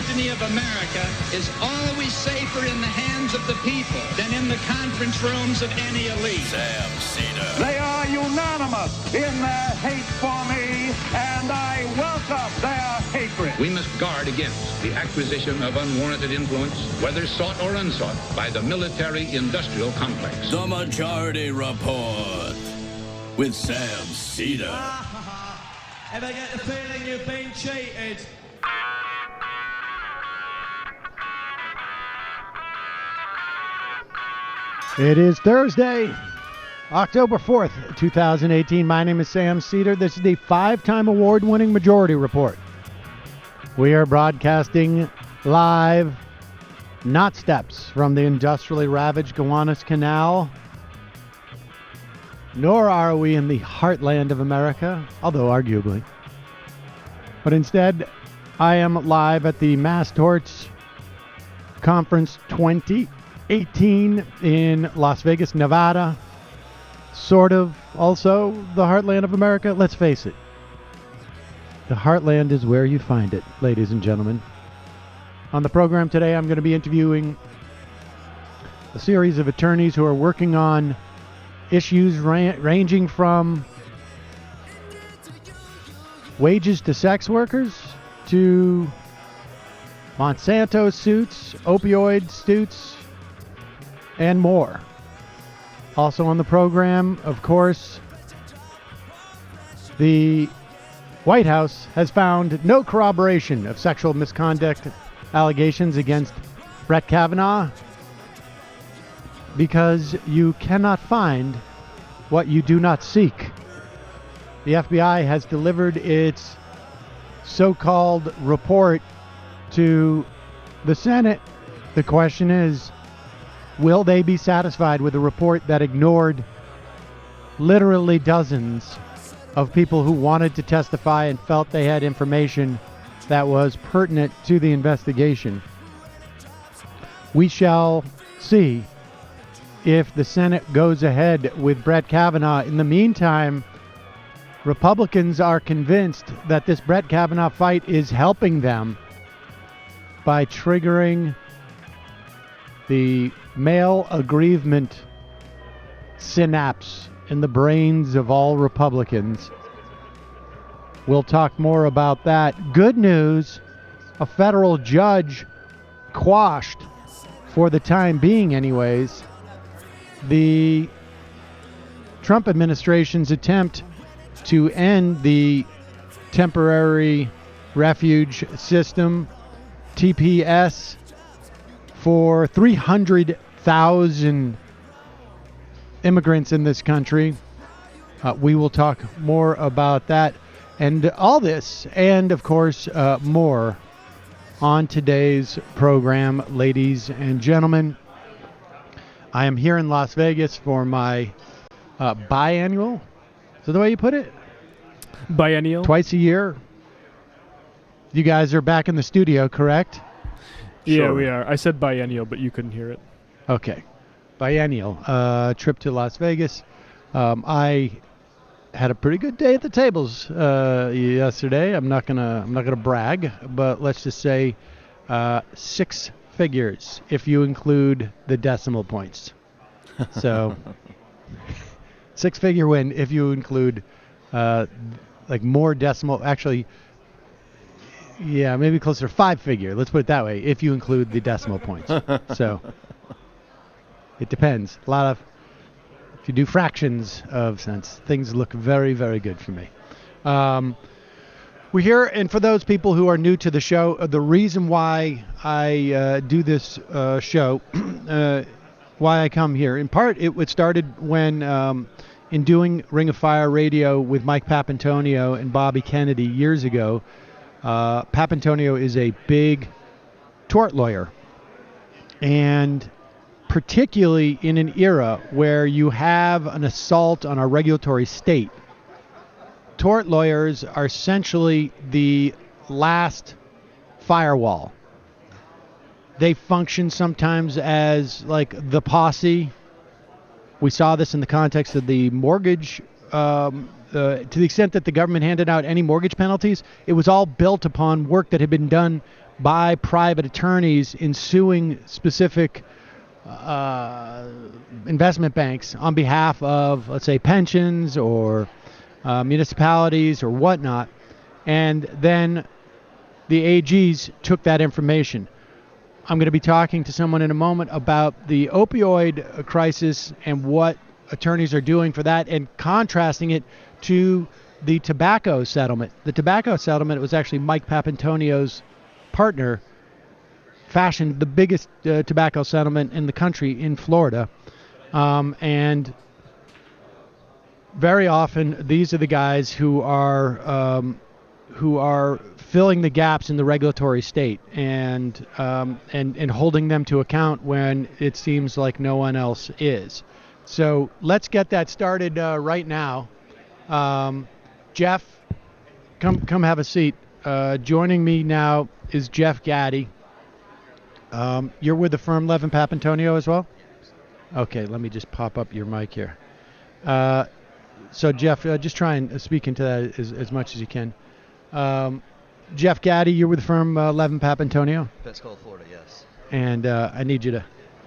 destiny of America is always safer in the hands of the people than in the conference rooms of any elite. Sam Seder. They are unanimous in their hate for me, and I welcome their hatred. We must guard against the acquisition of unwarranted influence, whether sought or unsought, by the military-industrial complex. The Majority Report with Sam Seder. Ever get the feeling you've been cheated? It is Thursday, October 4th, 2018. My name is Sam Seder. This is the 5-time award-winning Majority Report. We are broadcasting live, not steps from the industrially ravaged Gowanus Canal, nor are we in the heartland of America, although arguably. But instead, I am live at the Mass Torts Conference 2018 in Las Vegas, Nevada. Sort of also the heartland of America. Let's face it. The heartland is where you find it, ladies and gentlemen. On the program today, I'm going to be interviewing a series of attorneys who are working on issues ranging from wages to sex workers to Monsanto suits, opioid suits, and more. Also on the program, of course, the White House has found no corroboration of sexual misconduct allegations against Brett Kavanaugh, because you cannot find what you do not seek. The FBI has delivered its so-called report to the Senate. The question is, will they be satisfied with a report that ignored literally dozens of people who wanted to testify and felt they had information that was pertinent to the investigation? We shall see if the Senate goes ahead with Brett Kavanaugh. In the meantime, Republicans are convinced that this Brett Kavanaugh fight is helping them by triggering the male aggrievement synapse in the brains of all Republicans. We'll talk more about that. Good news, a federal judge quashed, for the time being anyways, the Trump administration's attempt to end the temporary refuge system, TPS, for 300,000 immigrants in this country. We will talk more about that and all this, and of course more on today's program, ladies and gentlemen. I am here in Las Vegas for my biannual. Is that the way you put it? Biennial. Twice a year. You guys are back in the studio, correct? Yeah, Sure. we are. I said biennial, but you couldn't hear it. Okay. Biennial trip to Las Vegas. I had a pretty good day at the tables yesterday. I'm not gonna brag, but let's just say 6 figures if you include the decimal points. So 6-figure win if you include like more decimal. Actually, yeah, maybe closer to 5-figure. Let's put it that way. If you include the decimal points. So it depends. If you do fractions of cents, things look very, very good for me. We're here, and for those people who are new to the show, the reason why I do this show, why I come here, in part, it started when, in doing Ring of Fire Radio with Mike Papantonio and Bobby Kennedy years ago. Papantonio is a big tort lawyer, and particularly in an era where you have an assault on our regulatory state, tort lawyers are essentially the last firewall. They function sometimes as like the posse. We saw this in the context of the mortgage, to the extent that the government handed out any mortgage penalties, it was all built upon work that had been done by private attorneys in suing specific investment banks on behalf of, let's say, pensions or municipalities or whatnot, and then the AGs took that information. I'm going to be talking to someone in a moment about the opioid crisis and what attorneys are doing for that, and contrasting it to the tobacco settlement. The tobacco settlement was actually Mike Papantonio's partner fashioned the biggest tobacco settlement in the country in Florida, and very often these are the guys who are filling the gaps in the regulatory state and holding them to account when it seems like no one else is. So let's get that started right now. Jeff, come have a seat. Joining me now is Jeff Gaddy. You're with the firm Levin Papantonio as well? Okay, let me just pop up your mic here. So Jeff, just try and speak into that as much as you can. Jeff Gaddy, you're with the firm Levin Papantonio? Pensacola, Florida, yes. And I need you to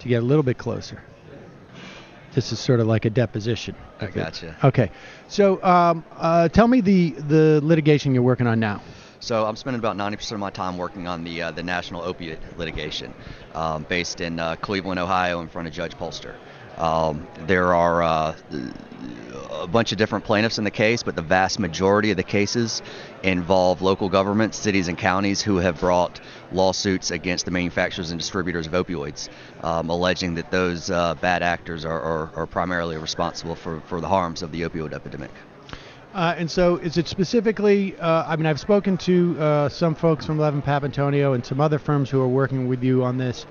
get a little bit closer. This is sort of like a deposition. I gotcha. Okay. So tell me the litigation you're working on now. So I'm spending about 90% of my time working on the national opioid litigation based in Cleveland, Ohio, in front of Judge Polster. There are a bunch of different plaintiffs in the case, but the vast majority of the cases involve local governments, cities and counties who have brought lawsuits against the manufacturers and distributors of opioids, alleging that those bad actors are primarily responsible for the harms of the opioid epidemic. And so is it specifically, I've spoken to some folks from Levin Papantonio and some other firms who are working with you on this.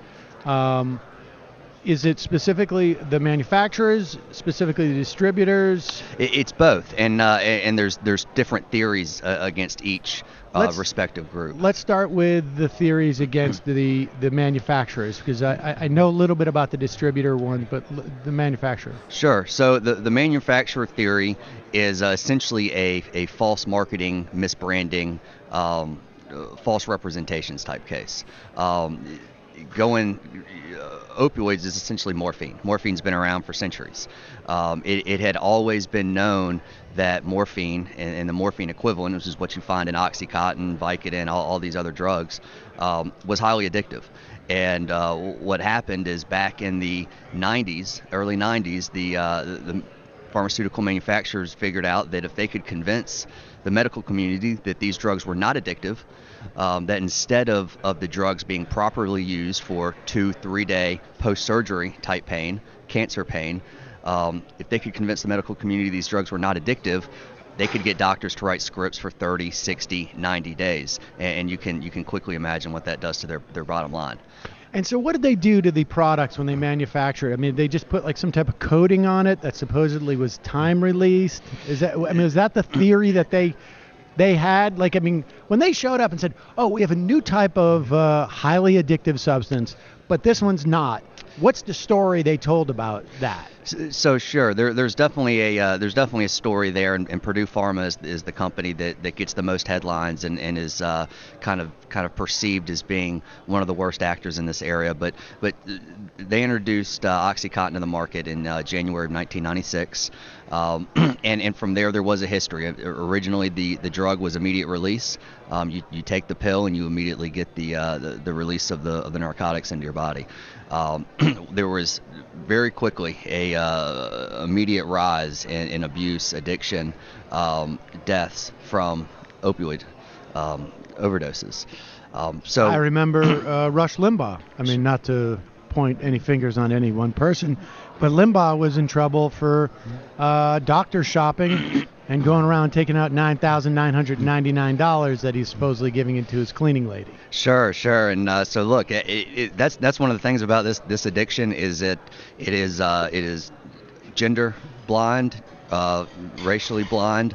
Is it specifically the manufacturers, specifically the distributors? It's both, and there's different theories against each respective group. Let's start with the theories against the manufacturers, because I know a little bit about the distributor one, but the manufacturer. Sure. So the manufacturer theory is essentially a false marketing, misbranding, false representations type case. Opioids is essentially morphine. Morphine's been around for centuries. It had always been known that morphine and the morphine equivalent, which is what you find in Oxycontin, Vicodin, all these other drugs, was highly addictive. And what happened is back in the 90s, early 90s, the pharmaceutical manufacturers figured out that if they could convince the medical community that these drugs were not addictive, that instead of the drugs being properly used for 2-3 day post-surgery type pain, cancer pain, if they could convince the medical community these drugs were not addictive, they could get doctors to write scripts for 30, 60, 90 days. And you can quickly imagine what that does to their bottom line. And so what did they do to the products when they manufactured it? I mean, they just put like some type of coating on it that supposedly was time released? Is that the theory that they had? Like, I mean, when they showed up and said, oh, we have a new type of highly addictive substance, but this one's not. What's the story they told about that? So sure, there's definitely a story there, and Purdue Pharma is the company that gets the most headlines and is kind of perceived as being one of the worst actors in this area. But they introduced OxyContin to the market in January of 1996, and from there was a history. Originally, the drug was immediate release. You take the pill and you immediately get the release of the narcotics into your body. There was very quickly a immediate rise in abuse, addiction, deaths from opioid overdoses. So I remember Rush Limbaugh. I mean, not to point any fingers on any one person, but Limbaugh was in trouble for doctor shopping and going around taking out $9,999 that he's supposedly giving it to his cleaning lady. Sure. And so look, that's one of the things about this addiction is it is gender blind, racially blind,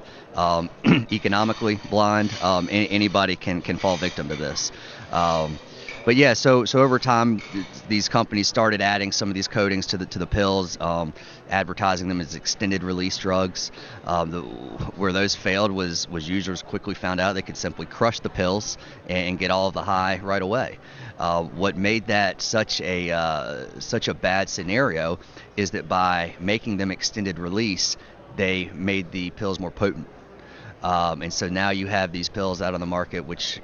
economically blind. Anybody can fall victim to this. But yeah, so over time, these companies started adding some of these coatings to the pills, advertising them as extended release drugs. Where those failed was users quickly found out they could simply crush the pills and get all of the high right away. What made that such a bad scenario is that by making them extended release, they made the pills more potent. And so now you have these pills out on the market, which,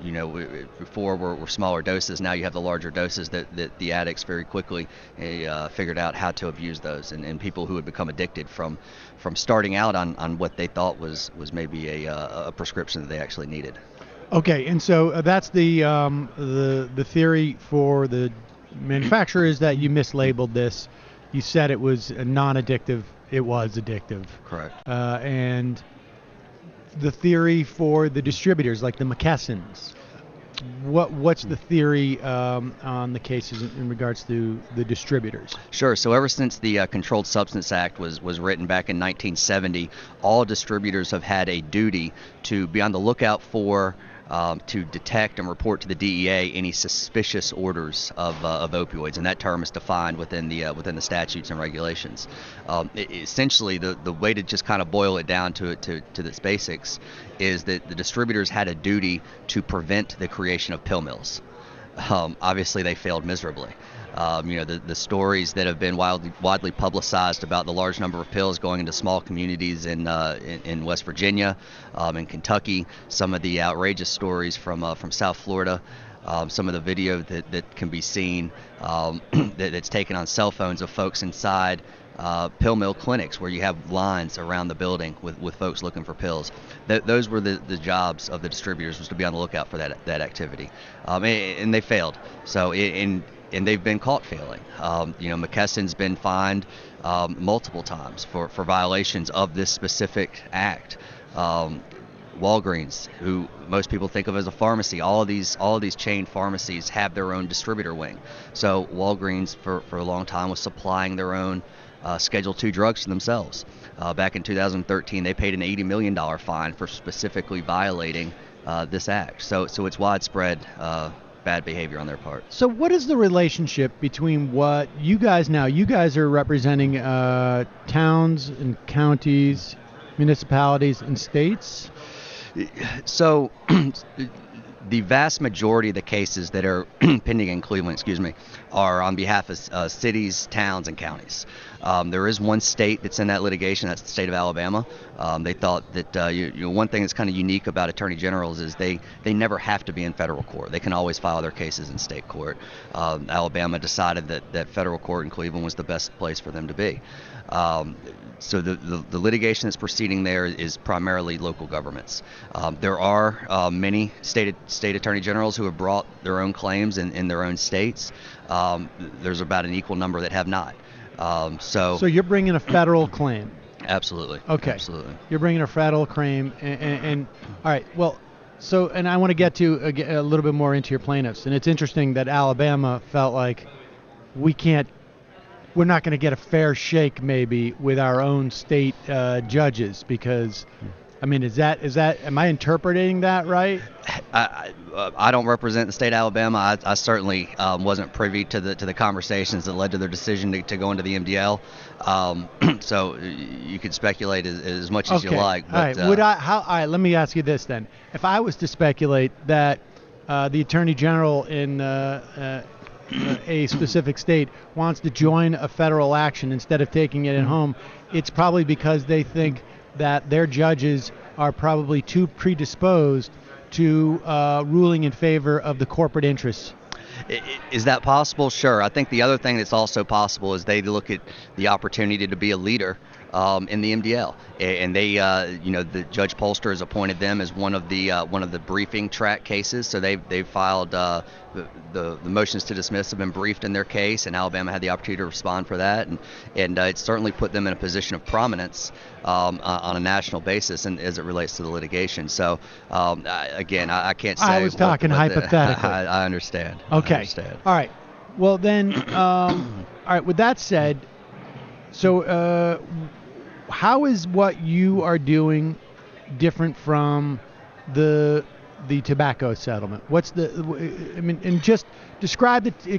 before were smaller doses. Now you have the larger doses that the addicts very quickly figured out how to abuse those, and people who had become addicted from starting out on what they thought was maybe a prescription that they actually needed. Okay, and so that's the theory for the manufacturer, is that you mislabeled this. You said it was non-addictive. It was addictive. Correct. And the theory for the distributors, like the McKessons, what's the theory on the cases in regards to the distributors? Sure. So ever since the Controlled Substance Act was written back in 1970, all distributors have had a duty to be on the lookout for, to detect and report to the DEA any suspicious orders of opioids, and that term is defined within the statutes and regulations. Essentially, the way to just kind of boil it down to its basics is that the distributors had a duty to prevent the creation of pill mills. Obviously, they failed miserably. The stories that have been widely publicized about the large number of pills going into small communities in West Virginia, in Kentucky, some of the outrageous stories from South Florida, some of the video that can be seen that's taken on cell phones of folks inside pill mill clinics where you have lines around the building with folks looking for pills. Those were the jobs of the distributors, was to be on the lookout for that activity, and they failed. So and they've been caught failing. McKesson's been fined multiple times for violations of this specific act. Walgreens, who most people think of as a pharmacy, all of these chain pharmacies have their own distributor wing. So Walgreens for a long time was supplying their own Schedule II drugs to themselves. Back in 2013, they paid an $80 million fine for specifically violating this act. So it's widespread bad behavior on their part. So what is the relationship between what you guys are representing towns and counties, municipalities, and states? So the vast majority of the cases that are pending in Cleveland, are on behalf of cities, towns, and counties. There is one state that's in that litigation. That's the state of Alabama. They thought that one thing that's kind of unique about attorney generals is they never have to be in federal court. They can always file their cases in state court. Alabama decided that federal court in Cleveland was the best place for them to be. So the litigation that's proceeding there is primarily local governments. There are many state attorney generals who have brought their own claims in their own states. There's about an equal number that have not. So you're bringing a federal claim? Absolutely. Okay. Absolutely. You're bringing a federal claim, and all right. Well, so, and I want to get to a little bit more into your plaintiffs, and it's interesting that Alabama felt like we're not going to get a fair shake maybe with our own state judges, because, I mean, am I interpreting that right? I don't represent the state of Alabama. I certainly wasn't privy to the conversations that led to their decision to go into the MDL. So you could speculate as much as you like. But, all right. Let me ask you this then. If I was to speculate that the Attorney General in a specific state wants to join a federal action instead of taking it at home, it's probably because they think that their judges are probably too predisposed to ruling in favor of the corporate interests. Is that possible? Sure. I think the other thing that's also possible is they look at the opportunity to be a leader in the MDL, and they, the Judge Polster has appointed them as one of the briefing track cases. So they've filed the motions to dismiss have been briefed in their case, and Alabama had the opportunity to respond for that, and it certainly put them in a position of prominence on a national basis, and as it relates to the litigation. So again, I can't say. I was talking hypothetically. I understand. Okay. I understand. All right. Well then, all right. With that said, so how is what you are doing different from the the tobacco settlement? What's the? I mean, and just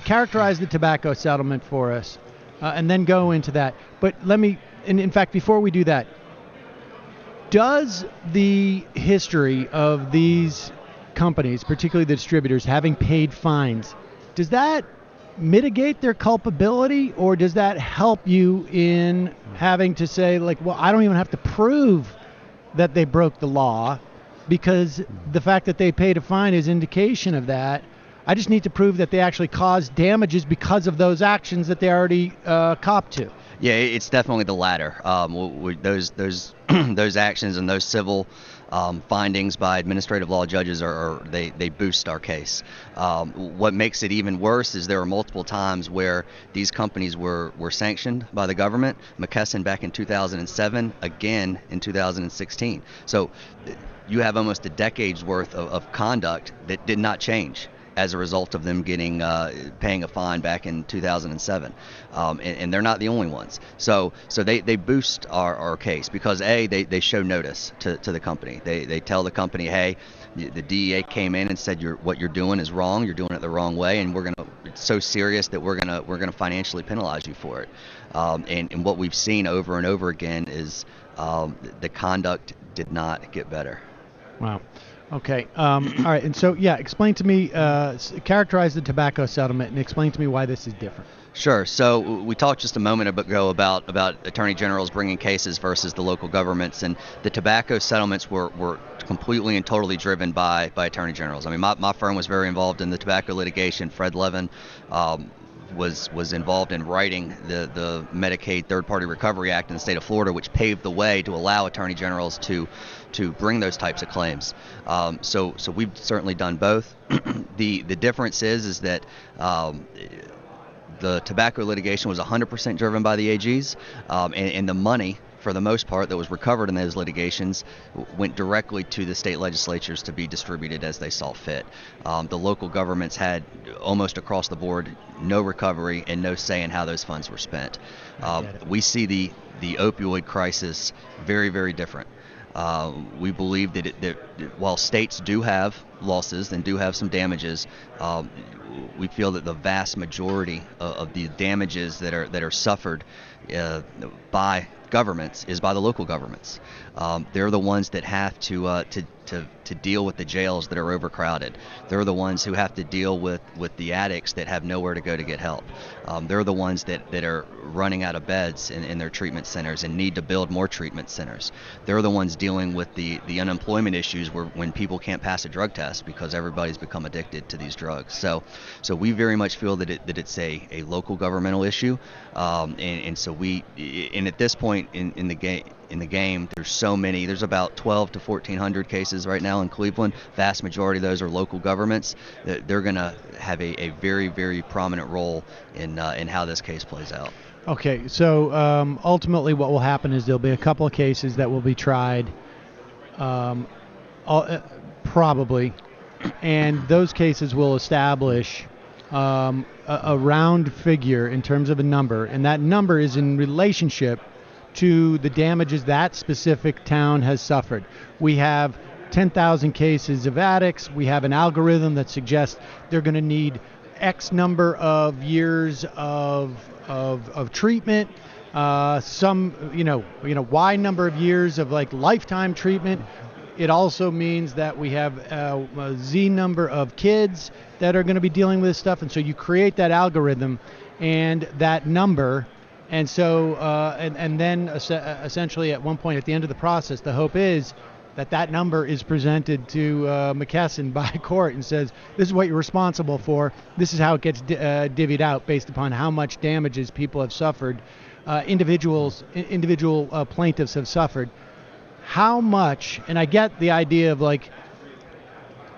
characterize the tobacco settlement for us, and then go into that. But let me. And in fact, before we do that, does the history of these companies, particularly the distributors, having paid fines, does that mitigate their culpability, or does that help you in having to say, like, well, I don't even have to prove that they broke the law, because the fact that they paid a fine is indication of that. I just need to prove that they actually caused damages because of those actions that they already copped to. Yeah, it's definitely the latter. Those those actions and those civil findings by administrative law judges they boost our case. What makes it even worse is there are multiple times where these companies were sanctioned by the government. McKesson back in 2007, again in 2016. So you have almost a decade's worth of conduct that did not change as a result of them paying a fine back in 2007, and they're not the only ones. So they boost our case because they show notice to the company. They tell the company, hey, the DEA came in and said what you're doing is wrong. You're doing it the wrong way, and it's so serious that we're gonna financially penalize you for it. And what we've seen over and over again is the conduct did not get better. Wow. Okay. All right. And so, explain to me, characterize the tobacco settlement and explain to me why this is different. Sure. So we talked just a moment ago about attorney generals bringing cases versus the local governments, and the tobacco settlements were completely and totally driven by attorney generals. I mean, my firm was very involved in the tobacco litigation. Fred Levin was involved in writing the Medicaid Third-Party Recovery Act in the state of Florida, which paved the way to allow attorney generals to bring those types of claims. So we've certainly done both. The difference is that the tobacco litigation was 100% driven by the AGs, and the money, for the most part, that was recovered in those litigations went directly to the state legislatures to be distributed as they saw fit. The local governments had almost across the board no recovery and no say in how those funds were spent. We see the opioid crisis very, very different. We believe that while states do have losses and do have some damages, we feel that the vast majority of the damages that are suffered by governments is by the local governments. They're the ones that have to deal with the jails that are overcrowded. They're the ones who have to deal with the addicts that have nowhere to go to get help. They're the ones that are running out of beds in their treatment centers and need to build more treatment centers. They're the ones dealing with the unemployment issues when people can't pass a drug test because everybody's become addicted to these drugs. So we very much feel that it's a local governmental issue, and so at this point in the game, there's about 12 to 1,400 cases right now in Cleveland. Vast majority of those are local governments. They're going to have a very, very prominent role in how this case plays out. Okay, so ultimately what will happen is there'll be a couple of cases that will be tried, probably, and those cases will establish a round figure in terms of a number, and that number is in relationship to the damages that specific town has suffered. We have 10,000 cases of addicts. We have an algorithm that suggests they're going to need X number of years of treatment, some Y number of years of like lifetime treatment. It also means that we have a Z number of kids that are going to be dealing with this stuff, and so you create that algorithm and that number. And so, and then essentially at one point at the end of the process, the hope is that number is presented to McKesson by court and says, this is what you're responsible for. This is how it gets divvied out based upon how much damages people have suffered, individual plaintiffs have suffered. How much, and I get the idea of like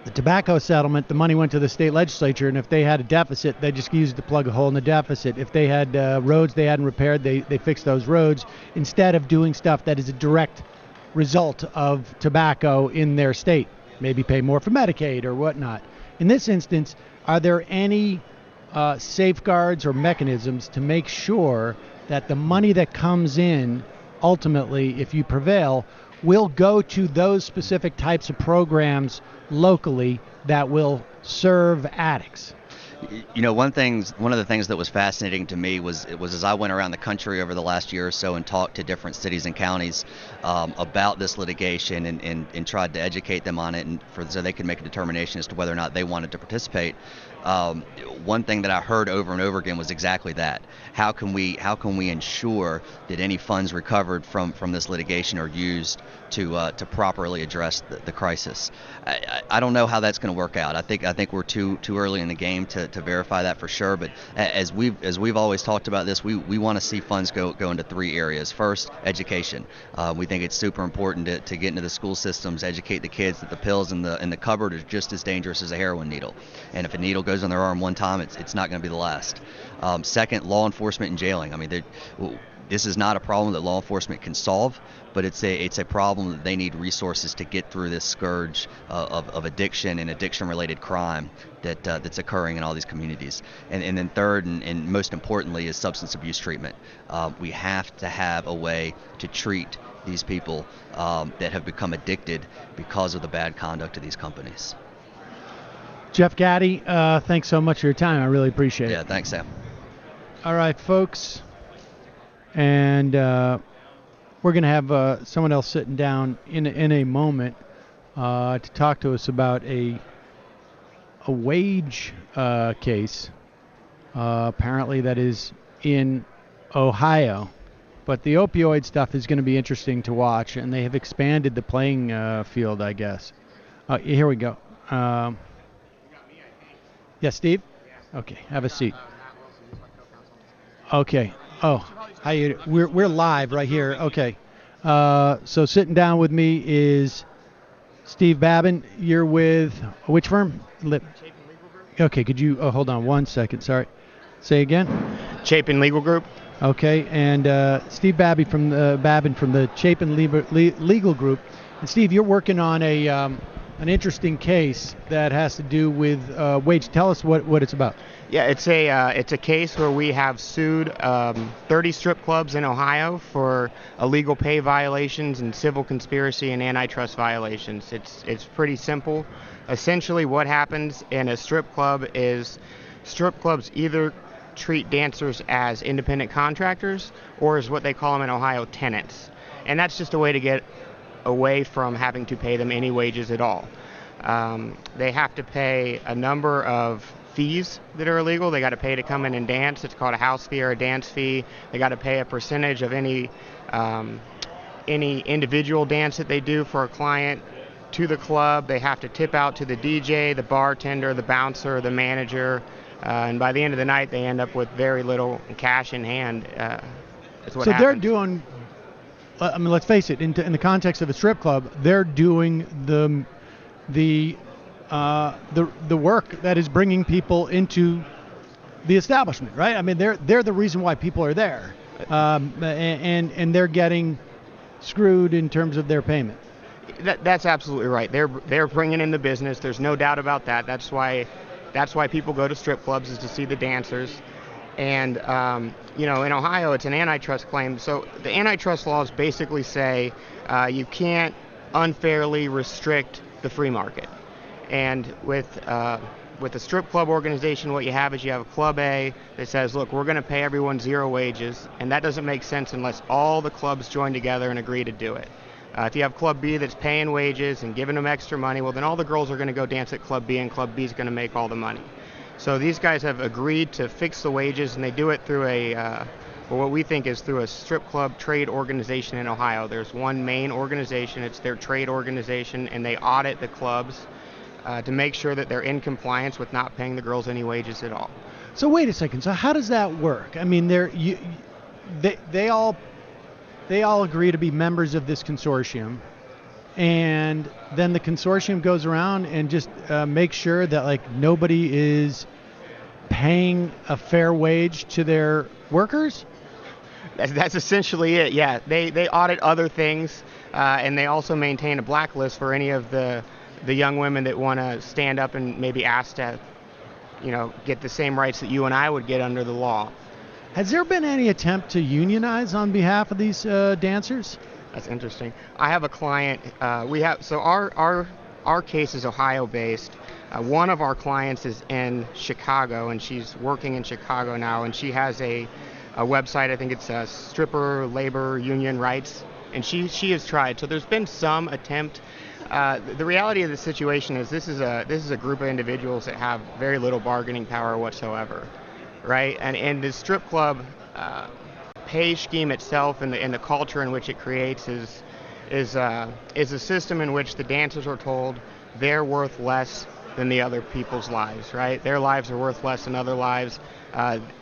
the tobacco settlement, the money went to the state legislature, and if they had a deficit, they just used to plug a hole in the deficit. If they had roads they hadn't repaired, they fixed those roads instead of doing stuff that is a direct result of tobacco in their state. Maybe pay more for Medicaid or whatnot. In this instance, are there any safeguards or mechanisms to make sure that the money that comes in, ultimately, if you prevail, will go to those specific types of programs locally that will serve addicts. You know, one of the things that was fascinating to me was as I went around the country over the last year or so and talked to different cities and counties about this litigation and tried to educate them on it so they could make a determination as to whether or not they wanted to participate. One thing that I heard over and over again was exactly that. How can we ensure that any funds recovered from this litigation are used to properly address the crisis? I don't know how that's going to work out. I think we're too early in the game to verify that for sure. But as we've always talked about this, we want to see funds go into 3 areas. First, education. We think it's super important to get into the school systems, educate the kids that the pills in the cupboard are just as dangerous as a heroin needle, and if a needle goes on their arm one time, it's not going to be the last. Second, law enforcement and jailing. I mean, this is not a problem that law enforcement can solve, but it's a problem that they need resources to get through this scourge of addiction and addiction-related crime that's occurring in all these communities. And then third, and most importantly, is substance abuse treatment. We have to have a way to treat these people that have become addicted because of the bad conduct of these companies. Jeff Gaddy, thanks so much for your time. I really appreciate it. Yeah, thanks, Sam. All right, folks. And we're going to have someone else sitting down in a moment to talk to us about a wage case, apparently that is in Ohio. But the opioid stuff is going to be interesting to watch, and they have expanded the playing field, I guess. Here we go. Yeah, Steve? Okay, have a seat. Okay. Oh, we're live right here. Okay. So sitting down with me is Steve Babin. You're with which firm? Okay, could you hold on one second? Sorry. Say again? Chapin Legal Group. Okay, and Steve Babin from the Chapin Legal Group. And Steve, you're working on an interesting case that has to do with wage. Tell us what it's about. Yeah, it's a case where we have sued 30 strip clubs in Ohio for illegal pay violations and civil conspiracy and antitrust violations. It's pretty simple. Essentially, what happens in a strip club is strip clubs either treat dancers as independent contractors or as what they call them in Ohio, tenants. And that's just a way to get away from having to pay them any wages at all. They have to pay a number of fees that are illegal. They got to pay to come in and dance. It's called a house fee or a dance fee. They got to pay a percentage of any individual dance that they do for a client to the club. They have to tip out to the DJ, the bartender, the bouncer, the manager, and by the end of the night, they end up with very little cash in hand. Is what so happens. They're doing. I mean, let's face it. In the context of a strip club, they're doing the work that is bringing people into the establishment, right? I mean, they're the reason why people are there, and they're getting screwed in terms of their payment. That's absolutely right. They're bringing in the business. There's no doubt about that. That's why people go to strip clubs, is to see the dancers. And in Ohio, it's an antitrust claim. So the antitrust laws basically say you can't unfairly restrict the free market. And with a strip club organization, what you have is you have a Club A that says, look, we're going to pay everyone zero wages, and that doesn't make sense unless all the clubs join together and agree to do it. If you have Club B that's paying wages and giving them extra money, well, then all the girls are going to go dance at Club B, and Club B is going to make all the money. So these guys have agreed to fix the wages, and they do it through what we think is through a strip club trade organization in Ohio. There's one main organization, it's their trade organization, and they audit the clubs to make sure that they're in compliance with not paying the girls any wages at all. So wait a second. So how does that work? I mean, they all agree to be members of this consortium, and then the consortium goes around and just makes sure that nobody is paying a fair wage to their workers. That's essentially it. Yeah, they audit other things, and they also maintain a blacklist for any of the young women that want to stand up and maybe ask to, get the same rights that you and I would get under the law. Has there been any attempt to unionize on behalf of these dancers? That's interesting. I have a client. Our case is Ohio-based. One of our clients is in Chicago, and she's working in Chicago now, and she has a website. I think it's Stripper Labor Union Rights, and she has tried. So there's been some attempt. The reality of the situation is this is a group of individuals that have very little bargaining power whatsoever, right? And the strip club pay scheme itself and the culture in which it creates is a system in which the dancers are told they're worth less than the other people's lives, right? Their lives are worth less than other lives.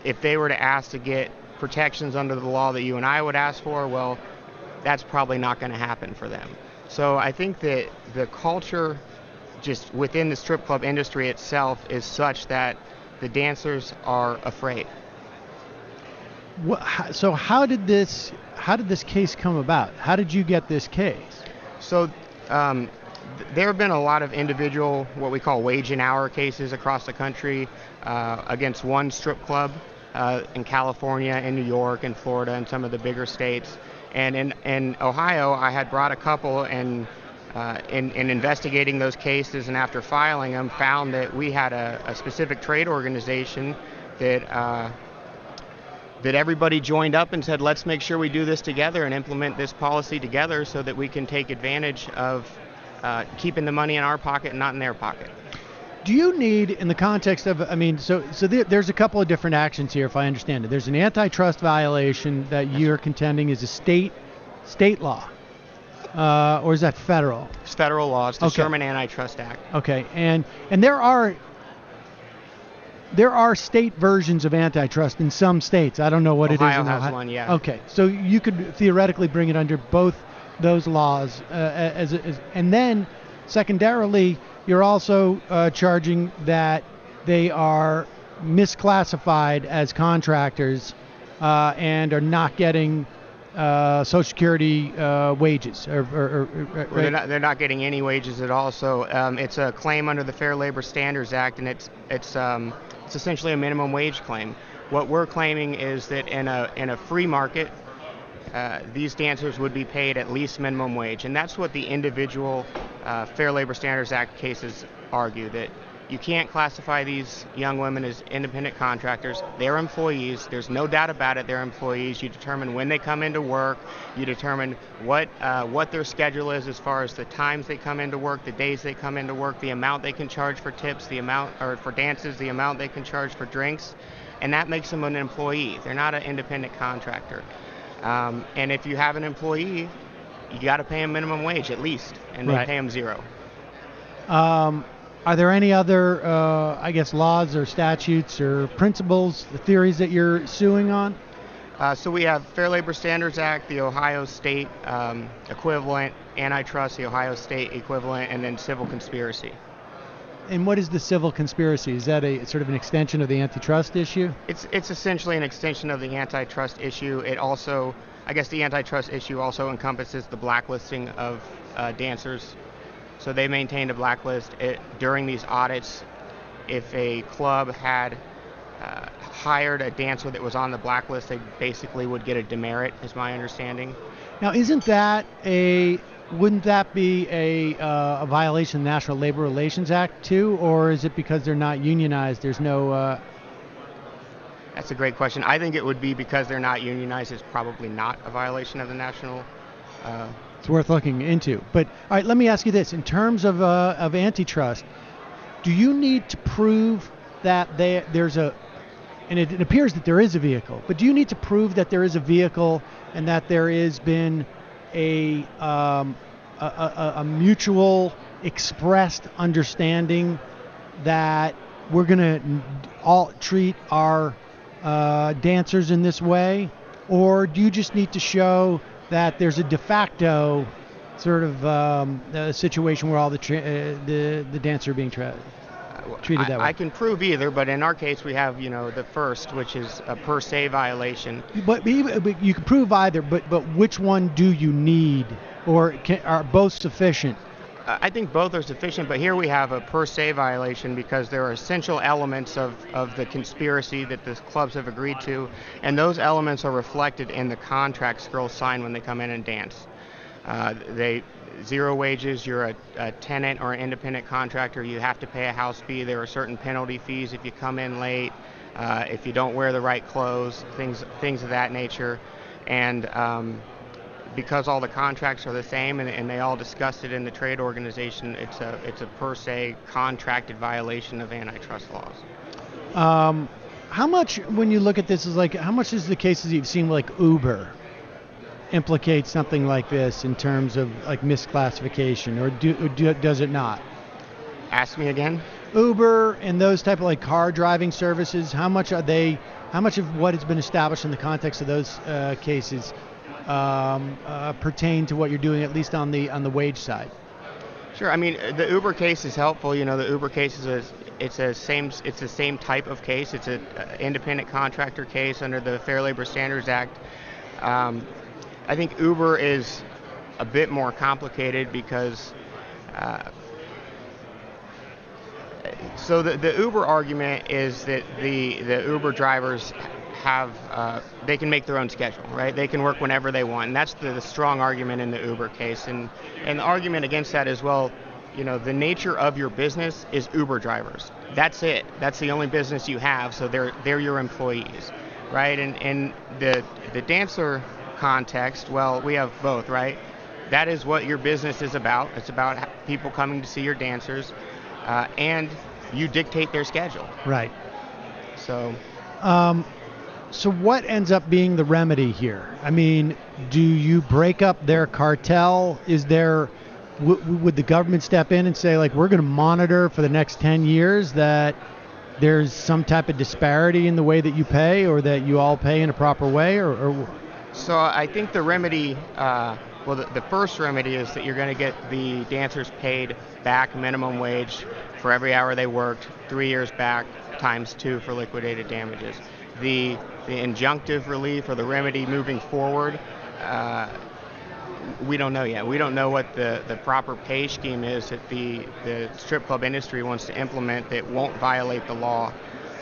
If they were to ask to get protections under the law that you and I would ask for, well, that's probably not going to happen for them. So I think that the culture just within the strip club industry itself is such that the dancers are afraid. So how did this case come about? How did you get this case? So there have been a lot of individual, what we call wage and hour cases across the country against one strip club in California, in New York, in Florida, and some of the bigger states. And in Ohio, I had brought a couple, and in investigating those cases and after filing them, found that we had a specific trade organization that everybody joined up and said, let's make sure we do this together and implement this policy together so that we can take advantage of keeping the money in our pocket and not in their pocket. Do you need, in the context of, there's a couple of different actions here, if I understand it. There's an antitrust violation that you're contending is a state law, or is that federal? It's federal law. It's the Sherman Antitrust Act. Okay, and there are state versions of antitrust in some states. I don't know what Ohio it is in has Ohio. one, yeah. Okay, so you could theoretically bring it under both those laws, and then secondarily, you're also charging that they are misclassified as contractors and are not getting Social Security wages. Right? They're not getting any wages at all. So it's a claim under the Fair Labor Standards Act, and it's essentially a minimum wage claim. What we're claiming is that in a free market, these dancers would be paid at least minimum wage, and that's what the individual Fair Labor Standards Act cases argue, that you can't classify these young women as independent contractors. They're employees. There's no doubt about it. They're employees. You determine when they come into work. You determine what their schedule is as far as the times they come into work, the days they come into work, the amount they can charge for tips, the amount, or for dances, the amount they can charge for drinks, and that makes them an employee. They're not an independent contractor. And if you have an employee, you got to pay them minimum wage at least, and they pay them zero. Are there any other, laws or statutes or principles, the theories that you're suing on? So we have Fair Labor Standards Act, the Ohio State equivalent, antitrust, the Ohio State equivalent, and then civil conspiracy. And what is the civil conspiracy? Is that a sort of an extension of the antitrust issue? It's essentially an extension of the antitrust issue. It also, the antitrust issue also encompasses the blacklisting of dancers. So they maintained a blacklist. During these audits, if a club had hired a dancer that was on the blacklist, they basically would get a demerit, is my understanding. Now, wouldn't that be a violation of the National Labor Relations Act too, or is it because they're not unionized? There's no. That's a great question. I think it would be because they're not unionized. It's probably not a violation of the national. It's worth looking into. But all right, let me ask you this: in terms of antitrust, do you need to prove that there's a, and it appears that there is a vehicle, but do you need to prove that there is a vehicle and that there has been a mutual expressed understanding that we're going to all treat our dancers in this way, or do you just need to show that there's a de facto sort of a situation where all the dancers are being treated that way? I can prove either, but in our case we have the first, which is a per se violation. But you can prove either, but which one do you need, or are both sufficient? I think both are sufficient, but here we have a per se violation because there are essential elements of the conspiracy that the clubs have agreed to, and those elements are reflected in the contracts girls sign when they come in and dance. They zero wages. You're a tenant or an independent contractor. You have to pay a house fee. There are certain penalty fees if you come in late, if you don't wear the right clothes, things of that nature. And because all the contracts are the same and they all discussed it in the trade organization, it's a per se contracted violation of antitrust laws. How much, when you look at this, is like how much is the cases you've seen like Uber implicate something like this in terms of like misclassification, or does it not? Ask me again. Uber and those type of like car driving services, how much of what has been established in the context of those cases pertain to what you're doing, at least on the wage side? Sure. I mean, the Uber case is helpful. You know, the Uber case is it's the same type of case. It's an independent contractor case under the Fair Labor Standards Act. I think Uber is a bit more complicated because so the Uber argument is that the Uber drivers have they can make their own schedule, right? They can work whenever they want, and that's the strong argument in the Uber case. And the argument against that is, well, you know, the nature of your business is Uber drivers. That's it. That's the only business you have, so they're your employees, right? And the dancer context, well, we have both, right? That is what your business is about. It's about people coming to see your dancers, and you dictate their schedule. Right. So. So what ends up being the remedy here? I mean, do you break up their cartel? Is there, would the government step in and say, like, we're going to monitor for the next 10 years that there's some type of disparity in the way that you pay, or that you all pay in a proper way, or? So I think the remedy, the first remedy is that you're going to get the dancers paid back minimum wage for every hour they worked, 3 years back, times 2 for liquidated damages. The injunctive relief or the remedy moving forward, we don't know yet. We don't know what the proper pay scheme is that the strip club industry wants to implement that won't violate the law.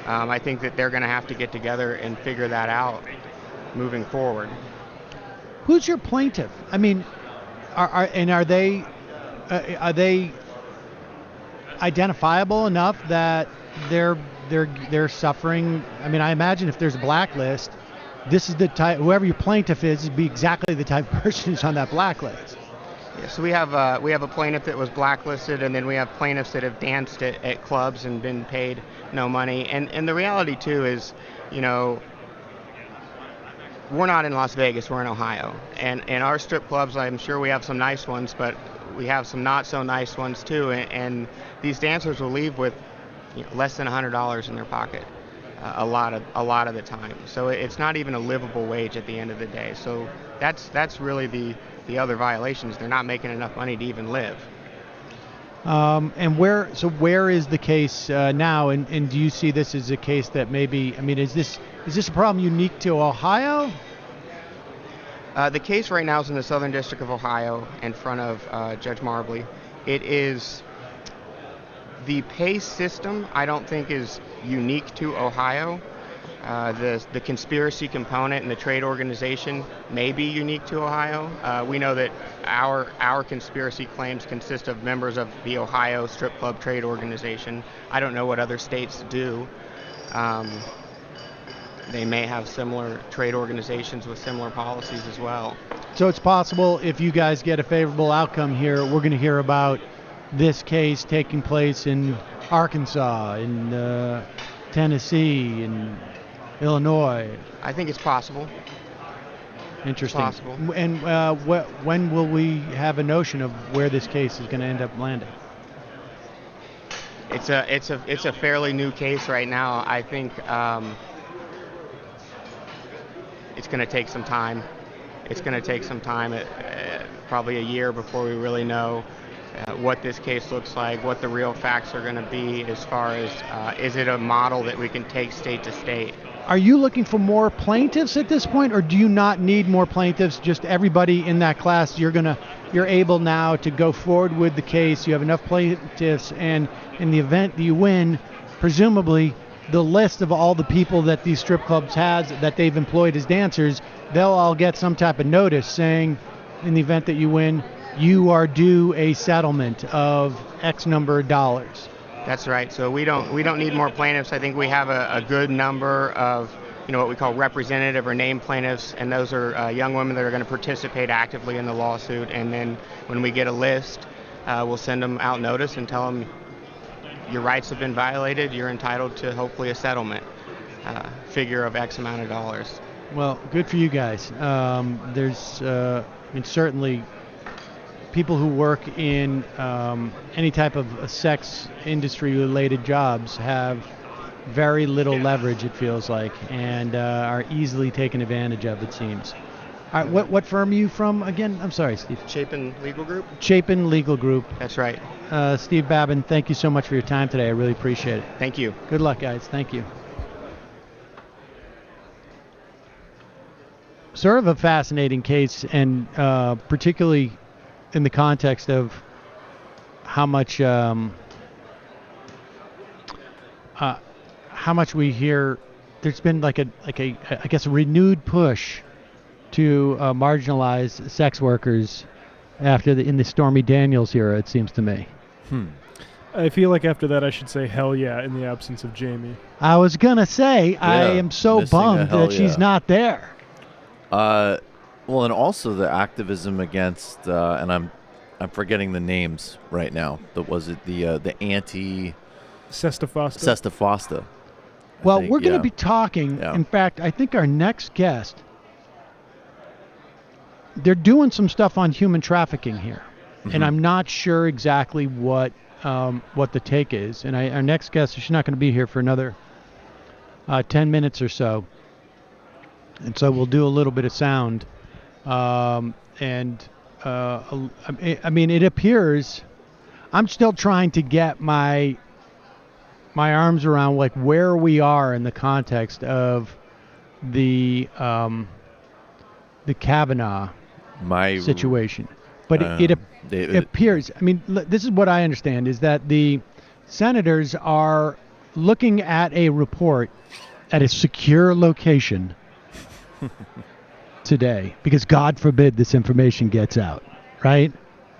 I think that they're going to have to get together and figure that out moving forward. Who's your plaintiff? I mean, are they identifiable enough that they're suffering? I mean, I imagine if there's a blacklist, this is the type, whoever your plaintiff is, would be exactly the type of person who's on that blacklist. Yeah, so we have a plaintiff that was blacklisted, and then we have plaintiffs that have danced at clubs and been paid no money. And the reality too is, you know, we're not in Las Vegas, we're in Ohio. And our strip clubs, I'm sure we have some nice ones, but we have some not so nice ones too. And these dancers will leave with, you know, less than $100 in their pocket a lot of the time. So it's not even a livable wage at the end of the day. So that's really the other violations. They're not making enough money to even live. And where is the case now? And do you see this as a case that maybe, I mean, is this a problem unique to Ohio? The case right now is in the Southern District of Ohio in front of Judge Marbley. It is the pay system, I don't think, is unique to Ohio. The conspiracy component and the trade organization may be unique to Ohio. We know that our conspiracy claims consist of members of the Ohio Strip Club Trade Organization. I don't know what other states do. They may have similar trade organizations with similar policies as well. So it's possible, if you guys get a favorable outcome here, we're going to hear about this case taking place in Arkansas, in Tennessee, in Illinois. I think it's possible. Interesting. It's possible. And when will we have a notion of where this case is going to end up landing? It's a fairly new case right now. I think it's going to take some time. It's going to take some time, probably a year, before we really know what this case looks like, what the real facts are going to be, as far as is it a model that we can take state to state. Are you looking for more plaintiffs at this point, or do you not need more plaintiffs? Just everybody in that class, you're able now to go forward with the case. You have enough plaintiffs, and in the event that you win, presumably the list of all the people that these strip clubs has that they've employed as dancers, they'll all get some type of notice saying, in the event that you win, you are due a settlement of X number of dollars. That's right. So we don't need more plaintiffs. I think we have a good number of, what we call representative or named plaintiffs, and those are young women that are going to participate actively in the lawsuit. And then when we get a list, we'll send them out notice and tell them your rights have been violated. You're entitled to hopefully a settlement figure of X amount of dollars. Well, good for you guys. There's, certainly people who work in any type of sex industry-related jobs have very little leverage, it feels like, and are easily taken advantage of, it seems. All right, what firm are you from again? I'm sorry, Steve. Chapin Legal Group? Chapin Legal Group. That's right. Steve Babin, thank you so much for your time today. I really appreciate it. Thank you. Good luck, guys. Thank you. Sort of a fascinating case, and particularly in the context of how much we hear. There's been like a I guess a renewed push to marginalize sex workers in the Stormy Daniels era, it seems to me. I feel like after that I should say hell yeah in the absence of Jamie. I was gonna say I am so bummed that she's not there. Well, and also the activism against and I'm forgetting the names right now. Was it the anti Sesta Fosta? Sesta Fosta. Well, we're going to be talking. In fact, I think our next guest, they're doing some stuff on human trafficking here, and I'm not sure exactly what the take is. And our next guest, she's not going to be here for another 10 minutes or so, and so we'll do a little bit of sound. I mean, it appears I'm still trying to get my arms around like where we are in the context of the Kavanaugh situation. But it appears, I mean, this is what I understand, is that the senators are looking at a report at a secure location today, because God forbid this information gets out, right?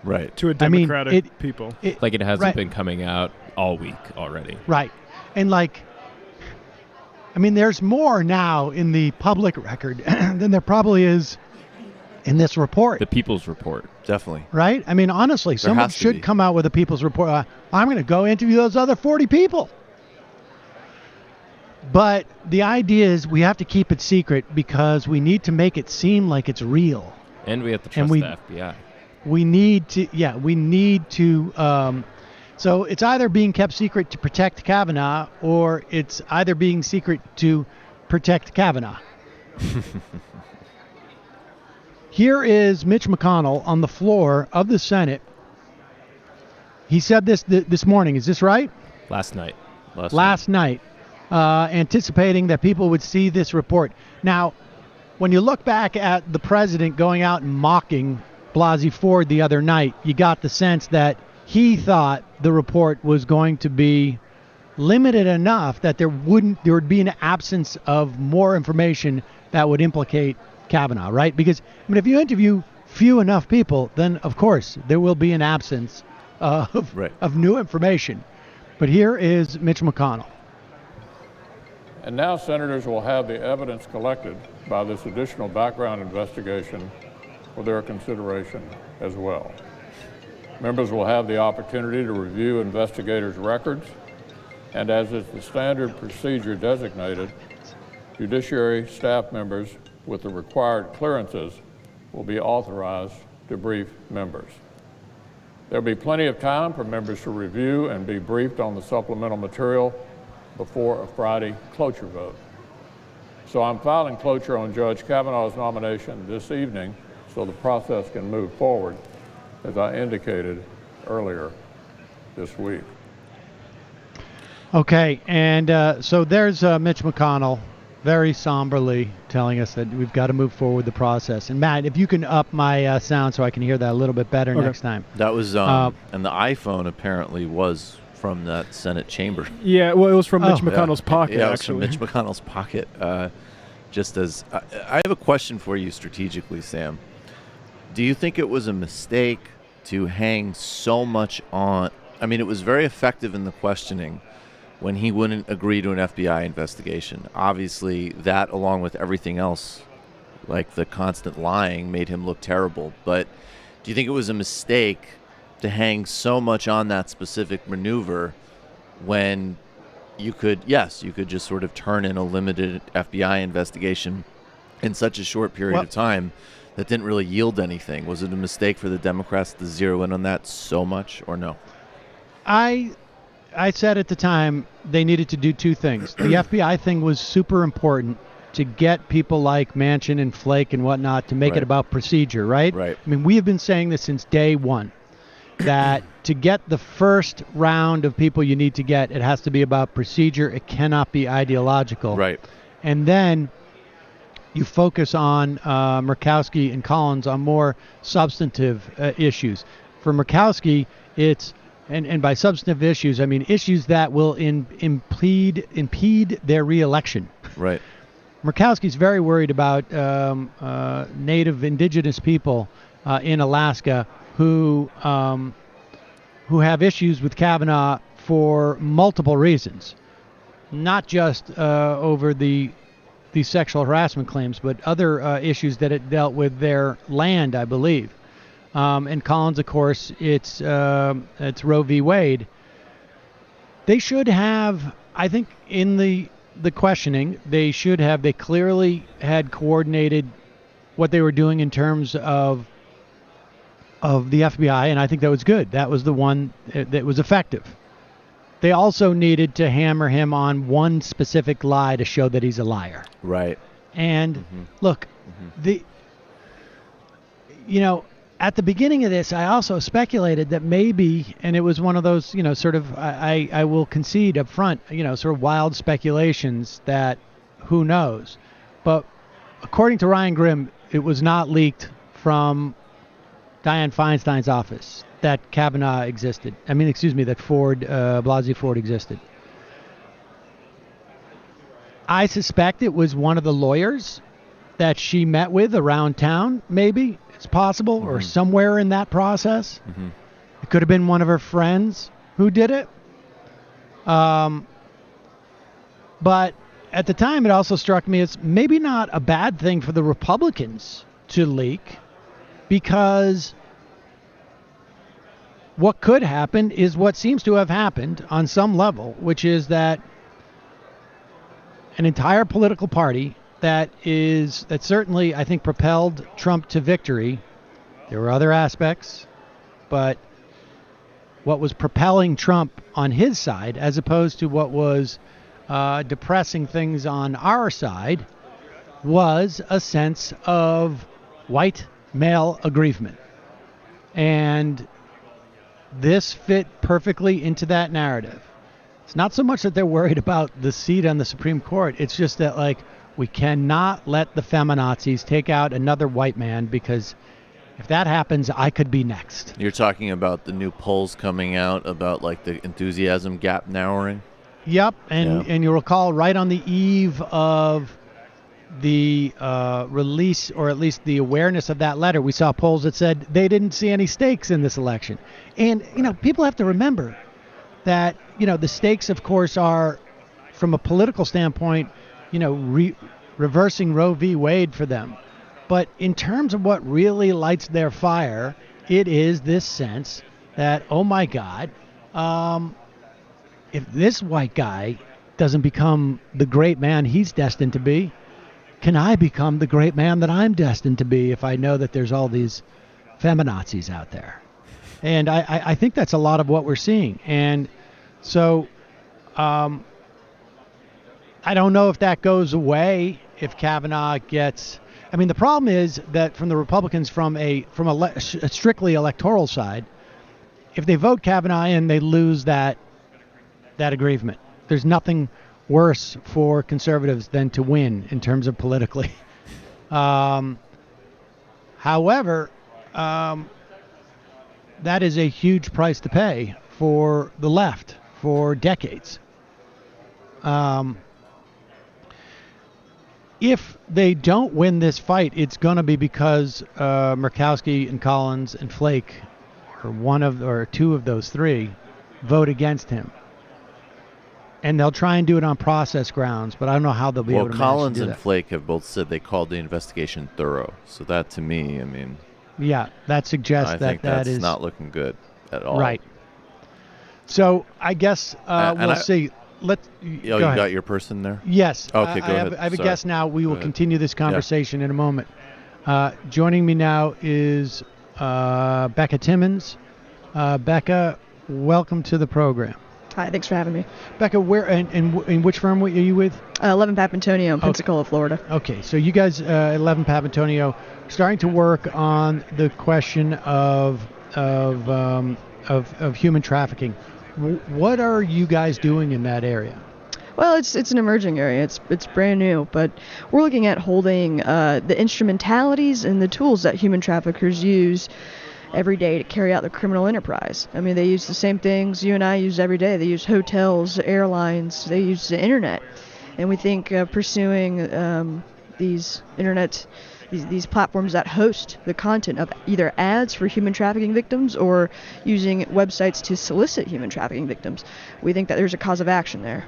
Right. To a Democratic people. Like it hasn't been coming out all week already. Right. And there's more now in the public record than there probably is in this report. The People's Report. Definitely. Right? I mean, honestly, someone should come out with a People's Report. I'm going to go interview those other 40 people. But the idea is we have to keep it secret because we need to make it seem like it's real. And we have to trust the FBI. We need to, so it's either being kept secret to protect Kavanaugh, or it's either being secret to protect Kavanaugh. Here is Mitch McConnell on the floor of the Senate. He said this morning. Is this right? Last night. Last night. Anticipating that people would see this report. Now, when you look back at the president going out and mocking Blasey Ford the other night, you got the sense that he thought the report was going to be limited enough that there would be an absence of more information that would implicate Kavanaugh, right? Because if you interview few enough people, then of course there will be an absence of new information. But here is Mitch McConnell. And now senators will have the evidence collected by this additional background investigation for their consideration as well. Members will have the opportunity to review investigators' records, and as is the standard procedure designated, judiciary staff members with the required clearances will be authorized to brief members. There'll be plenty of time for members to review and be briefed on the supplemental material before a Friday cloture vote. So I'm filing cloture on Judge Kavanaugh's nomination this evening so the process can move forward, as I indicated earlier this week. Okay, and so there's Mitch McConnell very somberly telling us that we've got to move forward the process. And Matt, if you can up my sound so I can hear that a little bit better next time. That was, and the iPhone apparently was from that Senate chamber. Yeah, well, it was from Mitch McConnell's pocket, Yeah, it was actually. from Mitch McConnell's pocket. Just as I have a question for you strategically, Sam. Do you think it was a mistake to hang so much on? I mean, it was very effective in the questioning when he wouldn't agree to an FBI investigation. Obviously, that along with everything else, like the constant lying, made him look terrible. But do you think it was a mistake to hang so much on that specific maneuver when you could just sort of turn in a limited FBI investigation in such a short period of time that didn't really yield anything? Was it a mistake for the Democrats to zero in on that so much, or no? I said at the time they needed to do two things. The FBI thing was super important to get people like Manchin and Flake and whatnot to make it about procedure, right? Right. I mean, we have been saying this since day one, that to get the first round of people you need to get, it has to be about procedure. It cannot be ideological. Right. And then you focus on Murkowski and Collins on more substantive issues. For Murkowski, it's and by substantive issues, I mean issues that will impede their reelection. Right. Murkowski's very worried about native indigenous people in Alaska who have issues with Kavanaugh for multiple reasons, not just over these sexual harassment claims, but other issues that it dealt with their land, I believe. And Collins, of course, it's Roe v. Wade. They should have, I think, in the questioning, they clearly had coordinated what they were doing in terms of the FBI, and I think that was good. That was the one that was effective. They also needed to hammer him on one specific lie to show that he's a liar. Right. And look, at the beginning of this, I also speculated that maybe, and it was one of those, sort of, I will concede up front, sort of wild speculations that who knows. But according to Ryan Grimm, it was not leaked from Dianne Feinstein's office that Kavanaugh existed. I mean, that Blasey Ford existed. I suspect it was one of the lawyers that she met with around town, maybe. It's possible, or somewhere in that process. It could have been one of her friends who did it. But at the time, it also struck me as maybe not a bad thing for the Republicans to leak, because what could happen is what seems to have happened on some level, which is that an entire political party that certainly, I think, propelled Trump to victory. There were other aspects, but what was propelling Trump on his side, as opposed to what was depressing things on our side, was a sense of white male aggrievement. And this fit perfectly into that narrative. It's not so much that they're worried about the seat on the Supreme Court. It's just that, we cannot let the feminazis take out another white man, because if that happens, I could be next. You're talking about the new polls coming out about, the enthusiasm gap narrowing? Yep, and you'll recall right on the eve of the release, or at least the awareness of that letter, we saw polls that said they didn't see any stakes in this election. And, people have to remember that, the stakes, of course, are, from a political standpoint, reversing Roe v. Wade for them. But in terms of what really lights their fire, it is this sense that, oh my God, if this white guy doesn't become the great man he's destined to be, can I become the great man that I'm destined to be if I know that there's all these feminazis out there? And I think that's a lot of what we're seeing. And so I don't know if that goes away if Kavanaugh gets. I mean, the problem is that from the Republicans, from a strictly electoral side, if they vote Kavanaugh in, they lose that aggrievement. There's nothing worse for conservatives than to win in terms of politically. However, that is a huge price to pay for the left for decades. if they don't win this fight, it's going to be because Murkowski and Collins and Flake, or two of those three, vote against him. And they'll try and do it on process grounds, but I don't know how they'll be able to Collins manage to do and that. Flake have both said they called the investigation thorough. So that, to me, I mean... Yeah, that suggests I think that that's is not looking good at all. right. So I guess we'll see. You got your person there? Yes. Okay, go ahead. I have a Sorry. guest now. We will ahead. continue this conversation in a moment. Joining me now is Becca Timmons. Becca, welcome to the program. Hi, thanks for having me. Becca, where and which firm are you with? 11 Papantonio in Pensacola, Florida. Okay, so you guys, 11 Papantonio, starting to work on the question of human trafficking. What are you guys doing in that area? Well, it's an emerging area. It's brand new, but we're looking at holding the instrumentalities and the tools that human traffickers use every day to carry out their criminal enterprise. I mean, they use the same things you and I use every day. They use hotels, airlines, they use the internet. And we think pursuing these platforms that host the content of either ads for human trafficking victims or using websites to solicit human trafficking victims, we think that there's a cause of action there.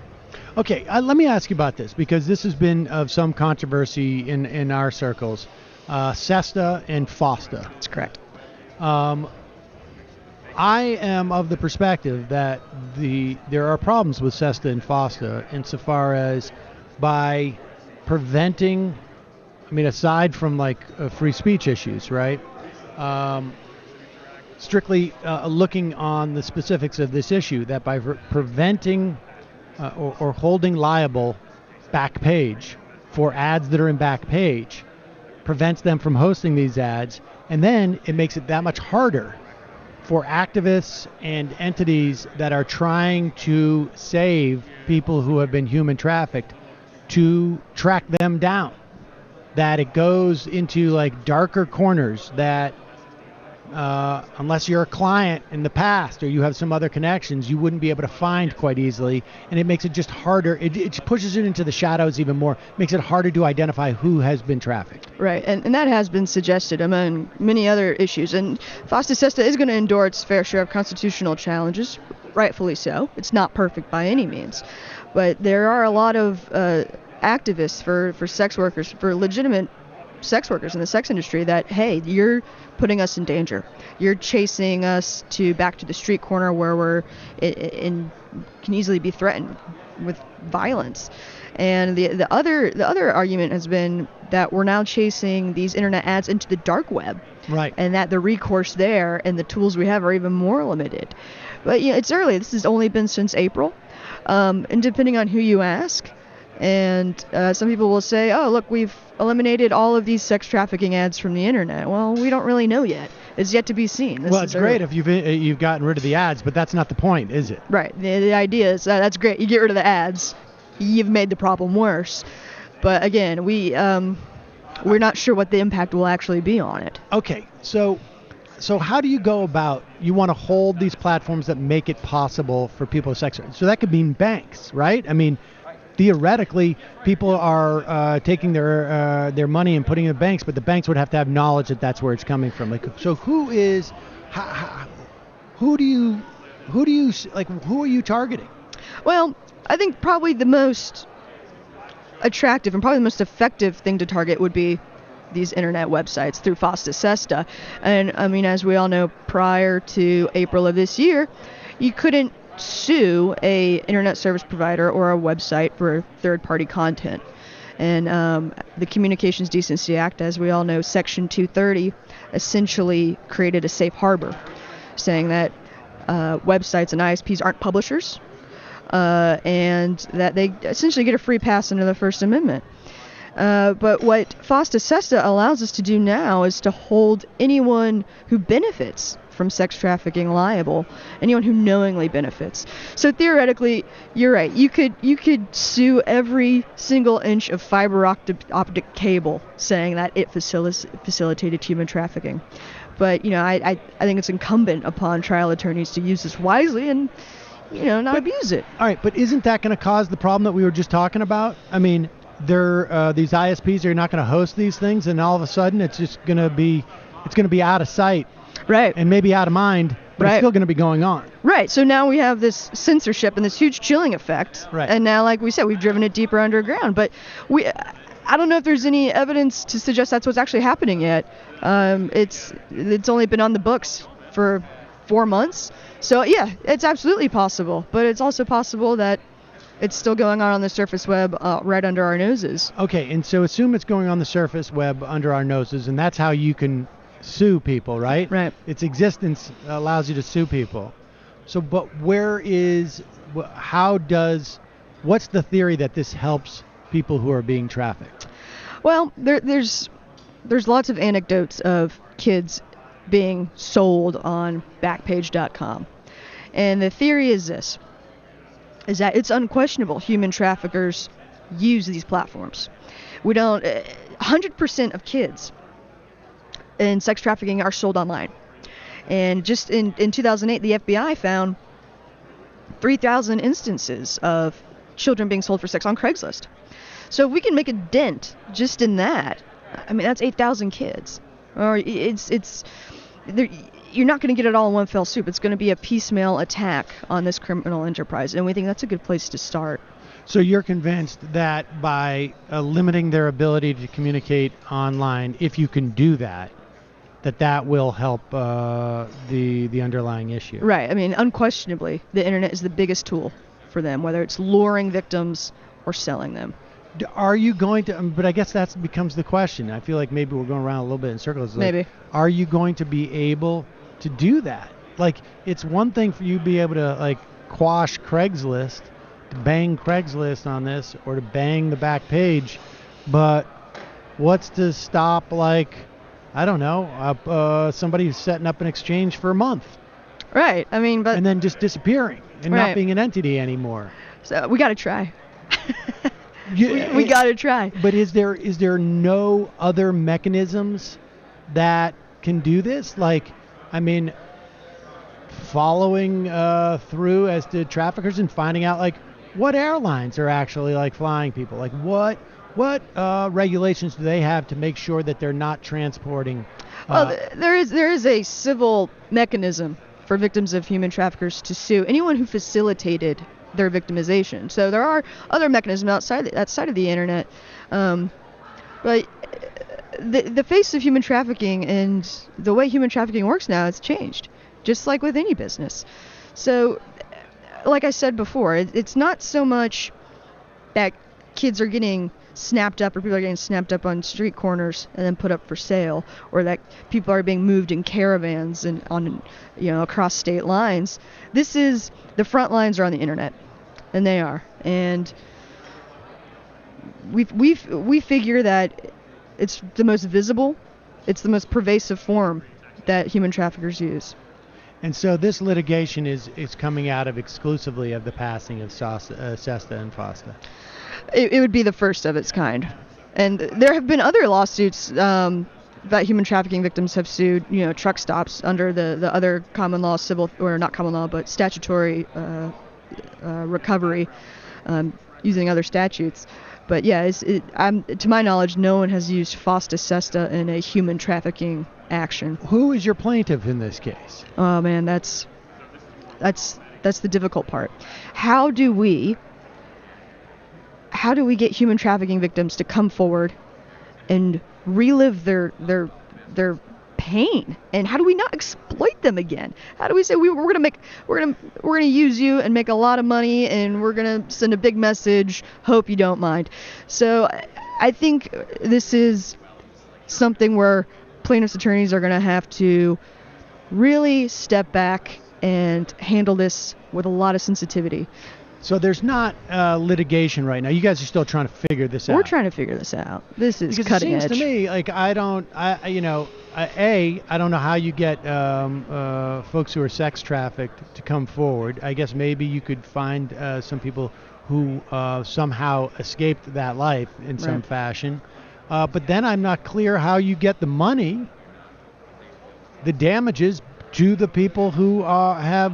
Okay, let me ask you about this, because this has been of some controversy in our circles. SESTA and FOSTA. That's correct. I am of the perspective that there are problems with SESTA and FOSTA insofar as by preventing, I mean, aside from free speech issues, right? Strictly looking on the specifics of this issue, that by preventing or holding liable Backpage for ads that are in Backpage prevents them from hosting these ads, and then it makes it that much harder for activists and entities that are trying to save people who have been human trafficked to track them down. That it goes into darker corners that unless you're a client in the past or you have some other connections, you wouldn't be able to find quite easily, and it makes it just harder. It pushes it into the shadows even more, makes it harder to identify who has been trafficked. Right, and that has been suggested among many other issues, and FOSTA-SESTA is going to endure its fair share of constitutional challenges, rightfully so. It's not perfect by any means, but there are a lot of activists for sex workers, for legitimate sex workers in the sex industry, that, hey, you're putting us in danger. You're chasing us back to the street corner where we're can easily be threatened with violence. And the other argument has been that we're now chasing these internet ads into the dark web. Right. And that the recourse there and the tools we have are even more limited. But it's early. This has only been since April. And depending on who you ask, and some people will say, oh, look, we've eliminated all of these sex trafficking ads from the internet. Well, we don't really know yet. It's yet to be seen. Well, it's great if you've gotten rid of the ads, but that's not the point, is it? Right. The idea is that's great. You get rid of the ads, you've made the problem worse. But again, we're not sure what the impact will actually be on it. Okay, so how do you go about, you want to hold these platforms that make it possible for people with sex? So that could mean banks, right? I mean, theoretically, people are taking their money and putting it in banks, but the banks would have to have knowledge that that's where it's coming from. So who are you targeting? Well, I think probably the most attractive and probably the most effective thing to target would be these internet websites through FOSTA-SESTA. And I mean, as we all know, prior to April of this year, you couldn't sue a internet service provider or a website for third-party content. And the Communications Decency Act, as we all know, Section 230, essentially created a safe harbor, saying that websites and ISPs aren't publishers, and that they essentially get a free pass under the First Amendment. But what FOSTA-SESTA allows us to do now is to hold anyone who benefits from sex trafficking liable, anyone who knowingly benefits. So theoretically, you're right. You could sue every single inch of fiber optic cable, saying that it facilitated human trafficking. But I think it's incumbent upon trial attorneys to use this wisely and not abuse it. All right, but isn't that going to cause the problem that we were just talking about? I mean, these ISPs are not going to host these things, and all of a sudden it's just going to be out of sight, right, and maybe out of mind, but it's still going to be going on. Right. So now we have this censorship and this huge chilling effect. Right. And now, like we said, we've driven it deeper underground. But I don't know if there's any evidence to suggest that's what's actually happening yet. It's only been on the books for 4 months. So yeah, it's absolutely possible. But it's also possible that it's still going on the surface web right under our noses. Okay, and so assume it's going on the surface web under our noses, and that's how you can sue people, right? Right. Its existence allows you to sue people. So, but what's the theory that this helps people who are being trafficked? Well, there's lots of anecdotes of kids being sold on Backpage.com. And the theory is this, is that it's unquestionable human traffickers use these platforms. 100% of kids in sex trafficking are sold online. And just in 2008, the FBI found 3,000 instances of children being sold for sex on Craigslist. So if we can make a dent just in that, I mean, that's 8,000 kids. Or you're not going to get it all in one fell swoop. It's going to be a piecemeal attack on this criminal enterprise, and we think that's a good place to start. So you're convinced that by limiting their ability to communicate online, if you can do that, that will help the underlying issue. Right. I mean, unquestionably, the internet is the biggest tool for them, whether it's luring victims or selling them. Are you going to? But I guess that becomes the question. I feel like maybe we're going around a little bit in circles. Maybe. Are you going to be able to do that? Like, it's one thing for you to be able to quash Craigslist, to bang Craigslist on this, or to bang the back page, but what's to stop I don't know, somebody who's setting up an exchange for a month. Right. I mean, but... And then just disappearing and not being an entity anymore. So we got to try. we got to try. But is there no other mechanisms that can do this? Following through as to traffickers and finding out, what airlines are actually, flying people? What regulations do they have to make sure that they're not transporting? Well, there is a civil mechanism for victims of human traffickers to sue anyone who facilitated their victimization. So there are other mechanisms outside of the internet, but the face of human trafficking and the way human trafficking works now has changed, just like with any business. So, like I said before, it's not so much that kids are getting snapped up or people are getting snapped up on street corners and then put up for sale, or that people are being moved in caravans and across state lines. This is, the front lines are on the internet, and they are, and we figure that it's the most visible, it's the most pervasive form that human traffickers use. And so this litigation is coming out of exclusively of the passing of SESTA and FOSTA. It would be the first of its kind. And there have been other lawsuits that human trafficking victims have sued, truck stops under the other common law civil, or not common law, but statutory recovery using other statutes. But yeah, to my knowledge, no one has used FOSTA SESTA in a human trafficking action. Who is your plaintiff in this case? Oh man, that's the difficult part. How do we get human trafficking victims to come forward and relive their pain, and how do we not exploit them again? How do we say we're gonna use you and make a lot of money, and we're gonna send a big message, hope you don't mind? So I think this is something where plaintiffs' attorneys are gonna have to really step back and handle this with a lot of sensitivity. So there's not litigation right now. You guys are still trying to figure this out. We're trying to figure this out. This is cutting edge. Because it seems to me I don't know how you get folks who are sex trafficked to come forward. I guess maybe you could find some people who somehow escaped that life in some fashion. But then I'm not clear how you get the money, the damages, to the people who are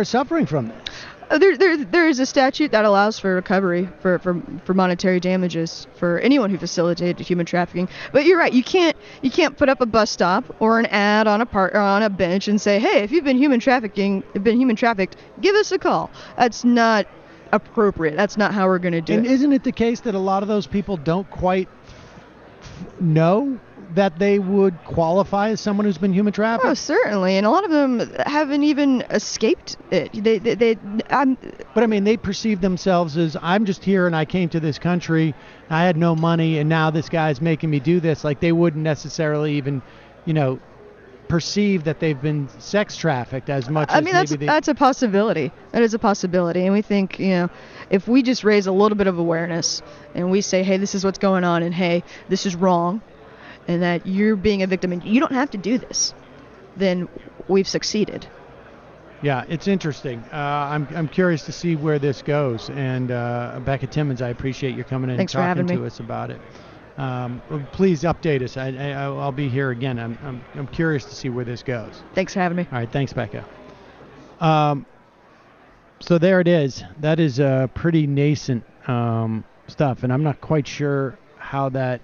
suffering from this. There is a statute that allows for recovery for monetary damages for anyone who facilitated human trafficking. But you're right, you can't put up a bus stop or an ad on a bench and say, hey, if you've been human trafficked, give us a call. That's not appropriate. That's not how we're going to do it. And isn't it the case that a lot of those people don't quite know that they would qualify as someone who's been human trafficked? Oh, certainly, and a lot of them haven't even escaped it. But I mean, they perceive themselves as, I'm just here and I came to this country, I had no money, and now this guy's making me do this. Like, they wouldn't necessarily even, perceive that they've been sex trafficked as much as that's a possibility. That is a possibility, and we think, if we just raise a little bit of awareness and we say, hey, this is what's going on, and hey, this is wrong, and that you're being a victim and you don't have to do this, then we've succeeded. Yeah, it's interesting. I'm curious to see where this goes. And Becca Timmons, I appreciate you coming in Thanks and talking for having to me. us about it. Please update us. I'll be here again. I'm curious to see where this goes. Thanks for having me. All right, thanks, Becca. So there it is. That is pretty nascent stuff, and I'm not quite sure how that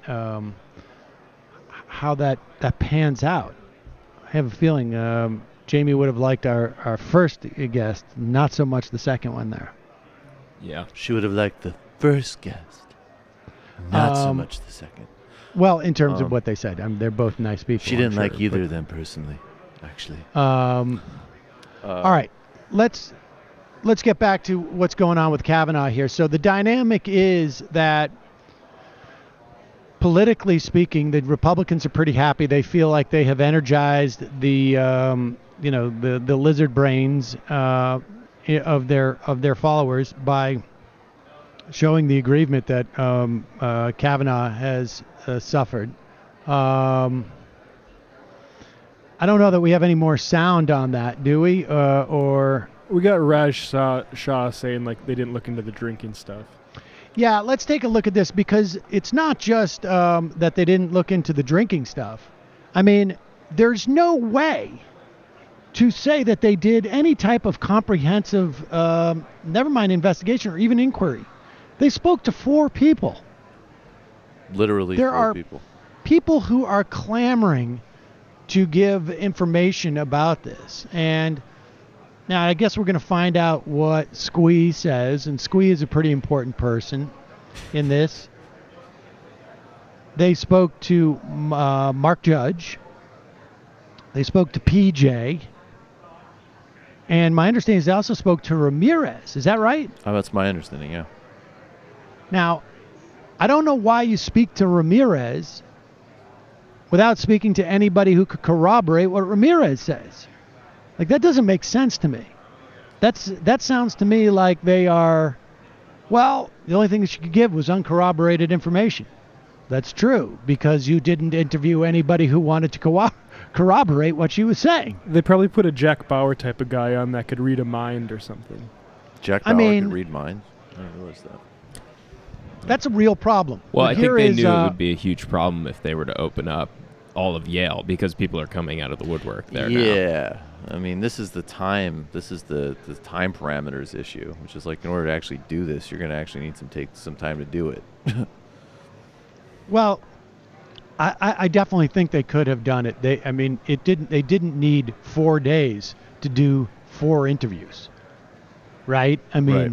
pans out. I have a feeling Jamie would have liked our first guest, not so much the second one there. Yeah. She would have liked the first guest, not so much the second. Well, in terms of what they said, they're both nice people. She didn't like either of them personally, actually. All right, let's get back to what's going on with Kavanaugh here. So the dynamic is that, politically speaking, the Republicans are pretty happy. They feel like they have energized the lizard brains of their followers by showing the aggrievement that Kavanaugh has suffered. I don't know that we have any more sound on that, do we? Or we got Raj Shah saying like they didn't look into the drinking stuff. Yeah, let's take a look at this, because it's not just that they didn't look into the drinking stuff. I mean, there's no way to say that they did any type of comprehensive, never mind investigation or even inquiry. They spoke to 4 people. Literally there 4 are people. People who are clamoring to give information about this. And now I guess we're going to find out what Squee says, and Squee is a pretty important person in this. They spoke to Mark Judge. They spoke to PJ. And my understanding is they also spoke to Ramirez. Is that right? Oh, that's my understanding, yeah. Now, I don't know why you speak to Ramirez without speaking to anybody who could corroborate what Ramirez says. Like, that doesn't make sense to me. That sounds to me like they are, well, the only thing that you could give was uncorroborated information. That's true, because you didn't interview anybody who wanted to corroborate what she was saying. They probably put a Jack Bauer type of guy on that could read a mind or something. Jack Bauer could read minds? I didn't realize that. That's a real problem. Well, But I think here they is, knew it would be a huge problem if they were to open up all of Yale, because people are coming out of the woodwork there now. Yeah. I mean, this is the time. This is the time parameters issue, which is like, in order to actually do this, you're going to actually need take some time to do it. Well, I definitely think they could have done it. They didn't need 4 days to do 4 interviews, right? I mean, Right.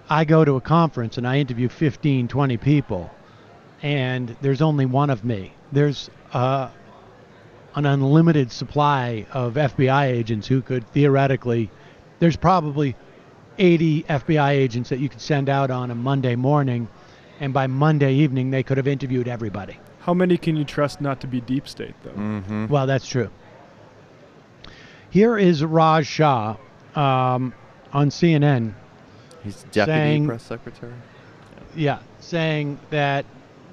I go to a conference and I interview 15, 20 people, and there's only one of me. There's an unlimited supply of FBI agents who could theoretically, there's probably 80 FBI agents that you could send out on a Monday morning, and by Monday evening they could have interviewed everybody. How many can you trust not to be deep state, though? Mm-hmm. Well, that's true. Here is Raj Shah on CNN. He's deputy saying, press secretary? Yeah, saying that,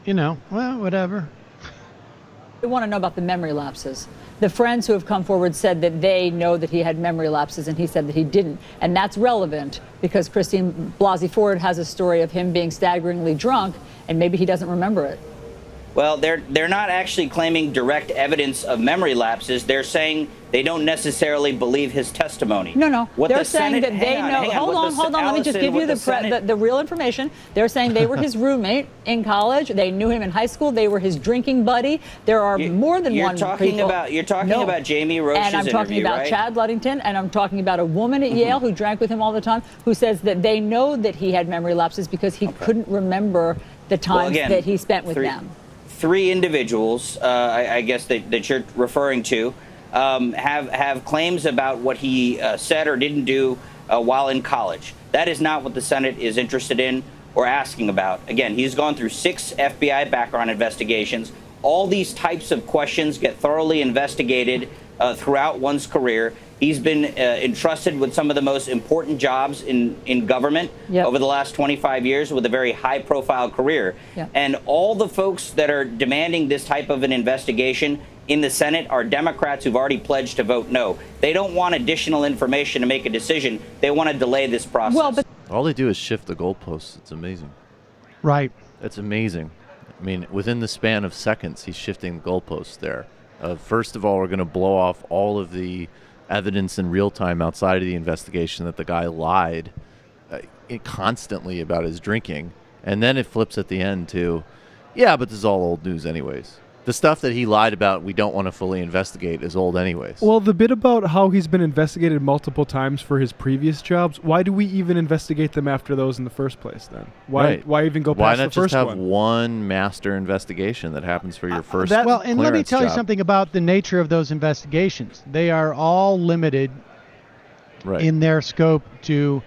well, whatever. They want to know about the memory lapses. The friends who have come forward said that they know that he had memory lapses, and he said that he didn't. And that's relevant because Christine Blasey Ford has a story of him being staggeringly drunk, and maybe he doesn't remember it. Well, they're not actually claiming direct evidence of memory lapses. They're saying they don't necessarily believe his testimony. No. What they're the saying Senate, that they know. Hold on. Let me just give you the real information. They're saying they were his roommate in college. They knew him in high school. They were his drinking buddy. There are more than one people. You're talking about Jamie Roche's interview, and I'm talking about right? Chad Ludington, and I'm talking about a woman at Yale who drank with him all the time, who says that they know that he had memory lapses because he couldn't remember the times that he spent with them. 3 individuals, I guess that you're referring to, have claims about what he said or didn't do while in college. That is not what the Senate is interested in or asking about. Again, he's gone through 6 FBI background investigations. All these types of questions get thoroughly investigated throughout one's career. He's been entrusted with some of the most important jobs in government over the last 25 years with a very high-profile career. And all the folks that are demanding this type of an investigation in the Senate are Democrats who've already pledged to vote no. They don't want additional information to make a decision. They want to delay this process. Well, but all they do is shift the goalposts. It's amazing. Right. It's amazing. I mean, within the span of seconds, he's shifting the goalposts there. First of all, we're going to blow off all of the evidence in real time outside of the investigation that the guy lied constantly about his drinking. And then it flips at the end to, yeah, but this is all old news anyways. The stuff that he lied about we don't want to fully investigate is old anyways. Well, the bit about how he's been investigated multiple times for his previous jobs, why do we even investigate them after those in the first place then? Why even go past the first one? Why not just have one master investigation that happens for your first Well, and let me tell you job? something about the nature of those investigations. They are all limited in their scope to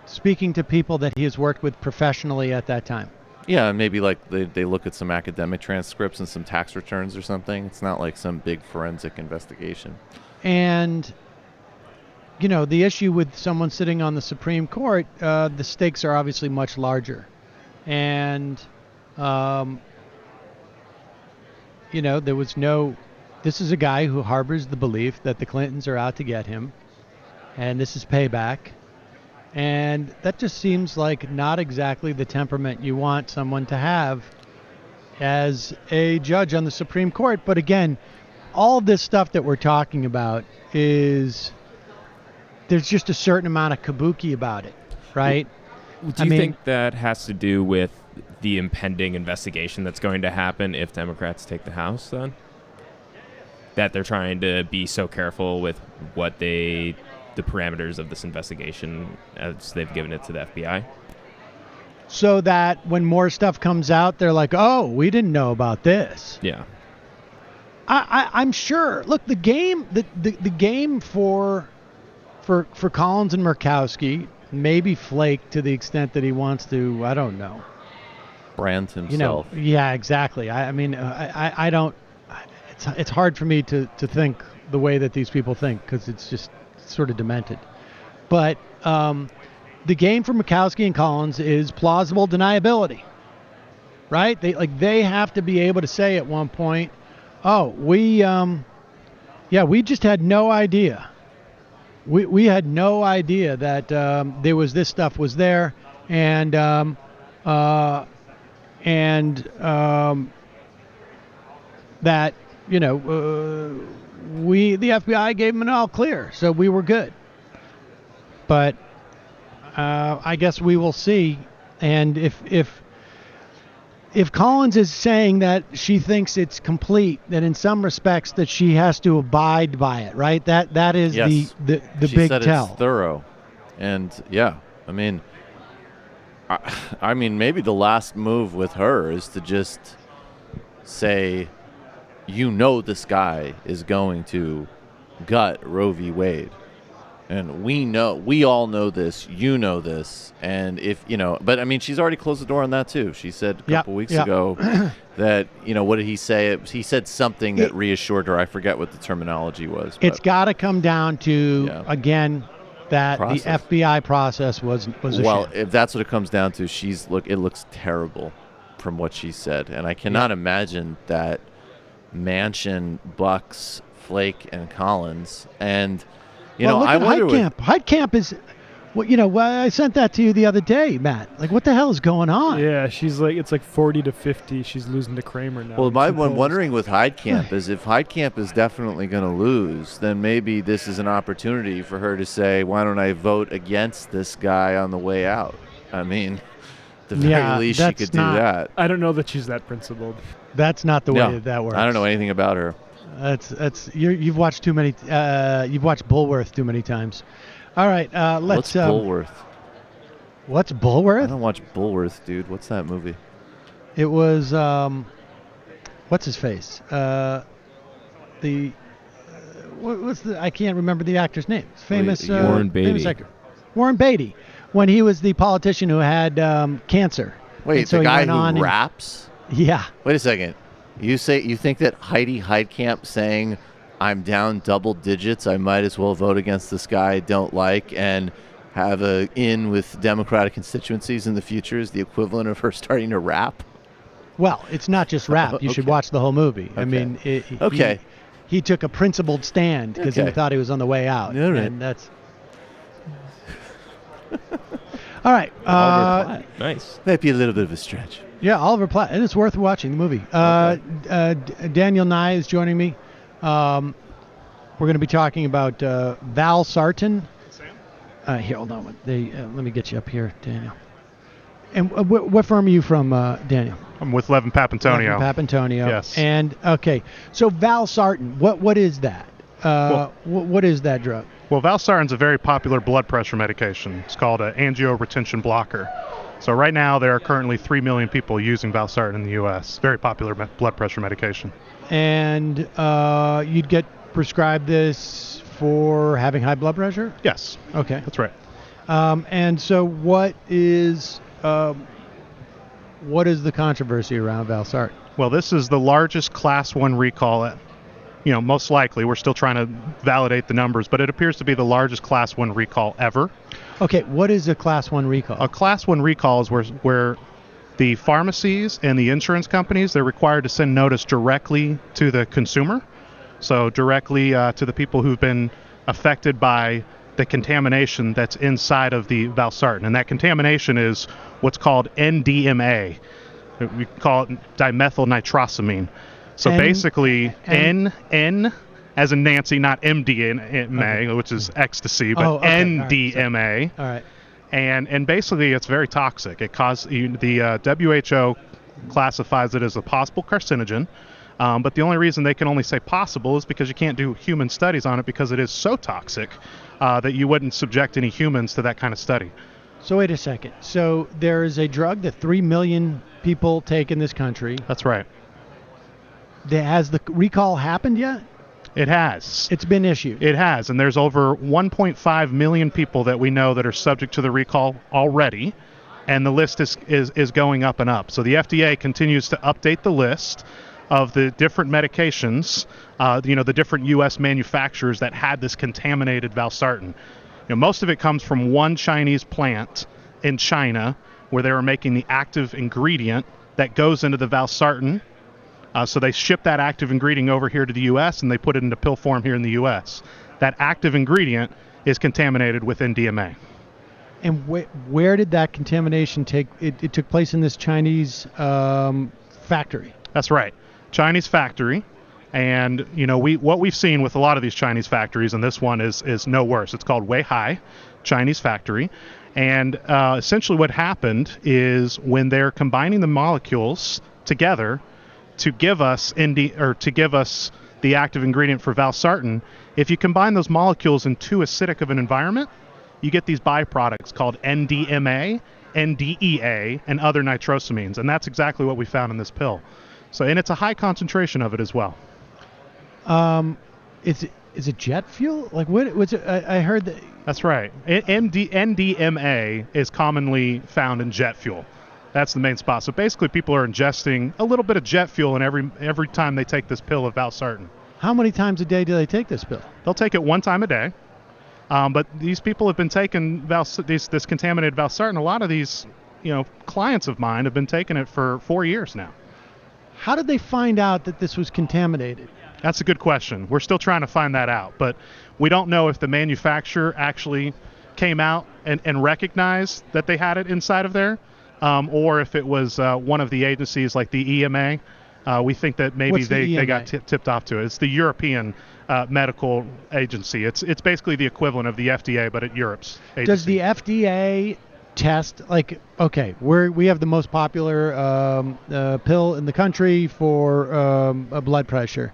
speaking to people that he has worked with professionally at that time. Yeah, and maybe like they look at some academic transcripts and some tax returns or something. It's not like some big forensic investigation. And, you know, the issue with someone sitting on the Supreme Court, the stakes are obviously much larger. And, you know, this is a guy who harbors the belief that the Clintons are out to get him. And this is payback. And that just seems like not exactly the temperament you want someone to have as a judge on the Supreme Court. But again, all this stuff that we're talking about there's just a certain amount of kabuki about it, right? Do you think that has to do with the impending investigation that's going to happen if Democrats take the House then? That they're trying to be so careful with what the parameters of this investigation as they've given it to the FBI? So that when more stuff comes out, they're like, oh, we didn't know about this. Yeah. I'm sure. Look, the game for Collins and Murkowski maybe flake to the extent that he wants to, I don't know, brand himself. You know, yeah, exactly. I mean, I don't, it's hard for me to think the way that these people think because it's just sort of demented. But the game for Murkowski and Collins is plausible deniability, right? They have to be able to say at one point, oh, we just had no idea. We had no idea that there was this stuff was there, and that, you know, the FBI gave them an all clear, so we were good. But I guess we will see. And if Collins is saying that she thinks it's complete, that in some respects that she has to abide by it, right? That is yes. the she big said tell. It's thorough, and yeah, I mean, maybe the last move with her is to just say, you know, this guy is going to gut Roe v. Wade. And we all know this, you know this, and if, you know, but I mean, she's already closed the door on that too. She said a couple weeks ago that, you know, what did he say? He said something that reassured her. I forget what the terminology was. It's got to come down to, again, that process. The FBI process was a well, sham. if that's what it comes down to, it looks terrible from what she said. And I cannot imagine that Manchin, Bucks, Flake, and Collins, and you know, I wonder. Heitkamp is Well, I sent that to you the other day, Matt. Like, what the hell is going on? Yeah, she's like, it's like 40 to 50. She's losing to Kramer now. Well, I'm wondering with Heidkamp is if Heidkamp is definitely going to lose, then maybe this is an opportunity for her to say, why don't I vote against this guy on the way out? I mean, the very least she could do that. I don't know that she's that principled. That's not the way that works. I don't know anything about her. You've watched too many. You've watched Bullworth too many times. All right, let's. What's Bullworth? What's Bullworth? I don't watch Bullworth, dude. What's that movie? It was what's his face? What's the? I can't remember the actor's name. Famous Warren Beatty. Famous actor. Warren Beatty, when he was the politician who had cancer. Wait, so the guy who raps? Yeah. Wait a second. You think that Heidi Heidkamp saying, I'm down double digits, I might as well vote against this guy I don't like and have a in with Democratic constituencies in the future is the equivalent of her starting to rap? Well, it's not just rap. You should watch the whole movie. Okay. I mean, he took a principled stand because he thought he was on the way out. All right. And that's... All right. Nice. Might be a little bit of a stretch. Yeah, Oliver Platt. And it's worth watching the movie. Daniel Nye is joining me. We're going to be talking about Valsartan. Here, hold on. Let me get you up here, Daniel. And what firm are you from, Daniel? I'm with Levin Papantonio. Papantonio. Yes. And, okay, so Valsartan, what is that? What is that drug? Well, Valsartan's a very popular blood pressure medication. It's called an angioretention blocker. So right now there are currently 3 million people using Valsartan in the U.S. Very popular blood pressure medication. And you'd get prescribed this for having high blood pressure? Yes. Okay. That's right. And so what is the controversy around Valsartan? Well, this is the largest Class 1 recall. Most likely. We're still trying to validate the numbers, but it appears to be the largest Class 1 recall ever. Okay, what is a Class 1 recall? A Class 1 recall is where the pharmacies and the insurance companies, they're required to send notice directly to the consumer, so directly to the people who've been affected by the contamination that's inside of the Valsartan. And that contamination is what's called NDMA. We call it dimethylnitrosamine. So basically, N as in Nancy, not MDMA, which is ecstasy, but NDMA. All right. And basically, it's very toxic. It the WHO classifies it as a possible carcinogen, but the only reason they can only say possible is because you can't do human studies on it because it is so toxic that you wouldn't subject any humans to that kind of study. So wait a second. So there is a drug that 3 million people take in this country. That's right. Has the recall happened yet? It has. It's been issued. It has, and there's over 1.5 million people that we know that are subject to the recall already, and the list is going up and up. So the FDA continues to update the list of the different medications, the different U.S. manufacturers that had this contaminated Valsartan. Most of it comes from one Chinese plant in China where they were making the active ingredient that goes into the Valsartan. So they ship that active ingredient over here to the U.S. and they put it into pill form here in the U.S. That active ingredient is contaminated with NDMA. And where did that contamination take? It took place in this Chinese factory. That's right, Chinese factory. And what we've seen with a lot of these Chinese factories, and this one is no worse. It's called Weihai Chinese factory. And essentially what happened is when they're combining the molecules together to give us the active ingredient for Valsartan, if you combine those molecules in too acidic of an environment, you get these byproducts called NDMA, NDEA, and other nitrosamines, and that's exactly what we found in this pill. So, and it's a high concentration of it as well. Is it jet fuel? Like what was it? I heard that. That's right. NDMA is commonly found in jet fuel. That's the main spot. So basically, people are ingesting a little bit of jet fuel in every time they take this pill of Valsartan. How many times a day do they take this pill? They'll take it one time a day. But these people have been taking this contaminated Valsartan. A lot of these, clients of mine have been taking it for 4 years now. How did they find out that this was contaminated? That's a good question. We're still trying to find that out, but we don't know if the manufacturer actually came out and recognized that they had it inside of there, or if it was one of the agencies like the EMA. We think that maybe they got tipped off to it. It's the European Medical Agency. It's basically the equivalent of the FDA, but at Europe's agency. Does the FDA test, like, okay, we have the most popular pill in the country for blood pressure.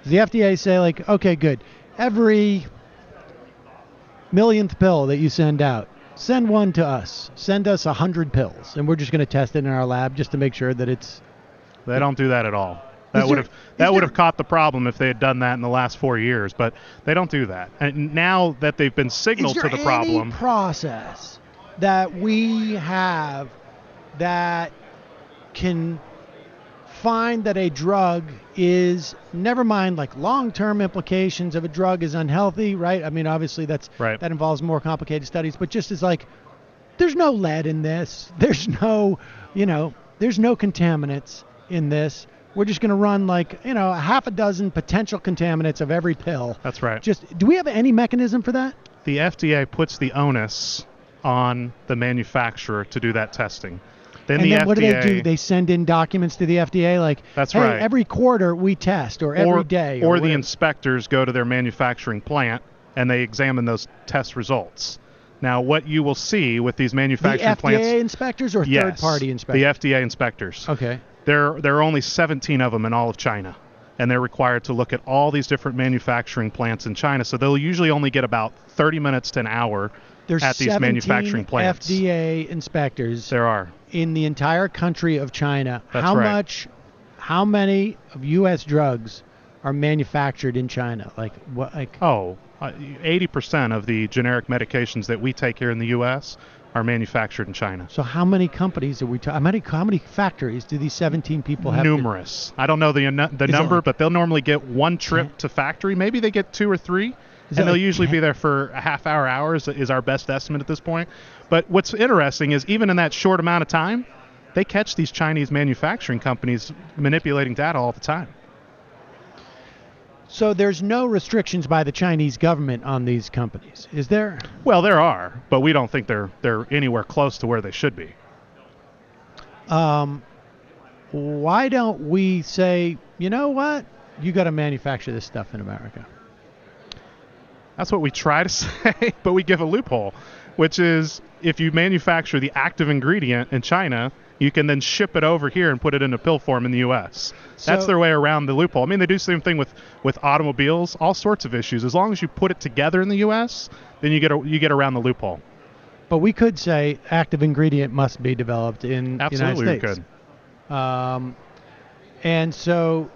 Does the FDA say, like, okay, good, every millionth pill that you send out, send one to us. Send us 100 pills, and we're just going to test it in our lab just to make sure that it's... They don't do that at all. That would have caught the problem if they had done that in the last 4 years, but they don't do that. And now that they've been signaled to the problem... Is there any process that we have that can find that a drug is, never mind like long-term implications of a drug is unhealthy, right? I mean, obviously that involves more complicated studies, but just as like, there's no lead in this, there's no contaminants in this. We're just going to run like, a half a dozen potential contaminants of every pill. That's right. Do we have any mechanism for that? The FDA puts the onus on the manufacturer to do that testing. Then what do they do? They send in documents to the FDA like, that's hey, right. Every quarter we test, or every day. Or the inspectors go to their manufacturing plant and they examine those test results. Now, what you will see with these manufacturing plants... The FDA inspectors or third-party inspectors? The FDA inspectors. Okay. There are only 17 of them in all of China, and they're required to look at all these different manufacturing plants in China. So they'll usually only get about 30 minutes to an hour at these manufacturing plants. There's 17 FDA inspectors. There are. In the entire country of China. That's How many of U.S. drugs are manufactured in China? 80% of the generic medications that we take here in the U.S. are manufactured in China. So how many companies are we talking? How many factories do these 17 people have? Numerous. I don't know the number, but they'll normally get one trip to factory. Maybe they get 2 or 3, and they'll usually be there for a half hour is our best estimate at this point. But what's interesting is even in that short amount of time, they catch these Chinese manufacturing companies manipulating data all the time. So there's no restrictions by the Chinese government on these companies, is there? Well, there are, but we don't think they're anywhere close to where they should be. Why don't we say, you know what? You got to manufacture this stuff in America. That's what we try to say, but we give a loophole, which is if you manufacture the active ingredient in China, you can then ship it over here and put it in a pill form in the U.S. That's their way around the loophole. I mean, they do the same thing with automobiles, all sorts of issues. As long as you put it together in the U.S., then you get around the loophole. But we could say active ingredient must be developed in the United States. Absolutely, we could. And so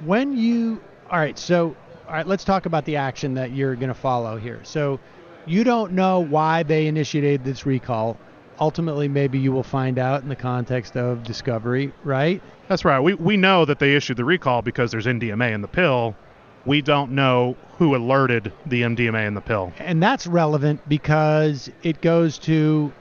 when you... All right, let's talk about the action that you're going to follow here. So you don't know why they initiated this recall. Ultimately, maybe you will find out in the context of discovery, right? That's right. We know that they issued the recall because there's MDMA in the pill. We don't know who alerted the MDMA in the pill. And that's relevant because it goes to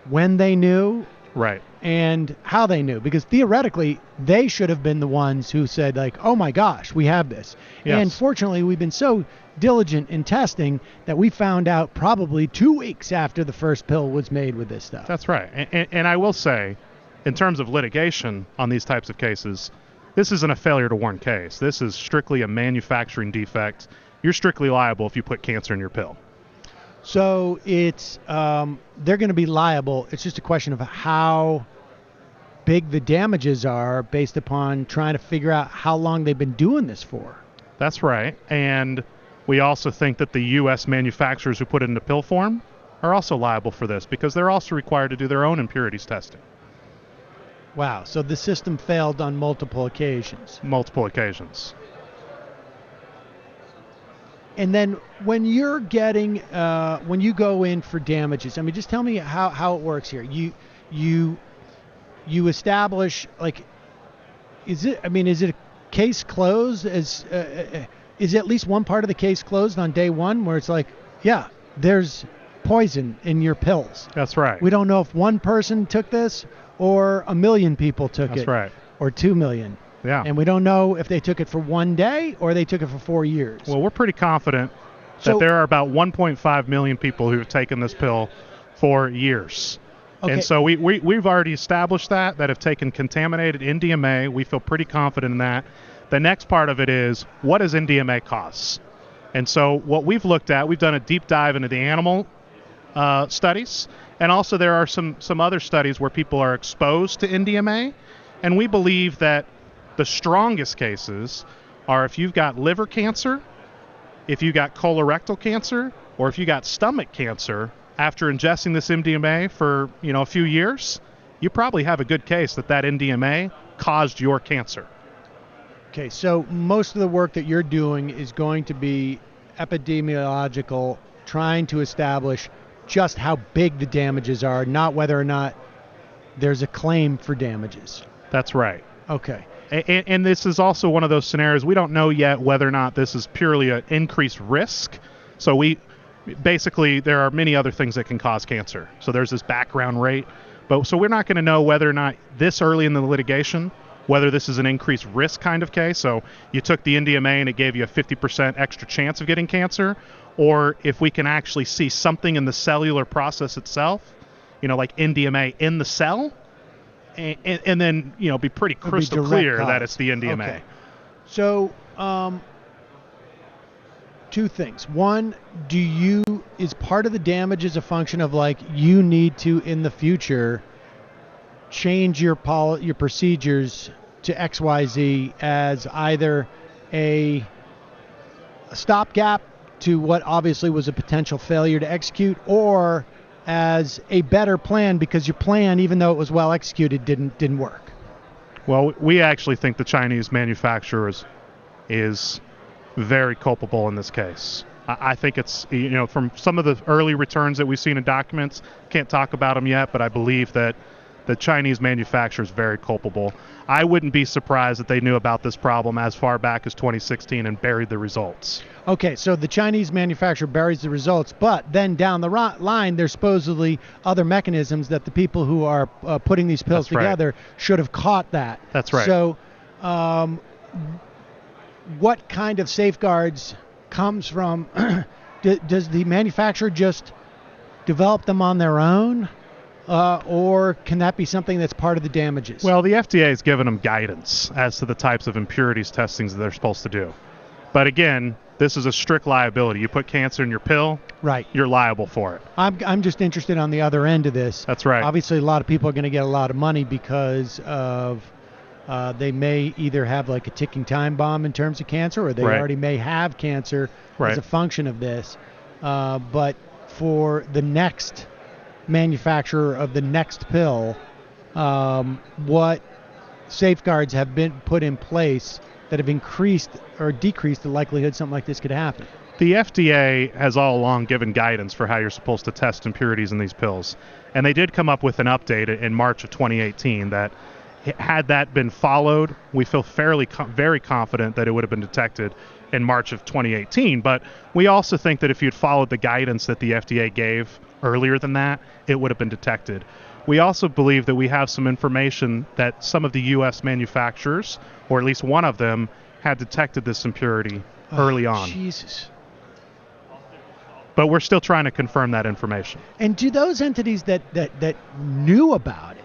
when they knew, right, and how they knew. Because theoretically, they should have been the ones who said, like, oh my gosh, we have this. Yes. And fortunately, we've been so diligent in testing that we found out probably 2 weeks after the first pill was made with this stuff. That's right. And I will say, in terms of litigation on these types of cases, this isn't a failure to warn case. This is strictly a manufacturing defect. You're strictly liable if you put cancer in your pill. So it's they're going to be liable. It's just a question of how big the damages are based upon trying to figure out how long they've been doing this for. That's right. And we also think that the U.S. manufacturers who put it into pill form are also liable for this because they're also required to do their own impurities testing. Wow. So the system failed on multiple occasions. Multiple occasions. And then when you're getting, when you go in for damages, I mean, just tell me how it works here. You establish, like, is it a case closed? Is at least one part of the case closed on day one where it's like, yeah, there's poison in your pills. That's right. We don't know if one person took this or 1 million people took it. That's right. Or 2 million. Yeah. And we don't know if they took it for 1 day or they took it for 4 years. Well, we're pretty confident that there are about 1.5 million people who have taken this pill for years. Okay. And so we've already established that have taken contaminated NDMA. We feel pretty confident in that. The next part of it is, what does NDMA cause? And so what we've looked at, we've done a deep dive into the animal studies, and also there are some other studies where people are exposed to NDMA, and we believe that the strongest cases are if you've got liver cancer, if you got colorectal cancer, or if you got stomach cancer after ingesting this MDMA for a few years, you probably have a good case that NDMA caused your cancer. Okay, so most of the work that you're doing is going to be epidemiological, trying to establish just how big the damages are, not whether or not there's a claim for damages. That's right. Okay. And this is also one of those scenarios, we don't know yet whether or not this is purely an increased risk. So basically there are many other things that can cause cancer. So there's this background rate. So we're not going to know whether or not this early in the litigation, whether this is an increased risk kind of case. So you took the NDMA and it gave you a 50% extra chance of getting cancer, or if we can actually see something in the cellular process itself, like NDMA in the cell, and then be pretty crystal clear that it's the NDMA. Okay. So two things. One, is part of the damages a function of you need to in the future change your procedures to XYZ as either a stopgap to what obviously was a potential failure to execute, or as a better plan because your plan, even though it was well executed, didn't work? Well, we actually think the Chinese manufacturer is very culpable in this case. I think it's, from some of the early returns that we've seen in documents, can't talk about them yet, but I believe that the Chinese manufacturer is very culpable. I wouldn't be surprised that they knew about this problem as far back as 2016 and buried the results. Okay, so the Chinese manufacturer buries the results, but then down the line, there's supposedly other mechanisms that the people who are putting these pills together should have caught that. That's right. So what kind of safeguards comes from, does the manufacturer just develop them on their own? Or can that be something that's part of the damages? Well, the FDA has given them guidance as to the types of impurities testings that they're supposed to do. But again, this is a strict liability. You put cancer in your pill, right? You're liable for it. I'm just interested on the other end of this. That's right. Obviously, a lot of people are going to get a lot of money because of they may either have a ticking time bomb in terms of cancer, or they already may have cancer as a function of this. But for the next manufacturer of the next pill, what safeguards have been put in place that have increased or decreased the likelihood something like this could happen? The FDA has all along given guidance for how you're supposed to test impurities in these pills. And they did come up with an update in March of 2018 that, had that been followed, we feel very confident that it would have been detected in March of 2018. But we also think that if you'd followed the guidance that the FDA gave earlier than that, it would have been detected. We also believe that we have some information that some of the U.S. manufacturers, or at least one of them, had detected this impurity early on. Jesus. But we're still trying to confirm that information. And do those entities that knew about it,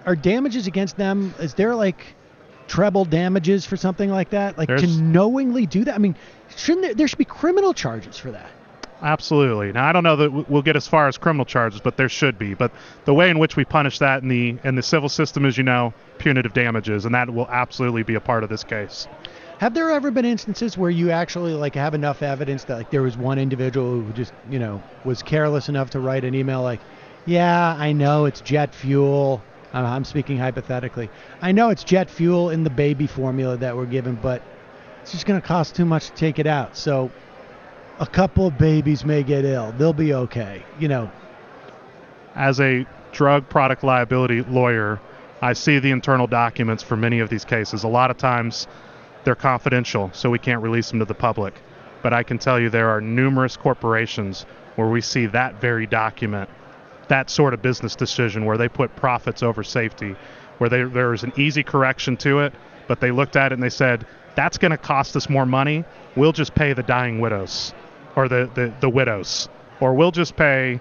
are damages against them? Is there treble damages for something like that? To knowingly do that? I mean, there should be criminal charges for that. Absolutely. Now, I don't know that we'll get as far as criminal charges, but there should be. But the way in which we punish that in the civil system is, punitive damages, and that will absolutely be a part of this case. Have there ever been instances where you actually have enough evidence that there was one individual who just was careless enough to write an email yeah, I know it's jet fuel. I'm speaking hypothetically. I know it's jet fuel in the baby formula that we're given, but it's just going to cost too much to take it out. So a couple of babies may get ill. They'll be okay, As a drug product liability lawyer, I see the internal documents for many of these cases. A lot of times they're confidential, so we can't release them to the public. But I can tell you there are numerous corporations where we see that very document, that sort of business decision where they put profits over safety, where there was an easy correction to it, but they looked at it and they said, that's going to cost us more money. We'll just pay the dying widows or the widows, or we'll just pay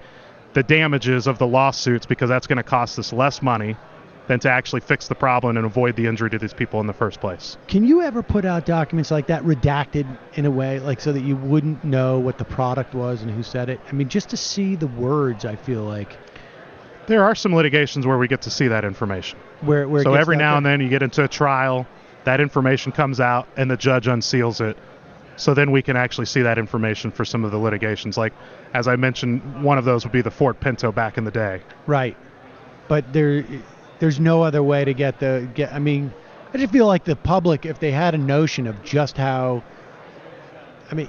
the damages of the lawsuits because that's going to cost us less money than to actually fix the problem and avoid the injury to these people in the first place. Can you ever put out documents like that redacted in a way, like so that you wouldn't know what the product was and who said it? I mean, just to see the words, I feel like. There are some litigations where we get to see that information. Where so every now and then you get into a trial, that information comes out, and the judge unseals it. So then we can actually see that information for some of the litigations. Like, as I mentioned, one of those would be the Ford Pinto back in the day. Right. But there's no other way to get. I mean, I just feel like the public, if they had a notion of just how,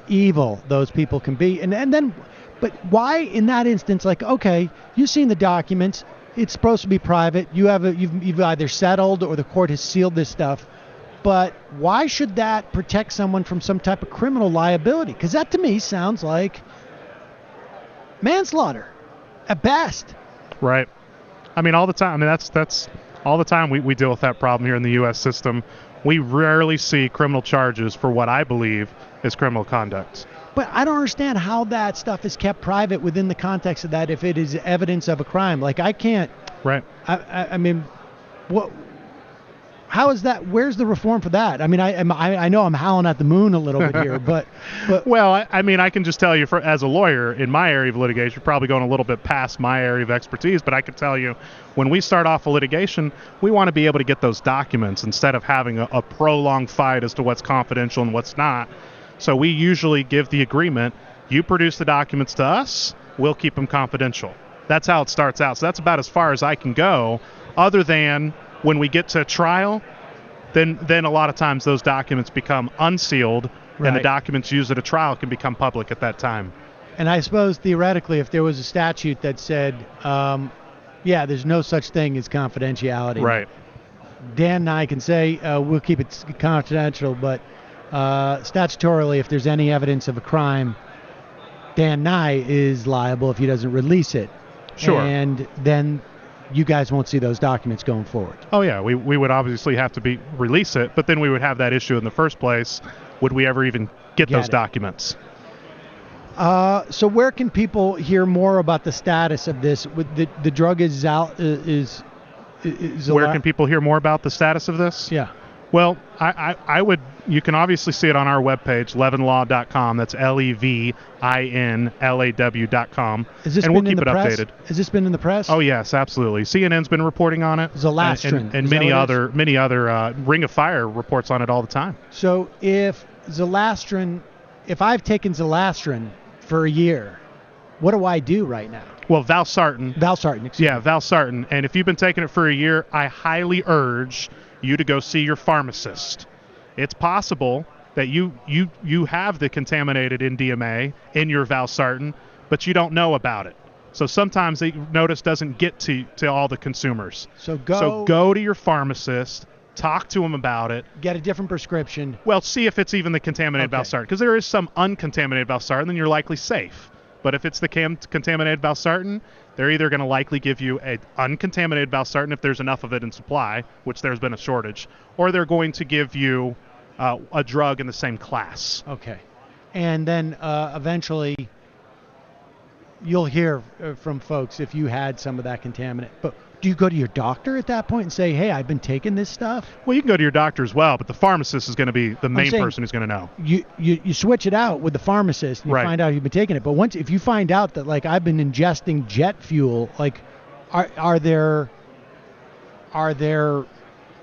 evil those people can be, and then, but why in that instance, like, okay, you've seen the documents, it's supposed to be private, you've either settled or the court has sealed this stuff, but why should that protect someone from some type of criminal liability? Because that to me sounds like manslaughter at best. Right. I mean, all the time. I mean, that's all the time we deal with that problem here in the U.S. system. We rarely see criminal charges for what I believe is criminal conduct. But I don't understand how that stuff is kept private within the context of that if it is evidence of a crime. Like, I can't. Right. I mean, what? How is that? Where's the reform for that? I mean, I know I'm howling at the moon a little bit here, but well, I mean, I can just tell you, as a lawyer in my area of litigation, you're probably going a little bit past my area of expertise, but I can tell you, when we start off a litigation, we want to be able to get those documents instead of having a prolonged fight as to what's confidential and what's not. So we usually give the agreement: you produce the documents to us, we'll keep them confidential. That's how it starts out. So that's about as far as I can go, other than when we get to trial, then a lot of times those documents become unsealed, right, and the documents used at a trial can become public at that time. And I suppose theoretically, if there was a statute that said, there's no such thing as confidentiality. Right. Dan and I can say we'll keep it confidential, but statutorily, if there's any evidence of a crime, Dan Nye is liable if he doesn't release it. Sure. And then you guys won't see those documents going forward. Oh, yeah. We would obviously have to release it, but then we would have that issue in the first place. Would we ever even get those documents? So where can people hear more about the status of this? The drug is out. Where can people hear more about the status of this? Yeah. Well, I would. You can obviously see it on our webpage, levinlaw.com. That's LEVINLAW.com. And we'll keep it updated. Has this been in the press? Oh yes, absolutely. CNN's been reporting on it. Zalastran. And many other Ring of Fire reports on it all the time. So if I've taken Zalastran for a year, what do I do right now? Well, Valsartan. Excuse me. Yeah, Valsartan. And if you've been taking it for a year, I highly urge you to go see your pharmacist. It's possible that you have the contaminated NDMA in your Valsartan, but you don't know about it. So sometimes the notice doesn't get to all the consumers. So go to your pharmacist, talk to him about it. Get a different prescription. Well, see if it's even the contaminated Valsartan, because there is some uncontaminated Valsartan, then you're likely safe. But if it's the contaminated Valsartan, they're either going to likely give you an uncontaminated Valsartan if there's enough of it in supply, which there's been a shortage, or they're going to give you a drug in the same class. Okay. And then eventually you'll hear from folks if you had some of that contaminant. But do you go to your doctor at that point and say, hey, I've been taking this stuff? Well, you can go to your doctor as well, but the pharmacist is going to be the main person who's going to know. You switch it out with the pharmacist and you find out you've been taking it. But if you find out that, like, I've been ingesting jet fuel, like, are there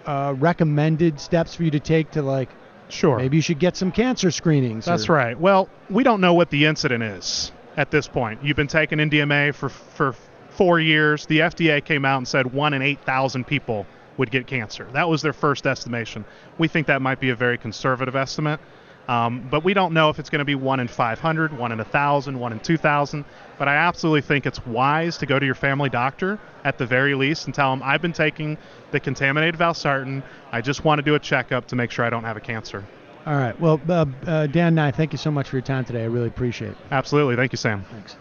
recommended steps for you to take to, like, sure, maybe you should get some cancer screenings? That's right. Well, we don't know what the incident is at this point. You've been taking NDMA for 4 years. The FDA came out and said 1 in 8,000 people would get cancer. That was their first estimation. We think that might be a very conservative estimate, but we don't know if it's going to be 1 in 500, 1 in 1,000, 1 in 2,000. But I absolutely think it's wise to go to your family doctor at the very least and tell them, I've been taking the contaminated Valsartan. I just want to do a checkup to make sure I don't have a cancer. All right. Well, Dan Nye, thank you so much for your time today. I really appreciate it. Absolutely. Thank you, Sam. Thanks.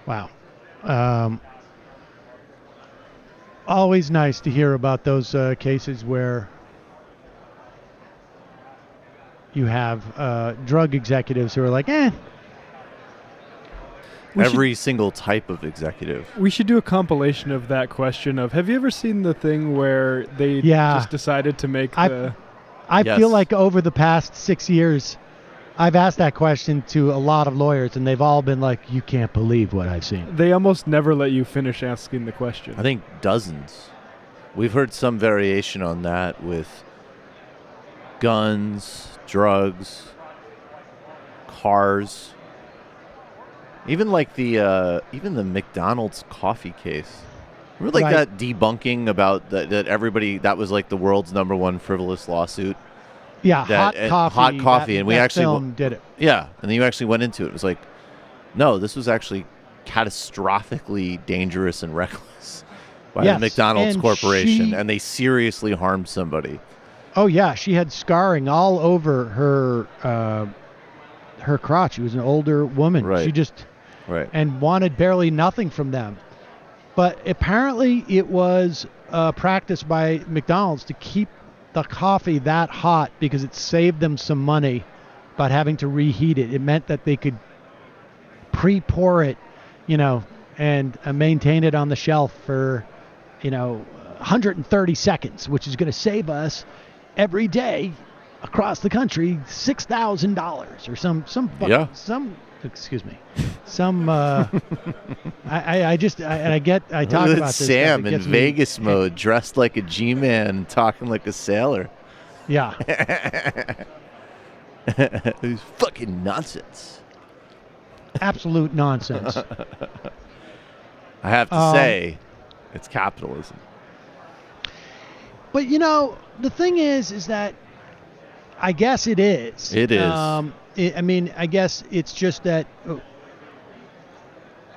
Wow. Always nice to hear about those cases where you have drug executives who are like, Every single type of executive. We should do a compilation of that question of, have you ever seen the thing where they just decided to make I feel like over the past 6 years, I've asked that question to a lot of lawyers, and they've all been like, you can't believe what I've seen. They almost never let you finish asking the question. I think dozens. We've heard some variation on that with guns, drugs, cars. Even like the McDonald's coffee case. Remember like that debunking about that everybody, that was like the world's #1 frivolous lawsuit? Yeah, hot coffee. And we that actually film did it. Yeah, and then you actually went into it. It was like, no, this was actually catastrophically dangerous and reckless by the McDonald's Corporation, and they seriously harmed somebody. Oh yeah, she had scarring all over her crotch. She was an older woman. Right. She just and wanted barely nothing from them. But apparently it was practiced by McDonald's to keep the coffee that hot because it saved them some money about having to reheat it. It meant that they could pre-pour it, and maintain it on the shelf for, 130 seconds, which is going to save us every day across the country $6,000 or some excuse me, some I talk about this. Sam in Vegas mode, dressed like a G-man and talking like a sailor. Yeah. It's fucking nonsense. Absolute nonsense. I have to say, it's capitalism. But the thing is that I guess it is. It is. I guess it's just that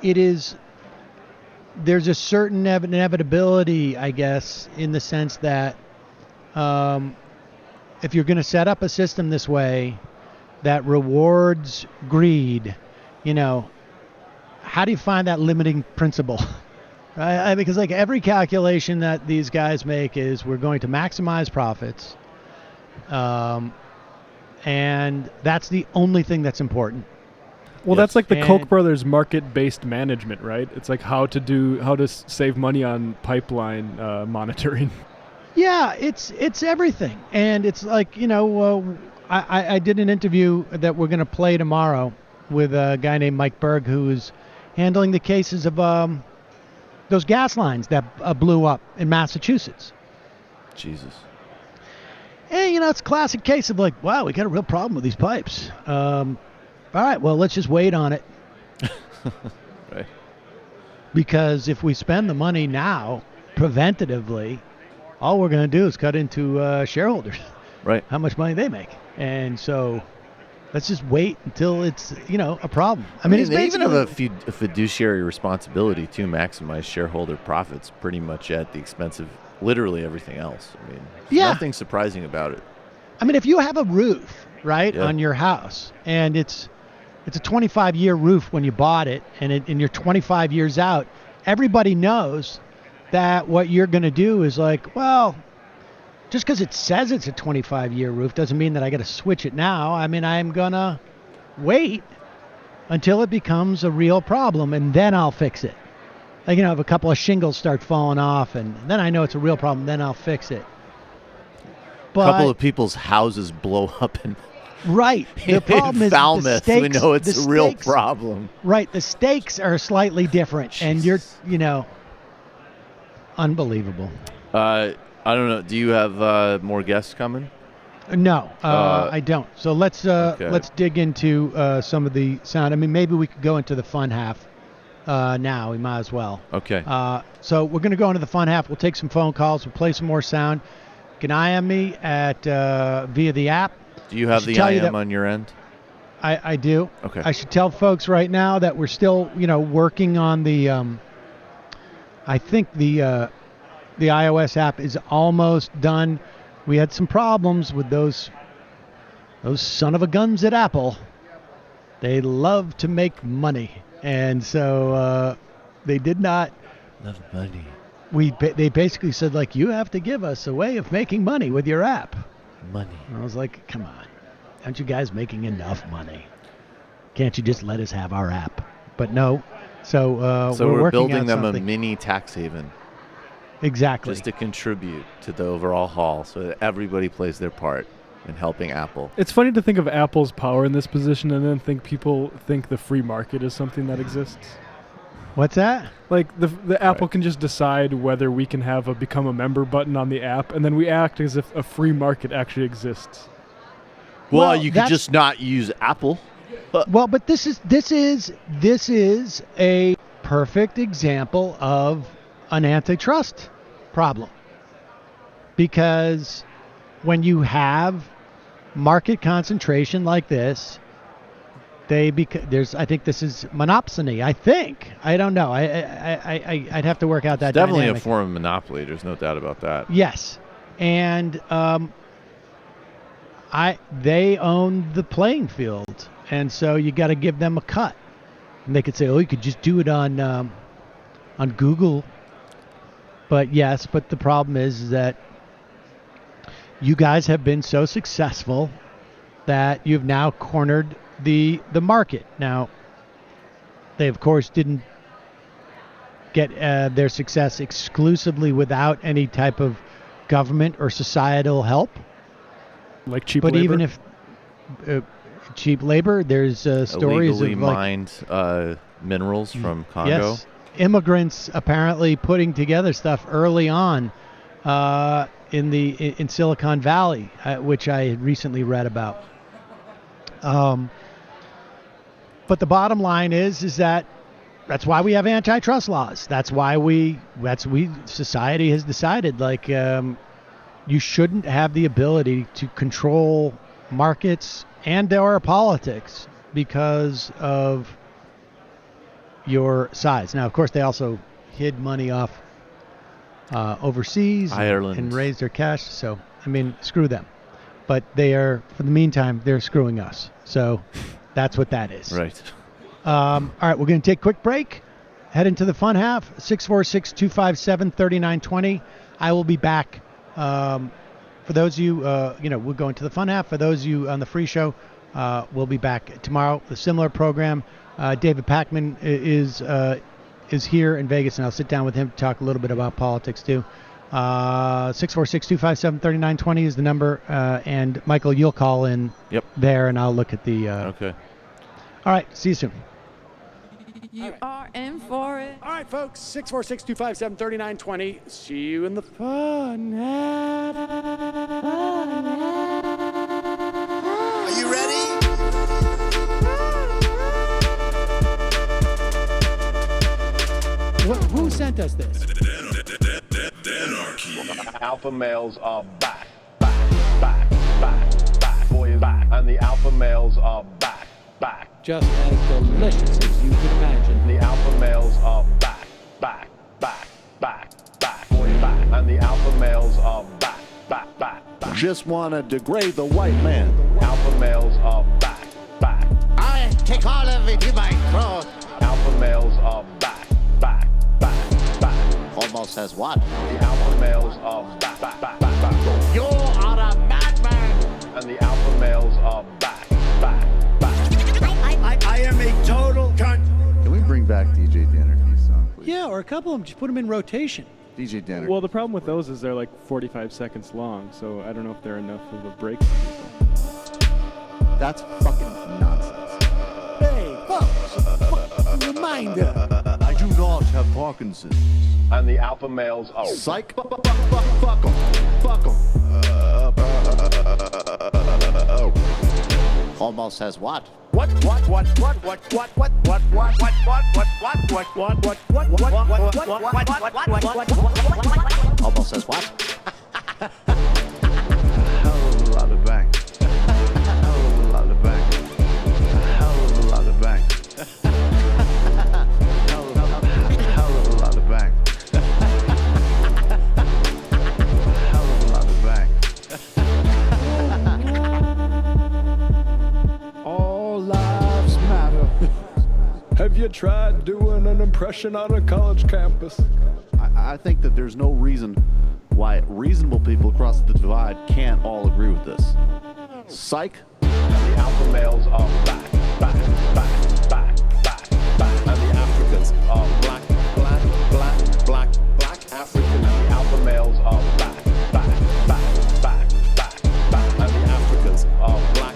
it is. There's a certain inevitability, I guess, in the sense that if you're going to set up a system this way that rewards greed, how do you find that limiting principle? Right? Because like every calculation that these guys make is we're going to maximize profits. And that's the only thing that's important. Well, that's like the Koch brothers market-based management, right? It's like how to save money on pipeline monitoring. Yeah, it's everything. And it's like, I did an interview that we're going to play tomorrow with a guy named Mike Berg, who is handling the cases of those gas lines that blew up in Massachusetts. Jesus. And, it's a classic case of like, wow, we got a real problem with these pipes. All right, well, let's just wait on it. Right. Because if we spend the money now, preventatively, all we're going to do is cut into shareholders. Right. How much money they make. And so let's just wait until it's, a problem. I mean, it's they even have a fiduciary responsibility to maximize shareholder profits pretty much at the expense of literally everything else. I mean, nothing surprising about it. I mean, if you have a roof, right, on your house, and it's a 25-year roof when you bought it, and you're 25 years out, everybody knows that what you're going to do is like, well, just because it says it's a 25-year roof doesn't mean that I got to switch it now. I mean, I'm going to wait until it becomes a real problem, and then I'll fix it. Like, if a couple of shingles start falling off, and then I know it's a real problem, then I'll fix it. But, a couple of people's houses blow up in right. The problem is Falmouth. the stakes, we know it's a real problem. Right. The stakes are slightly different, Jesus. And you're, unbelievable. I don't know. Do you have more guests coming? No, I don't. So let's dig into some of the sound. I mean, maybe we could go into the fun half. Now we might as well. Okay. So we're going to go into the fun half. We'll take some phone calls. We'll play some more sound. You can IM me at via the app. Do you have the IM on your end? I do. Okay. I should tell folks right now that we're still, working on the. I think the iOS app is almost done. We had some problems with those son of a guns at Apple. They love to make money. And so they did not. Love money. They basically said, like, you have to give us a way of making money with your app. Money. And I was like, come on. aren't you guys making enough money? Can't you just let us have our app? But no. So we're working building out them something. a mini tax haven. Exactly. Just to contribute to the overall haul so that everybody plays their part in helping Apple. It's funny to think of Apple's power in this position and then people think the free market is something that exists. What's that? Like the Apple can just decide whether we can have a become a member button on the app, and then we act as if a free market actually exists. Well, you could just not use Apple. Well, but this is a perfect example of an antitrust problem, because when you have market concentration like this, I think this is monopsony. I don't know. I'd have to work out that. It's definitely dynamic. a form of monopoly. There's no doubt about that. Yes, and they own the playing field, and so you got to give them a cut. And they could say, "Oh, you could just do it on Google." But the problem is that you guys have been so successful that you've now cornered the market. Now, they of course didn't get their success exclusively without any type of government or societal help. Like cheap labor? But even if cheap labor, there's stories illegally of mined minerals from Congo. Yes, immigrants apparently putting together stuff early on in Silicon Valley, which I had recently read about. But the bottom line is that that's why we have antitrust laws. That's why society has decided you shouldn't have the ability to control markets and or politics because of your size. Now, of course, they also hid money off overseas Ireland and raised their cash. So, I mean, screw them. But for the meantime, they're screwing us. So that's what that is. Right. All right, we're going to take a quick break. Head into the fun half, 646-257-3920. I will be back. For those of you, we'll go into the fun half. For those of you on the free show, we'll be back tomorrow with a similar program. David Pakman is here in Vegas, and I'll sit down with him to talk a little bit about politics too. 646-257-3920 is the number, and Michael, you'll call in there, and I'll look at the. Okay. All right. See you soon. You are in for it. All right, folks. 646-257-3920. See you in the fun. Are you ready? Who sent us this? Alpha males are back. Boy, back. And the alpha males are back. Just as delicious as you can imagine. The alpha males are back. Boy, back. And the alpha males are back. Just want to degrade the white man. Alpha males are back. I take all of it in my throat. Alpha males are back. Almost has what? The alpha males are back. You are a madman. And the alpha males are back. I am a total cunt. Can we bring back DJ Danerky's song, please? Yeah, or a couple of them. Just put them in rotation. DJ Danerky. Well, the problem with those is they're like 45 seconds long, so I don't know if they're enough of a break. That's fucking nonsense. Hey, folks. Reminder. I do not have Parkinson's. And the alpha males are psych. Fuck them. Almost has what? Almost says what? Hell of a lot of bank. Hell of a lot of bank. Hell of a lot of bank. Hell of a lot of bank. Hell of a lot of bank. All lives matter. Have you tried doing an impression on a college campus? I think that there's no reason why reasonable people across the divide can't all agree with this. Psych. alpha males are back. And the Africans are black African. And the alpha males are back. And the Africans are black.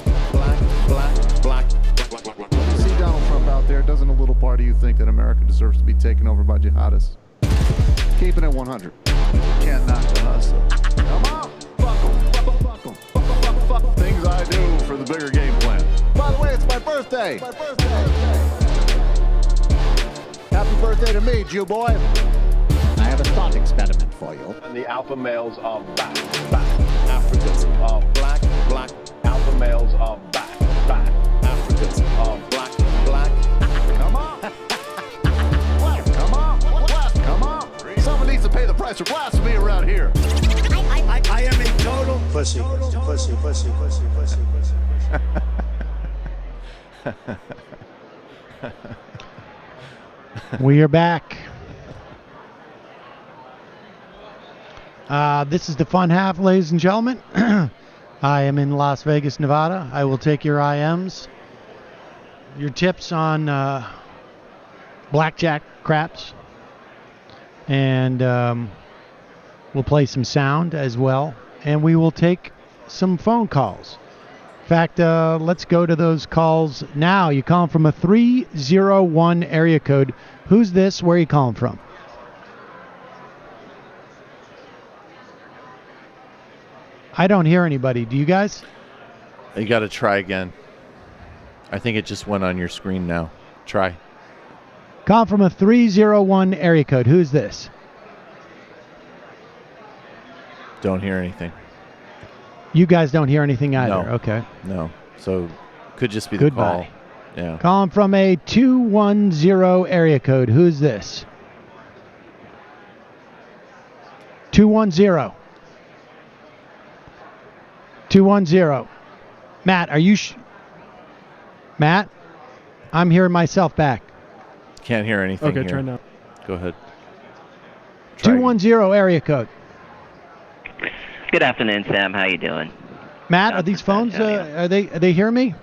When you see Donald Trump out there, doesn't a little part of you think that America deserves to be taken over by jihadists? Keeping it 100. Can't knock the hustle. Come on, fuck 'em. Things I do for the bigger game plan. By the way, it's my birthday. Happy birthday to me, Jew boy. I have a thought experiment for you. And the alpha males are back. Africans are black. Alpha males are back. Africans are black. Come on. Come on. Someone needs to pay the price for blasphemy around here. I am a total pussy. We are back. This is the fun half, ladies and gentlemen. I am in Las Vegas, Nevada. I will take your IMs, your tips on blackjack craps, and we'll play some sound as well, and we will take some phone calls. In fact, let's go to those calls now. You calling from a 301 area code. Who's this? Where are you calling from? I don't hear anybody. Do you guys? You got to try again. I think it just went on your screen now. Try. Calling from a 301 area code. Who's this? Don't hear anything. You guys don't hear anything either. No. Okay. No. So could just be the Goodbye. call. Yeah. Calling from a 210 area code. Who's this? 210. 210. Matt, are you... Matt? I'm hearing myself back. Can't hear anything Okay, here. try now. Go ahead. Try 210 area code. Good afternoon, Sam. How you doing? Matt, are these phones, are they hearing me?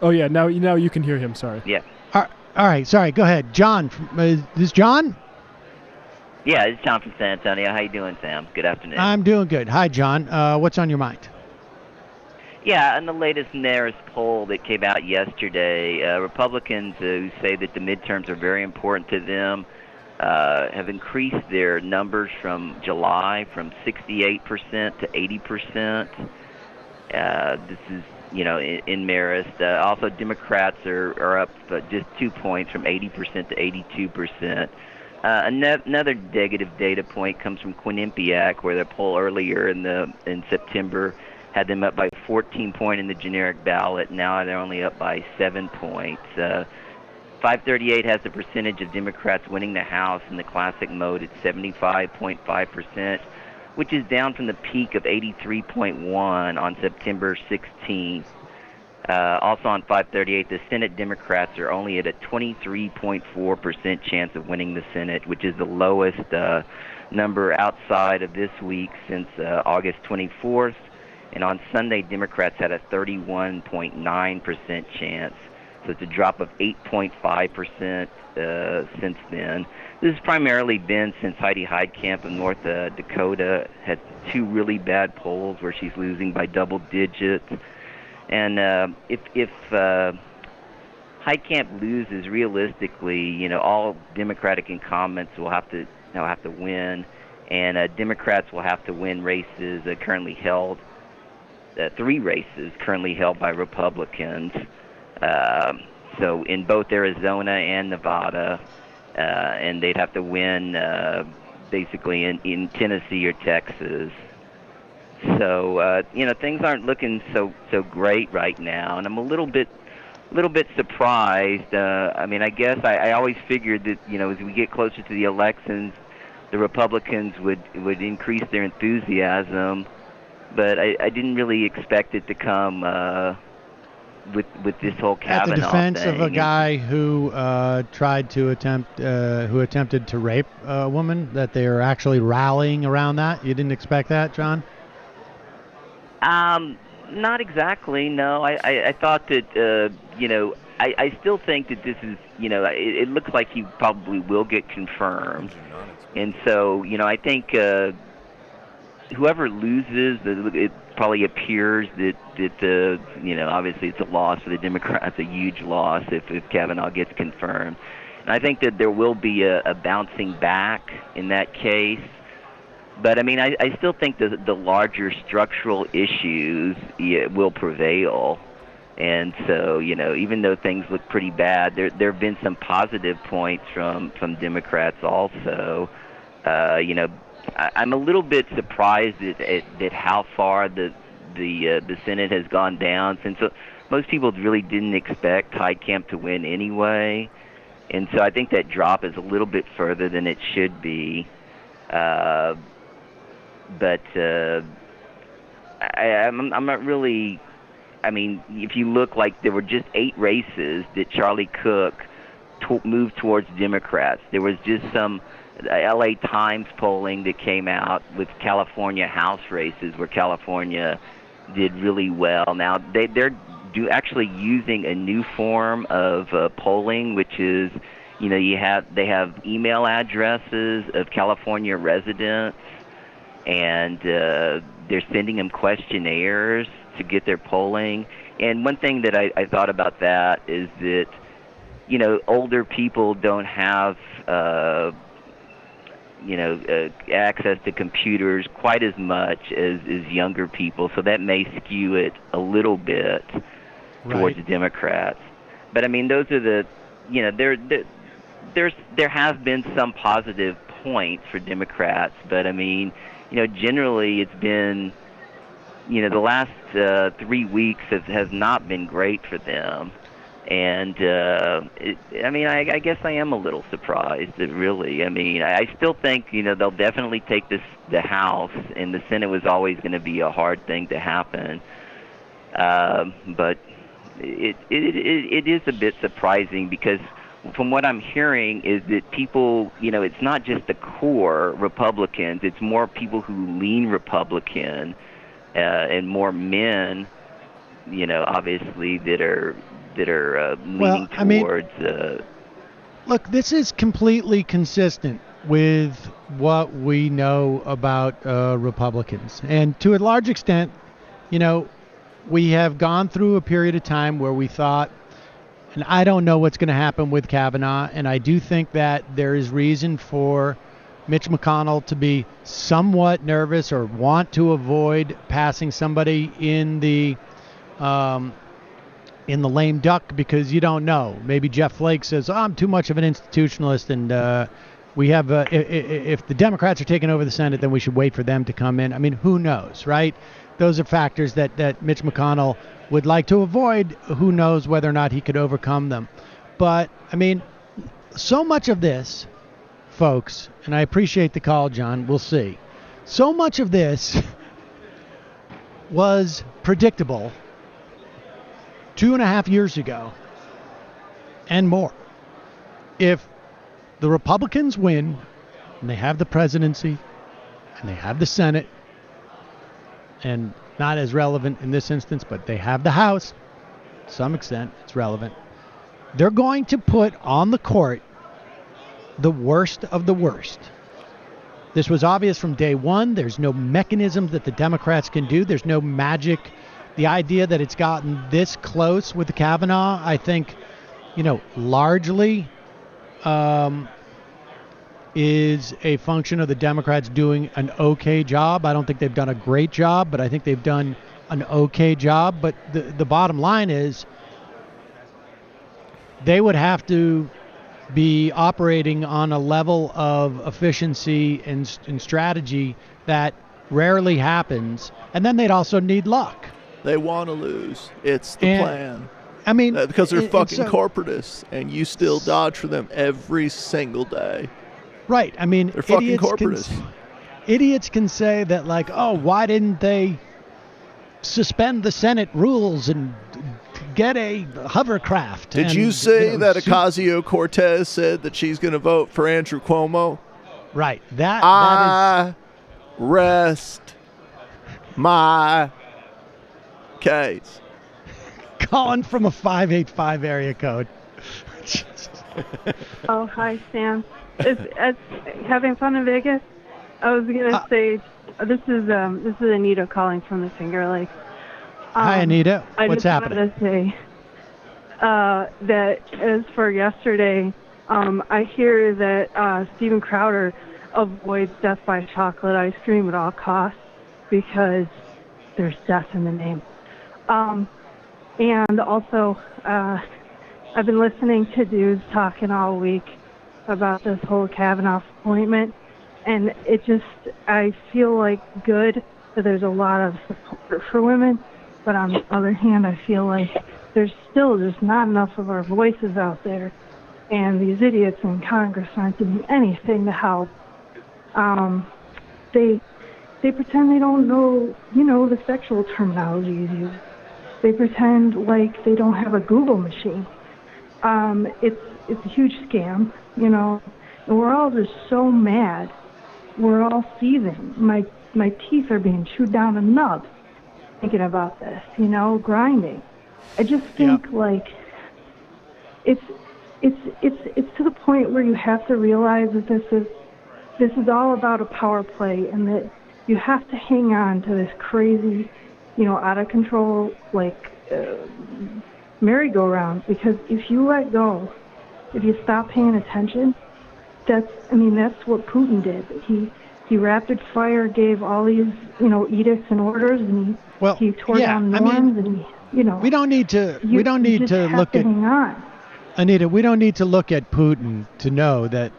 Oh yeah, now you can hear him. Sorry. Yeah. All right, sorry, go ahead. John, is this John? Yeah, it's John from San Antonio. How you doing, Sam? Good afternoon. I'm doing good. Hi, John. What's on your mind? Yeah, in the latest NARAS poll that came out yesterday, Republicans who say that the midterms are very important to them have increased their numbers from July from 68% to 80%. This is, in Marist. Also, Democrats are up just 2 points from 80% to 82%. Another negative data point comes from Quinnipiac, where the poll earlier in September had them up by 14 points in the generic ballot. Now they're only up by 7 points. 538 has the percentage of Democrats winning the House in the classic mode at 75.5%, which is down from the peak of 83.1 on September 16th. Also on 538, the Senate Democrats are only at a 23.4% chance of winning the Senate, which is the lowest number outside of this week since August 24th. And on Sunday, Democrats had a 31.9% chance. So it's a drop of 8.5% since then. This has primarily been since Heidi Heitkamp of North Dakota had two really bad polls where she's losing by double digits. And if Heitkamp loses realistically, all Democratic incumbents will have to win, and Democrats will have to win races currently held. 3 races currently held by Republicans. So in both Arizona and Nevada, and they'd have to win basically in Tennessee or Texas. So things aren't looking so great right now, and I'm a little bit surprised. I guess I always figured that as we get closer to the elections, the Republicans would increase their enthusiasm. But I didn't really expect it to come with this whole Kavanaugh At the defense thing. of a guy who attempted to rape a woman, that they are actually rallying around that. You didn't expect that, John? Not exactly. No, I thought that I still think that this is it looks like he probably will get confirmed, and so I think whoever loses, it probably appears that obviously it's a loss for the Democrats, a huge loss if Kavanaugh gets confirmed, and I think that there will be a bouncing back in that case. But I mean, I still think the larger structural issues will prevail, and so even though things look pretty bad, there have been some positive points from Democrats also. I'm a little bit surprised at how far the Senate has gone down, since most people really didn't expect Heitkamp to win anyway, and so I think that drop is a little bit further than it should be. But I'm not really. I mean, if you look, like there were just 8 races that Charlie Cook moved towards Democrats. There was just some LA Times polling that came out with California House races where California did really well. Now they're actually using a new form of polling, which is they have email addresses of California residents. And they're sending them questionnaires to get their polling. And one thing that I thought about that is that, older people don't have, access to computers quite as much as younger people. So that may skew it a little bit towards the Democrats. But I mean, those are there have been some positive points for Democrats, but I mean, generally it's been, the last 3 weeks has not been great for them. And, I guess I am a little surprised, really. I mean, I still think, they'll definitely take the House, and the Senate was always going to be a hard thing to happen. But it is a bit surprising because from what I'm hearing is that people, it's not just the core Republicans, it's more people who lean Republican and more men, obviously that are leaning towards. Look, this is completely consistent with what we know about Republicans. And to a large extent, we have gone through a period of time where we thought, and I don't know what's going to happen with Kavanaugh, and I do think that there is reason for Mitch McConnell to be somewhat nervous or want to avoid passing somebody in the lame duck, because you don't know. Maybe Jeff Flake says, I'm too much of an institutionalist, and we have if the Democrats are taking over the Senate, then we should wait for them to come in. I mean, who knows, right? Those are factors that Mitch McConnell would like to avoid. Who knows whether or not he could overcome them. But, I mean, so much of this, folks, and I appreciate the call, John, we'll see. So much of this was predictable 2.5 years ago and more. If the Republicans win, and they have the presidency, and they have the Senate, and not as relevant in this instance, but they have the House, to some extent, it's relevant. They're going to put on the court the worst of the worst. This was obvious from day one. There's no mechanism that the Democrats can do. There's no magic. The idea that it's gotten this close with Kavanaugh, I think, largely is a function of the Democrats doing an okay job. I don't think they've done a great job, but I think they've done an okay job. But the bottom line is they would have to be operating on a level of efficiency and strategy that rarely happens. And then they'd also need luck. They want to lose. It's the plan. I mean, because they're fucking corporatists, and you still dodge for them every single day. Right. I mean, they're fucking corporatists. Idiots can say that, like, oh, why didn't they suspend the Senate rules and get a hovercraft? Did you say that Ocasio-Cortez said that she's going to vote for Andrew Cuomo? Right. I rest my Case. Calling from a 585 area code. Oh, hi, Sam. Is having fun in Vegas? I was gonna say this is Anita calling from the Finger Lakes. Hi, Anita. What's happening? I just wanted to say that as for yesterday, I hear that Steven Crowder avoids death by chocolate ice cream at all costs because there's death in the name. And also, I've been listening to dudes talking all week about this whole Kavanaugh appointment, and I feel like good that there's a lot of support for women, but on the other hand, I feel like there's still just not enough of our voices out there, and these idiots in Congress aren't doing anything to help. They pretend they don't know, the sexual terminology is used. They pretend like they don't have a Google machine. It's a huge scam, and we're all just so mad. We're all seething. My teeth are being chewed down to nubs thinking about this, grinding. I just think like it's to the point where you have to realize that this is all about a power play, and that you have to hang on to this crazy, out of control, merry-go-round, because if you let go, if you stop paying attention, that's what Putin did. He rapid fire gave all these, edicts and orders, and he tore down norms, we don't need to look at hang on. Anita. We don't need to look at Putin to know that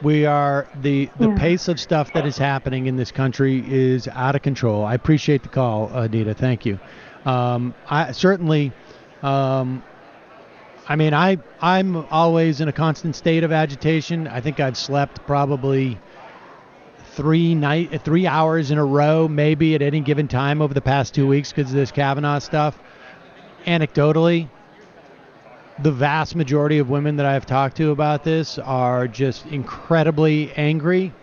we are the pace of stuff that is happening in this country is out of control. I appreciate the call, Anita. Thank you. I certainly. I'm always in a constant state of agitation. I think I've slept probably 3 hours in a row, maybe at any given time over the past 2 weeks because of this Kavanaugh stuff. Anecdotally, the vast majority of women that I've talked to about this are just incredibly angry.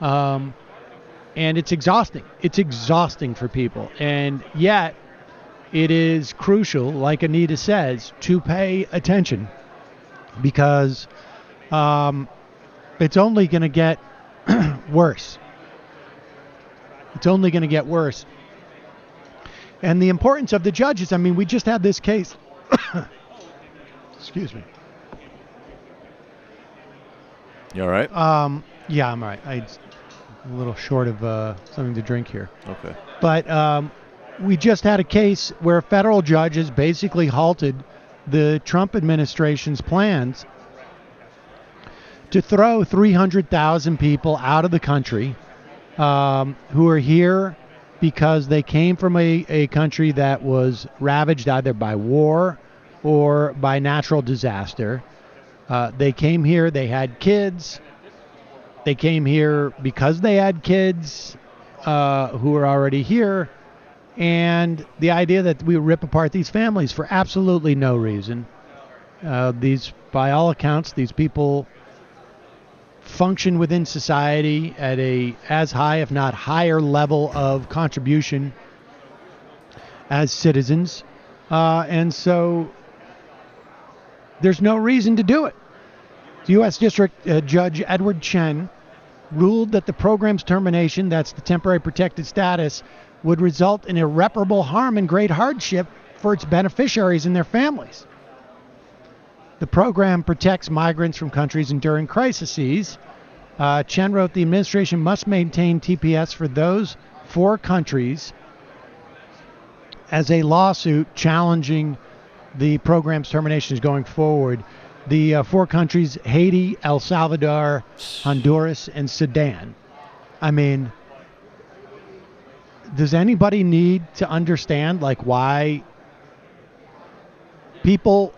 And it's exhausting. It's exhausting for people. And yet, it is crucial, like Anita says, to pay attention because it's only going to get worse. It's only going to get worse. And the importance of the judges, we just had this case. Excuse me. You all right? Yeah, I'm all right. I'm a little short of something to drink here. Okay. But we just had a case where federal judges basically halted the Trump administration's plans to throw 300,000 people out of the country who are here because they came from a country that was ravaged either by war or by natural disaster. They came here, they had kids. They came here because they had kids who were already here. And the idea that we rip apart these families for absolutely no reason. By all accounts, these people function within society at a as high, if not higher level of contribution as citizens. And so there's no reason to do it. The U.S. District Judge Edward Chen ruled that the program's termination, that's the temporary protected status, would result in irreparable harm and great hardship for its beneficiaries and their families. The program protects migrants from countries enduring crises. Chen wrote the administration must maintain TPS for those 4 countries as a lawsuit challenging the program's termination is going forward. The 4 countries, Haiti, El Salvador, Honduras, and Sudan. Does anybody need to understand why people,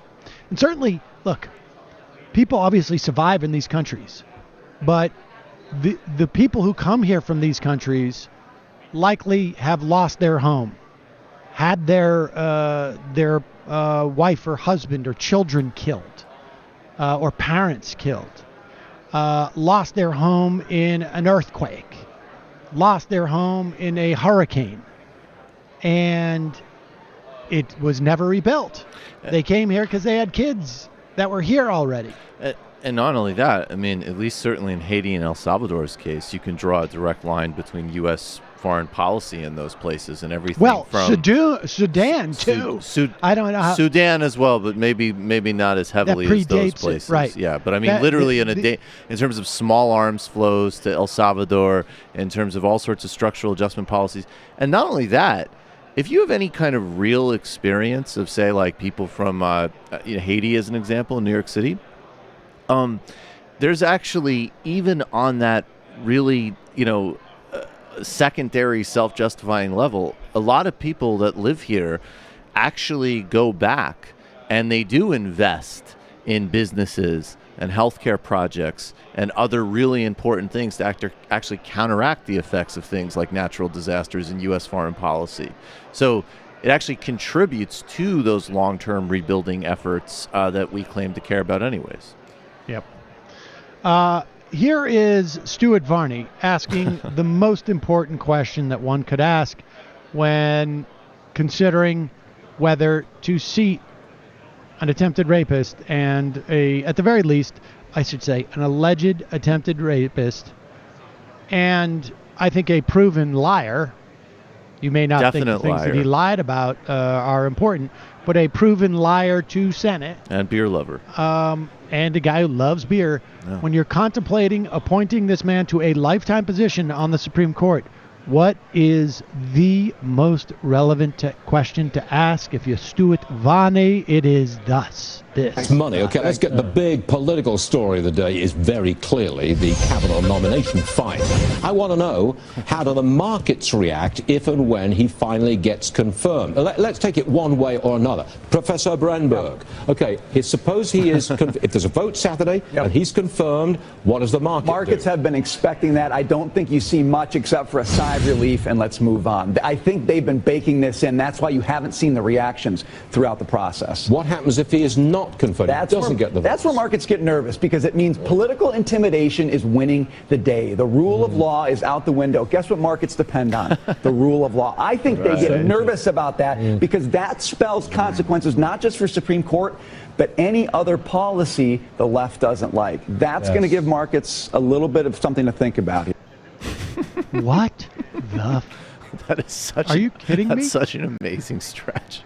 and certainly, look, people obviously survive in these countries, but the people who come here from these countries likely have lost their home, had their wife or husband or children killed, or parents killed, lost their home in an earthquake, lost their home in a hurricane. And it was never rebuilt. They came here because they had kids that were here already. And not only that, I mean, at least certainly in Haiti and El Salvador's case, you can draw a direct line between U.S. foreign policy in those places and everything. Well, from Sudan too. I don't know how. Sudan as well, but maybe not as heavily as those places. Right. Yeah, but I mean, literally in terms of small arms flows to El Salvador, in terms of all sorts of structural adjustment policies, and not only that. If you have any kind of real experience of, say, like people from Haiti, as an example, in New York City, there's actually, even on that really, secondary self-justifying level, a lot of people that live here actually go back and they do invest in businesses and healthcare projects and other really important things to actually counteract the effects of things like natural disasters in U.S. foreign policy. So it actually contributes to those long-term rebuilding efforts that we claim to care about anyways. Yep. Here is Stuart Varney asking the most important question that one could ask when considering whether to seat an attempted rapist and at the very least, I should say, an alleged attempted rapist and I think a proven liar. You may not think the things that he lied about are important, but a proven liar to Senate. And beer lover. And a guy who loves beer. Yeah. When you're contemplating appointing this man to a lifetime position on the Supreme Court, what is the most relevant question to ask? If you're Stuart Varney, it is this. Money. Okay, let's get the big political story of the day is very clearly the Kavanaugh nomination fight. I want to know, how do the markets react if and when he finally gets confirmed? Let's take it one way or another. Professor Brenberg. Okay, suppose he is, if there's a vote Saturday and he's confirmed, what does the market Markets do? have been expecting that. I don't think you see much except for a sigh of relief and let's move on. I think they've been baking this in. That's why you haven't seen the reactions throughout the process. What happens if he is not confirmed? That's where markets get nervous because it means political intimidation is winning the day. The rule of law is out the window. Guess what markets depend on? The rule of law. I think they get nervous about that because that spells consequences not just for Supreme Court, but any other policy the left doesn't like. That's going to give markets a little bit of something to think about here. What the? That is such. Are you kidding me? That's such an amazing stretch.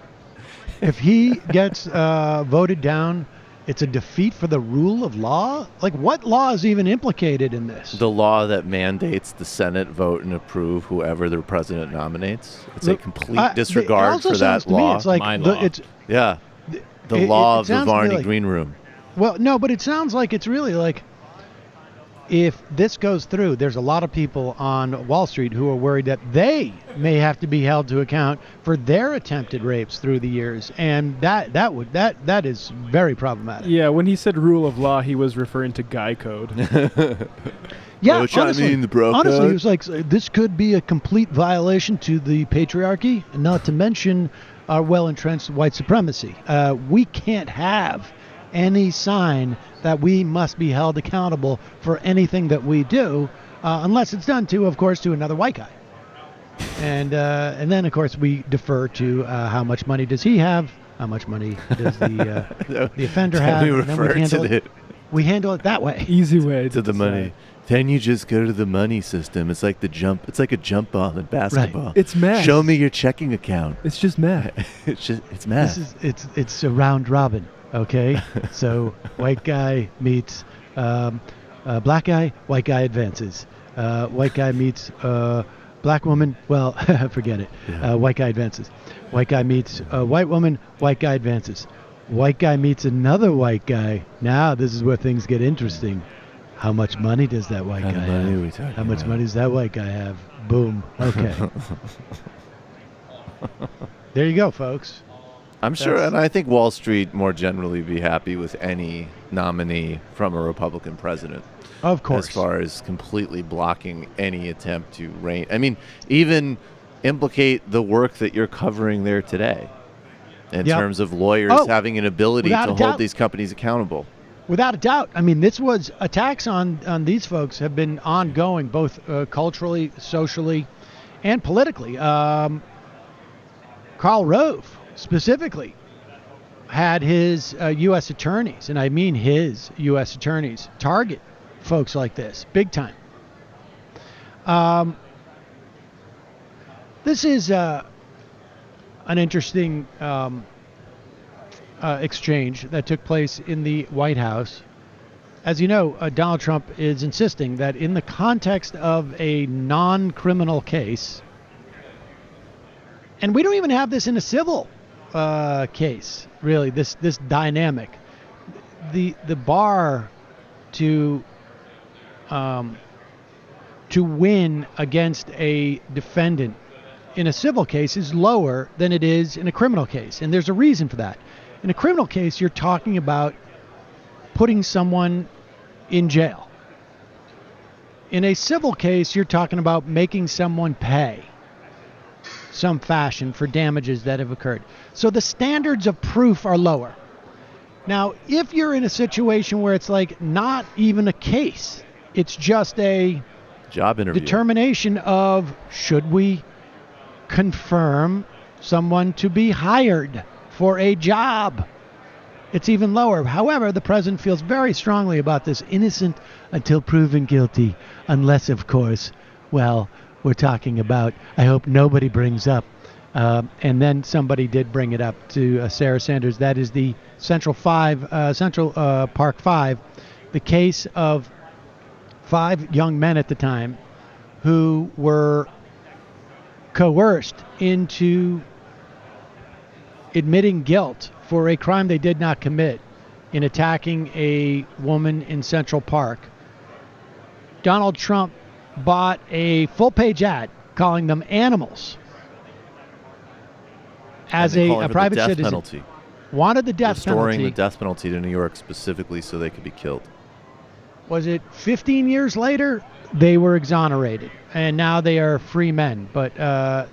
If he gets voted down, it's a defeat for the rule of law? Like, what law is even implicated in this? The law that mandates the Senate vote and approve whoever the president nominates. It's a complete disregard for that law. Me, it's like the law of the Varney Green Room. Well, no, but it sounds like it's really like, if this goes through, there's a lot of people on Wall Street who are worried that they may have to be held to account for their attempted rapes through the years, and that is very problematic. Yeah, when he said rule of law, he was referring to Guy Code. Yeah, honestly, he was like, this could be a complete violation to the patriarchy, and not to mention our well-entrenched white supremacy. We can't have any sign that we must be held accountable for anything that we do, unless it's done to, of course, to another white guy. And then, of course, we defer to how much money does he have, how much money does the offender have, we and then we handle it that way. Easy way to the money. Then you just go to the money system. It's like it's like a jump ball in basketball. Right. It's math. Show me your checking account. It's just math. it's math. It's a round robin. Okay, so white guy meets black guy, white guy advances. White guy meets black woman, well, forget it. White guy advances. White guy meets white woman, white guy advances. White guy meets another white guy. Now this is where things get interesting. How much money does that white guy have? How much money does that white guy have? Boom. Okay. There you go, folks. I'm sure, and I think Wall Street more generally be happy with any nominee from a Republican president. Of course. As far as completely blocking any attempt to rein. I mean, even implicate the work that you're covering there today in terms of lawyers having an ability to hold these companies accountable. Without a doubt. I mean, attacks on these folks have been ongoing, both culturally, socially, and politically. Karl Rove specifically had his U.S. attorneys, and I mean his U.S. attorneys, target folks like this big time. This is an interesting exchange that took place in the White House. As you know, Donald Trump is insisting that in the context of a non-criminal case, and we don't even have this in a civil case, really, this dynamic, the bar to win against a defendant in a civil case is lower than it is in a criminal case, and there's a reason for that. In a criminal case, you're talking about putting someone in jail. In a civil case, you're talking about making someone pay some fashion for damages that have occurred. So the standards of proof are lower. Now, if you're in a situation where it's like not even a case, it's just a job interview determination of should we confirm someone to be hired for a job, it's even lower. However, the president feels very strongly about this innocent until proven guilty, unless, of course, well, we're talking about, I hope nobody brings up, and then somebody did bring it up to Sarah Sanders. That is the Central Park 5, the case of 5 young men at the time who were coerced into admitting guilt for a crime they did not commit in attacking a woman in Central Park. Donald Trump bought a full-page ad calling them animals as a private citizen. Penalty. Wanted the death penalty. Restoring the death penalty to New York specifically so they could be killed. Was it 15 years later? They were exonerated, and now they are free men, but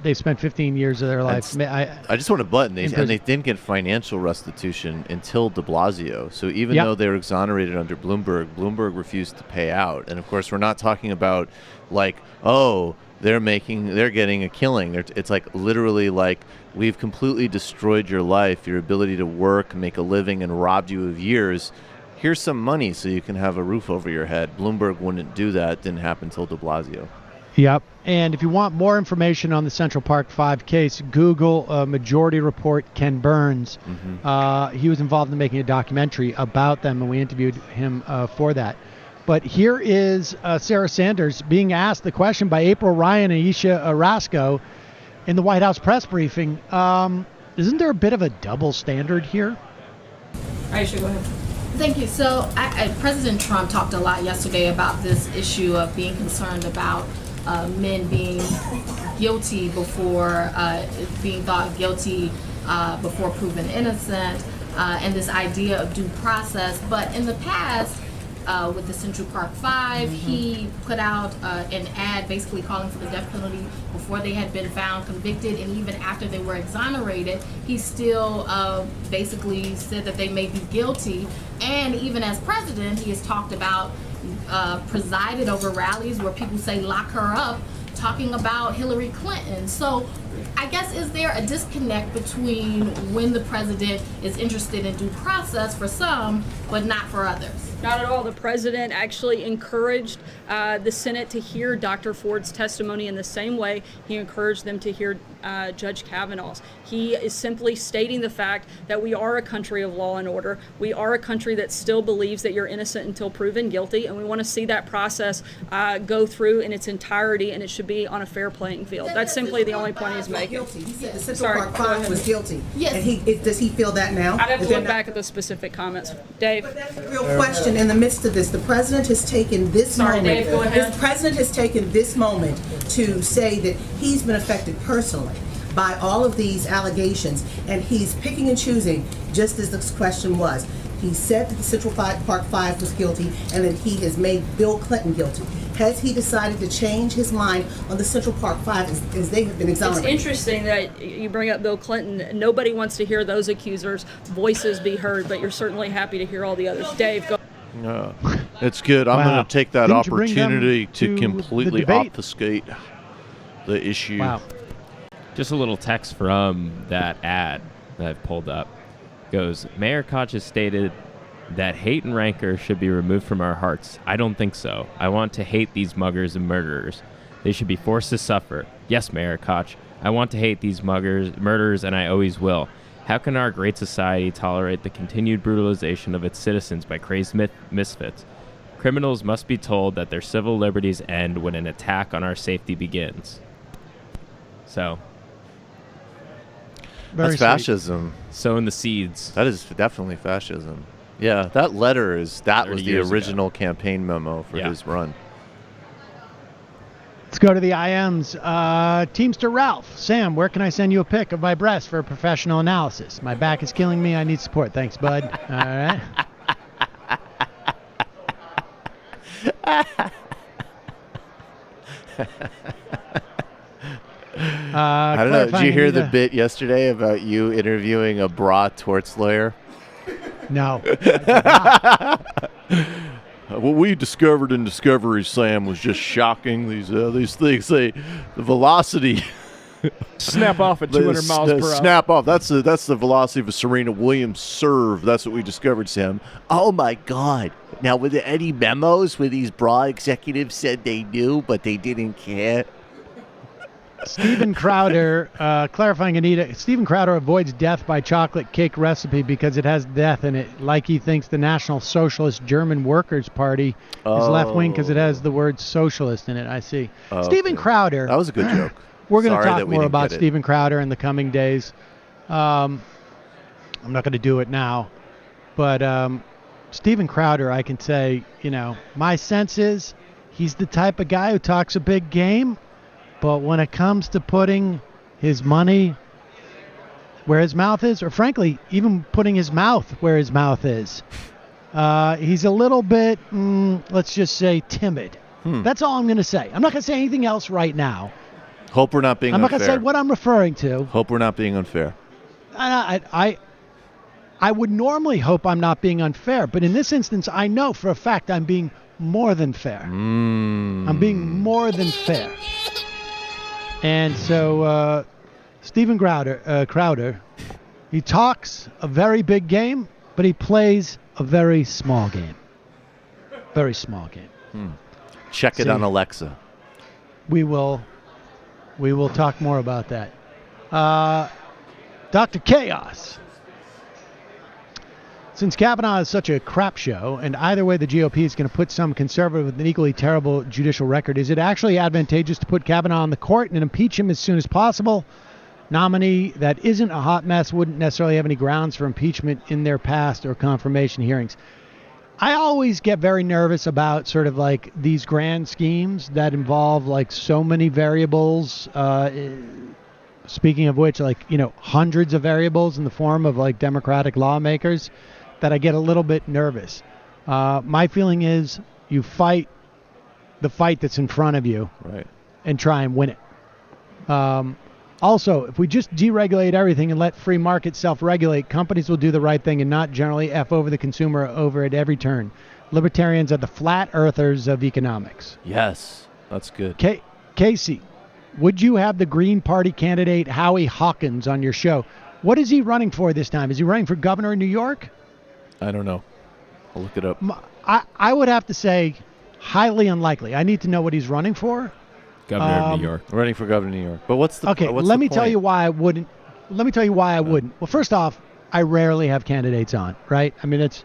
they spent 15 years of their life. I just want to button, they didn't get financial restitution until de Blasio. So even though they were exonerated under Bloomberg refused to pay out. And of course, we're not talking about like, oh, they're getting a killing. It's like literally like, we've completely destroyed your life, your ability to work, make a living, and robbed you of years. Here's some money so you can have a roof over your head. Bloomberg wouldn't do that. Didn't happen until de Blasio. Yep. And if you want more information on the Central Park 5 case, Google Majority Report Ken Burns. Mm-hmm. He was involved in making a documentary about them, and we interviewed him for that. But here is Sarah Sanders being asked the question by April Ryan and Aisha Rasco in the White House press briefing. Isn't there a bit of a double standard here? Aisha, go ahead. Thank you. So President Trump talked a lot yesterday about this issue of being concerned about men being guilty before being thought guilty before proven innocent, and this idea of due process. But in the past, with the Central Park 5, he put out an ad basically calling for the death penalty before they had been found convicted, and even after they were exonerated, he still basically said that they may be guilty. And even as president, he has talked about presided over rallies where people say lock her up, talking about Hillary Clinton. So I guess, is there a disconnect between when the president is interested in due process for some, but not for others? Not at all. The president actually encouraged the Senate to hear Dr. Ford's testimony in the same way he encouraged them to hear Judge Kavanaugh's. He is simply stating the fact that we are a country of law and order. We are a country that still believes that you're innocent until proven guilty, and we want to see that process go through in its entirety, and it should be on a fair playing field. That's simply the only point he's making. He said the Central Park 5 was guilty. Yes. And does he feel that now? I'd have to look back at the specific comments. Dave. But that's the real question. In the midst of this, the president has taken this moment. Dave, go ahead. The president has taken this moment to say that he's been affected personally by all of these allegations, and he's picking and choosing, just as this question was. He said that the Central Park 5 was guilty, and that he has made Bill Clinton guilty. Has he decided to change his mind on the Central Park 5 as they have been exonerated? It's interesting that you bring up Bill Clinton. Nobody wants to hear those accusers' voices be heard, but you're certainly happy to hear all the others. Dave, go. It's good. I'm going to take that Didn't you bring opportunity them to to completely the debate? obfuscate the issue. Wow. Just a little text from that ad that I've pulled up. Goes, Mayor Koch has stated that hate and rancor should be removed from our hearts. I don't think so. I want to hate these muggers and murderers. They should be forced to suffer. Yes, Mayor Koch. I want to hate these murderers, and I always will. How can our great society tolerate the continued brutalization of its citizens by crazed misfits? Criminals must be told that their civil liberties end when an attack on our safety begins. So... That's fascism. Sowing the seeds. That is definitely fascism. Yeah, that letter was the original campaign memo for his run. Let's go to the IMs. Teamster Ralph. Sam, where can I send you a pic of my breast for a professional analysis? My back is killing me. I need support. Thanks, bud. All right. I don't know. Did you hear the bit yesterday about you interviewing a bra torts lawyer? No. What we discovered in Discovery, Sam, was just shocking. These things, the velocity. Snap off at 200 miles per hour. Snap off. That's the velocity of a Serena Williams serve. That's what we discovered, Sam. Oh, my God. Now, were there any memos where these bra executives said they knew, but they didn't care? Stephen Crowder, clarifying Anita, Stephen Crowder avoids death by chocolate cake recipe because it has death in it, like he thinks the National Socialist German Workers' Party is left-wing because it has the word socialist in it, I see. Stephen Crowder. That was a good joke. We're going to talk more about Stephen Crowder in the coming days. I'm not going to do it now. But Stephen Crowder, I can say, my sense is he's the type of guy who talks a big game. But when it comes to putting his money where his mouth is, or frankly, even putting his mouth where his mouth is, he's a little bit, let's just say, timid. That's all I'm going to say. I'm not going to say anything else right now. Hope we're not being unfair. I'm not going to say what I'm referring to. Hope we're not being unfair. I would normally hope I'm not being unfair, but in this instance, I know for a fact I'm being more than fair. I'm being more than fair. And so Stephen Crowder, he talks a very big game, but he plays a very small game. Very small game. Check it on Alexa. We will talk more about that. Dr. Chaos. Since Kavanaugh is such a crap show, and either way the GOP is going to put some conservative with an equally terrible judicial record, is it actually advantageous to put Kavanaugh on the court and impeach him as soon as possible? Nominee that isn't a hot mess wouldn't necessarily have any grounds for impeachment in their past or confirmation hearings. I always get very nervous about sort of like these grand schemes that involve like so many variables. Speaking of which, like, hundreds of variables in the form of like Democratic lawmakers, that I get a little bit nervous. My feeling is you fight the fight that's in front of you, right, and try and win it. Also, if we just deregulate everything and let free market self-regulate, companies will do the right thing and not generally F over the consumer over at every turn. Libertarians are the flat earthers of economics. Yes, that's good. Casey, would you have the Green Party candidate Howie Hawkins on your show? What is he running for this time? Is he running for governor in New York? I don't know. I'll look it up. I would have to say highly unlikely. I need to know what he's running for. Governor of New York. Running for governor of New York. But what's the okay? What's let the me point? tell you why I wouldn't. Let me tell you why I wouldn't. Well, first off, I rarely have candidates on. Right? I mean, it's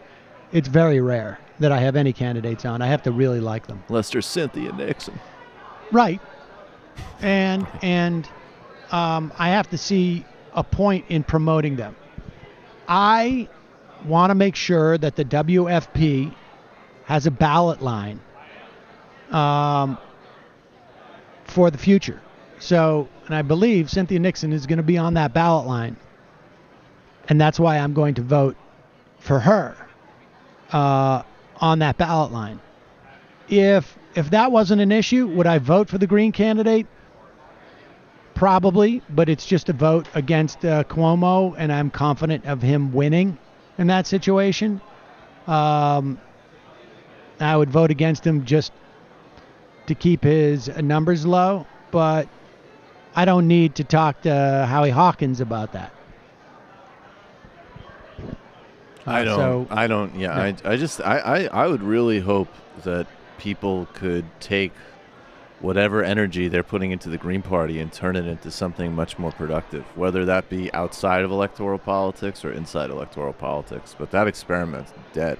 very rare that I have any candidates on. I have to really like them. Unless there's Cynthia Nixon. Right. And I have to see a point in promoting them. I want to make sure that the WFP has a ballot line for the future. So, and I believe Cynthia Nixon is going to be on that ballot line. And that's why I'm going to vote for her on that ballot line. If that wasn't an issue, would I vote for the Green candidate? Probably, but it's just a vote against Cuomo, and I'm confident of him winning in that situation. I would vote against him just to keep his numbers low, but I don't need to talk to Howie Hawkins about that. I would really hope that people could take whatever energy they're putting into the Green Party and turn it into something much more productive, whether that be outside of electoral politics or inside electoral politics. But that experiment's dead.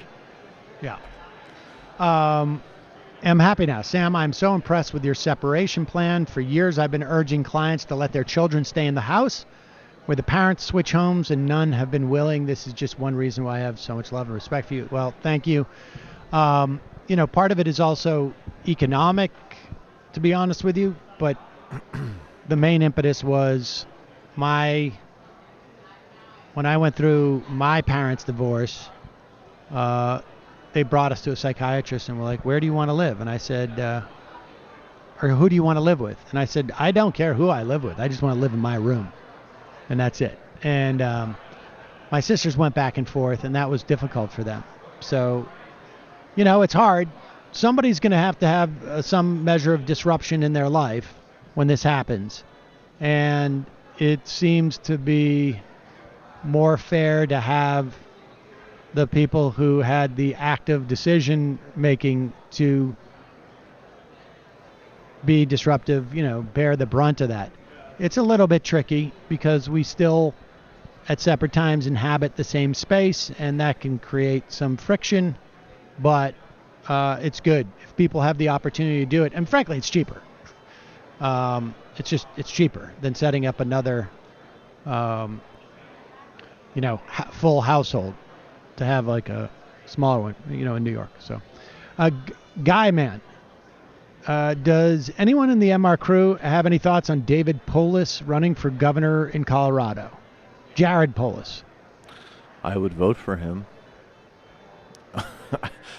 Yeah. I'm happy now. Sam, I'm so impressed with your separation plan. For years, I've been urging clients to let their children stay in the house where the parents switch homes, and none have been willing. This is just one reason why I have so much love and respect for you. Well, thank you. Part of it is also economic, to be honest with you, but the main impetus was when I went through my parents' divorce, they brought us to a psychiatrist and were like, where do you want to live? And I said, or who do you want to live with? And I said, I don't care who I live with. I just want to live in my room. And that's it. And my sisters went back and forth, and that was difficult for them. So, it's hard. Somebody's going to have some measure of disruption in their life when this happens. And it seems to be more fair to have the people who had the active decision making to be disruptive, bear the brunt of that. It's a little bit tricky because we still at separate times inhabit the same space, and that can create some friction, but it's good if people have the opportunity to do it. And frankly, it's cheaper. It's cheaper than setting up another, full household to have like a smaller one, in New York. So, Guy Man, does anyone in the MR crew have any thoughts on David Polis running for governor in Colorado? Jared Polis. I would vote for him.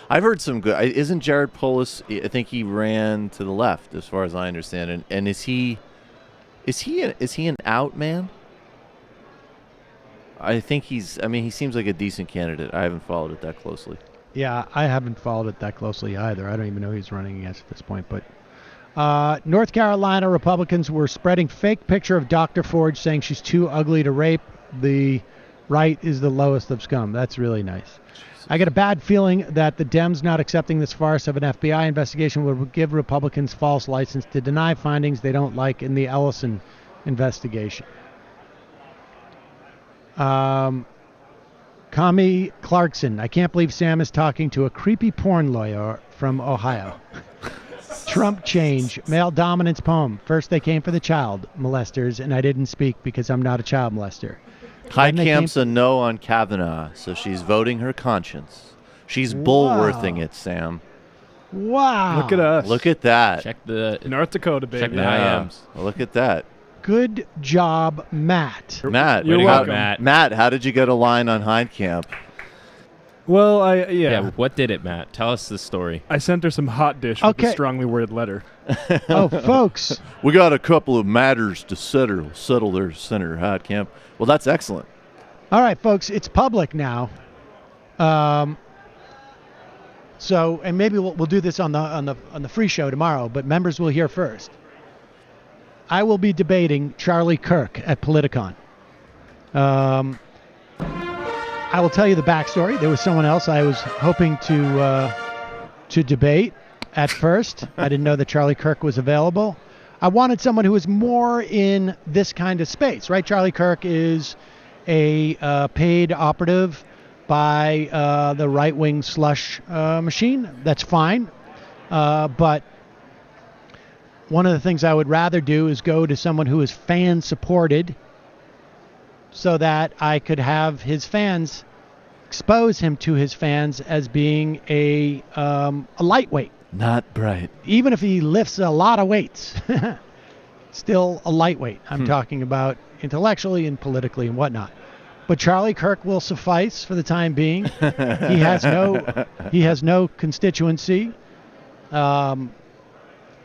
I've heard some good. Isn't Jared Polis? I think he ran to the left, as far as I understand. And is he an out man? I think he seems like a decent candidate. I haven't followed it that closely. Yeah, I haven't followed it that closely either. I don't even know who he's running against at this point. But North Carolina Republicans were spreading fake picture of Dr. Ford, saying she's too ugly to rape. The right is the lowest of scum. That's really nice. I get a bad feeling that the Dems not accepting this farce of an FBI investigation would give Republicans false license to deny findings they don't like in the Ellison investigation. Kami Clarkson, I can't believe Sam is talking to a creepy porn lawyer from Ohio. Trump change, male dominance poem. First they came for the child molesters, and I didn't speak because I'm not a child molester. High Camp's a no on Kavanaugh, so she's voting her conscience. She's bullworthing it, Sam. Wow. Look at us. Look at that. Check the North Dakota, baby. Check the IMs. Well, look at that. Good job, Matt. Matt, You're welcome. Matt, how did you get a line on Heidkamp? Well, Yeah, what did it, Matt? Tell us the story. I sent her some hot dish with a strongly worded letter. Oh, folks. We got a couple of matters to settle their Senator Heidkamp. Well, that's excellent. All right, folks, it's public now. So, and maybe we'll do this on the free show tomorrow, but members will hear first. I will be debating Charlie Kirk at Politicon. I will tell you the backstory. There was someone else I was hoping to debate at first. I didn't know that Charlie Kirk was available. I wanted someone who was more in this kind of space, right? Charlie Kirk is a paid operative by the right-wing slush machine. That's fine. But one of the things I would rather do is go to someone who is fan-supported so that I could have his fans expose him to his fans as being a lightweight. Not bright. Even if he lifts a lot of weights, still a lightweight. I'm talking about intellectually and politically and whatnot. But Charlie Kirk will suffice for the time being. He has no constituency.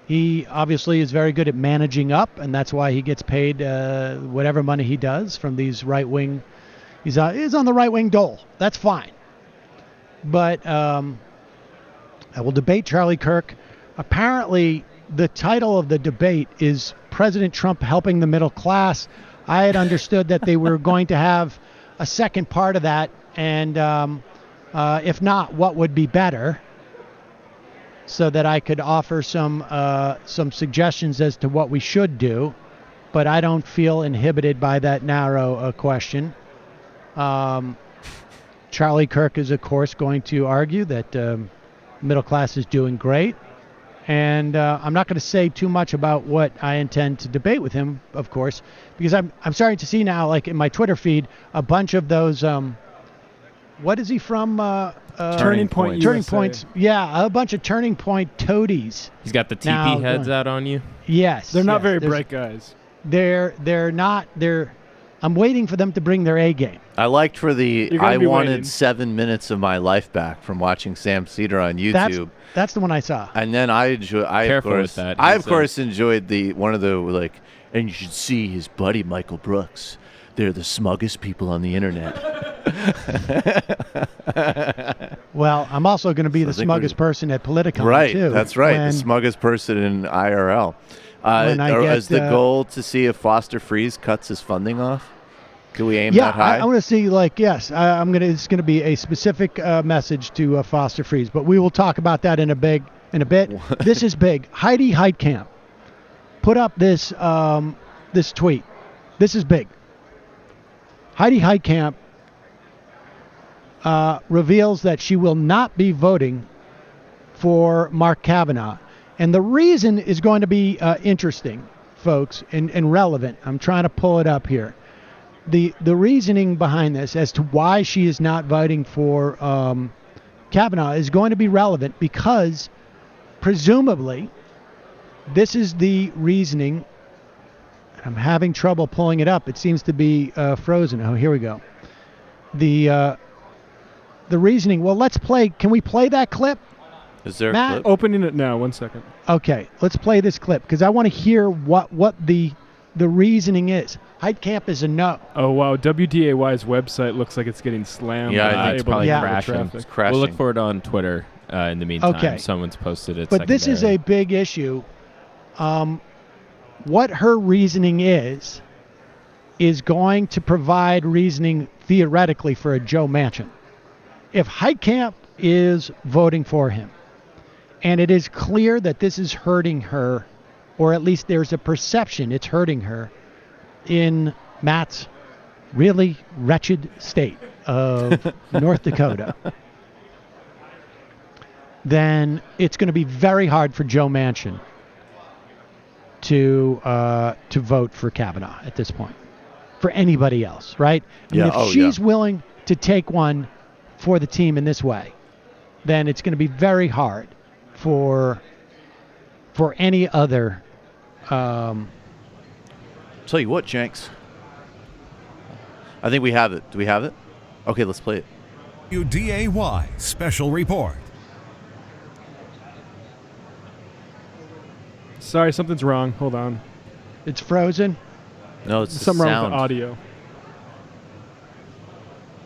He obviously is very good at managing up, and that's why he gets paid whatever money he does from these right-wing. He's on the right-wing dole. That's fine. But I will debate Charlie Kirk. Apparently, the title of the debate is President Trump helping the middle class. I had understood that they were going to have a second part of that, and if not, what would be better, so that I could offer some suggestions as to what we should do. But I don't feel inhibited by that narrow question. Charlie Kirk is, of course, going to argue that middle class is doing great. And I'm not going to say too much about what I intend to debate with him, of course, because I'm starting to see now, like in my Twitter feed, a bunch of those. What is he from? Turning Point. Turning Points. Yeah, a bunch of Turning Point toadies. He's got the teepee heads out on you. Yes, they're not very bright guys. They're not. I'm waiting for them to bring their A game. I liked I wanted waiting. 7 minutes of my life back from watching Sam Seder on YouTube. That's the one I saw. And then I Careful with that, of course enjoyed one of the and you should see his buddy Michael Brooks. They're the smuggest people on the internet. Well, I'm also going to be the smuggest person at Politicon, right, too. That's right. The smuggest person in IRL. Is the goal to see if Foster Freeze cuts his funding off? Do we aim that high? I want to see, yes. It's going to be a specific message to Foster Freeze, but we will talk about that in a bit. This is big. Heidi Heitkamp put up this tweet. This is big. Heidi Heitkamp reveals that she will not be voting for Mark Kavanaugh. And the reason is going to be interesting, folks, and relevant. I'm trying to pull it up here. The reasoning behind this as to why she is not voting for Kavanaugh is going to be relevant because presumably this is the reasoning. I'm having trouble pulling it up. It seems to be frozen. Oh, here we go. The reasoning. Well, let's play. Can we play that clip? Is there Matt? a clip? Opening it now. 1 second. Okay, let's play this clip because I want to hear what the reasoning is. Heitkamp is a no. Oh, wow. WDAY's website looks like it's getting slammed. Yeah, I think it's probably crashing. crashing. We'll look for it on Twitter in the meantime. Okay. Someone's posted it. But this is a big issue. What her reasoning is going to provide reasoning theoretically for a Joe Manchin. If Heitkamp is voting for him, and it is clear that this is hurting her, or at least there's a perception it's hurting her in Matt's really wretched state of North Dakota, then it's going to be very hard for Joe Manchin to vote for Kavanaugh at this point, for anybody else, right? I mean, if she's willing to take one for the team in this way, then it's going to be very hard for any other. Tell you what, Jenks. I think we have it. Do we have it? Okay, let's play it. WDAY Special Report. Sorry, something's wrong. Hold on. It's frozen? No, it's something the wrong sound. with the audio.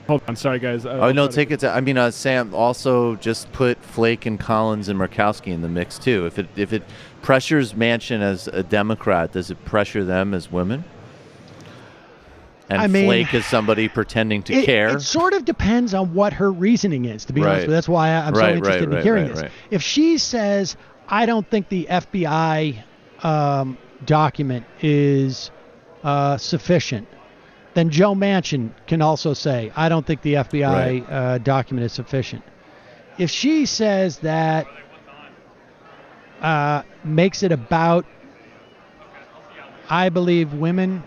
Hold on. Sorry, guys. No, take it. Sam, also just put Flake and Collins and Murkowski in the mix, too. If it pressures Manchin as a Democrat, does it pressure them as women? And Flake is somebody pretending to care? It sort of depends on what her reasoning is, to be honest with you. That's why I'm so interested in hearing this. If she says, I don't think the FBI document is sufficient, then Joe Manchin can also say, I don't think the FBI document is sufficient. If she says that, makes it about, I believe women,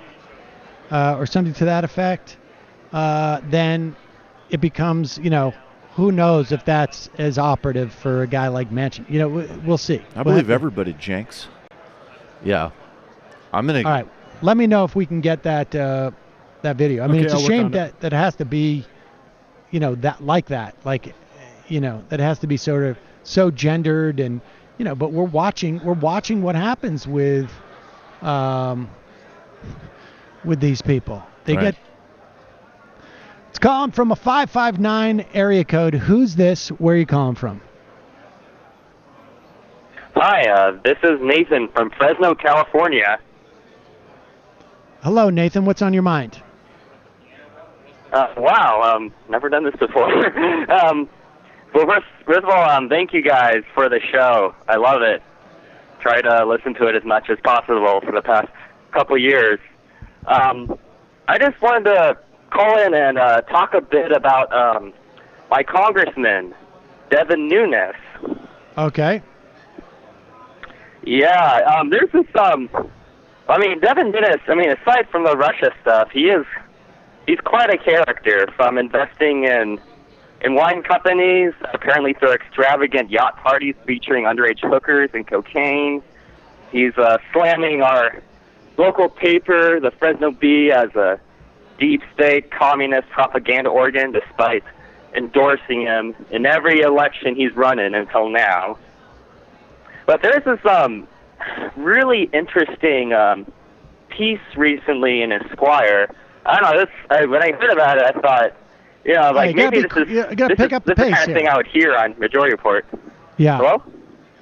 or something to that effect, then it becomes, who knows if that's as operative for a guy like Manchin. We'll see. I believe everybody, Jenks. Yeah. I'm going to... All right. Let me know if we can get that video. I mean, it's a shame that it has to be, that it has to be sort of so gendered and, but we're watching what happens with these people. They get... It's calling from a 559 area code. Who's this? Where are you calling from? Hi, this is Nathan from Fresno, California. Hello, Nathan. What's on your mind? Wow, never done this before. Well, first of all, thank you guys for the show. I love it. Try to listen to it as much as possible for the past couple years. I just wanted to call in and talk a bit about my congressman, Devin Nunes. Okay. Yeah, there's this, Devin Nunes, aside from the Russia stuff, he's quite a character, from investing in wine companies, apparently through extravagant yacht parties featuring underage hookers and cocaine. He's slamming our local paper, the Fresno Bee, as a deep state communist propaganda organ, despite endorsing him in every election he's running until now. But there's this really interesting piece recently in Esquire. I don't know, when I heard about it, I thought, maybe this is the kind of thing I would hear on Majority Report. Yeah. Hello?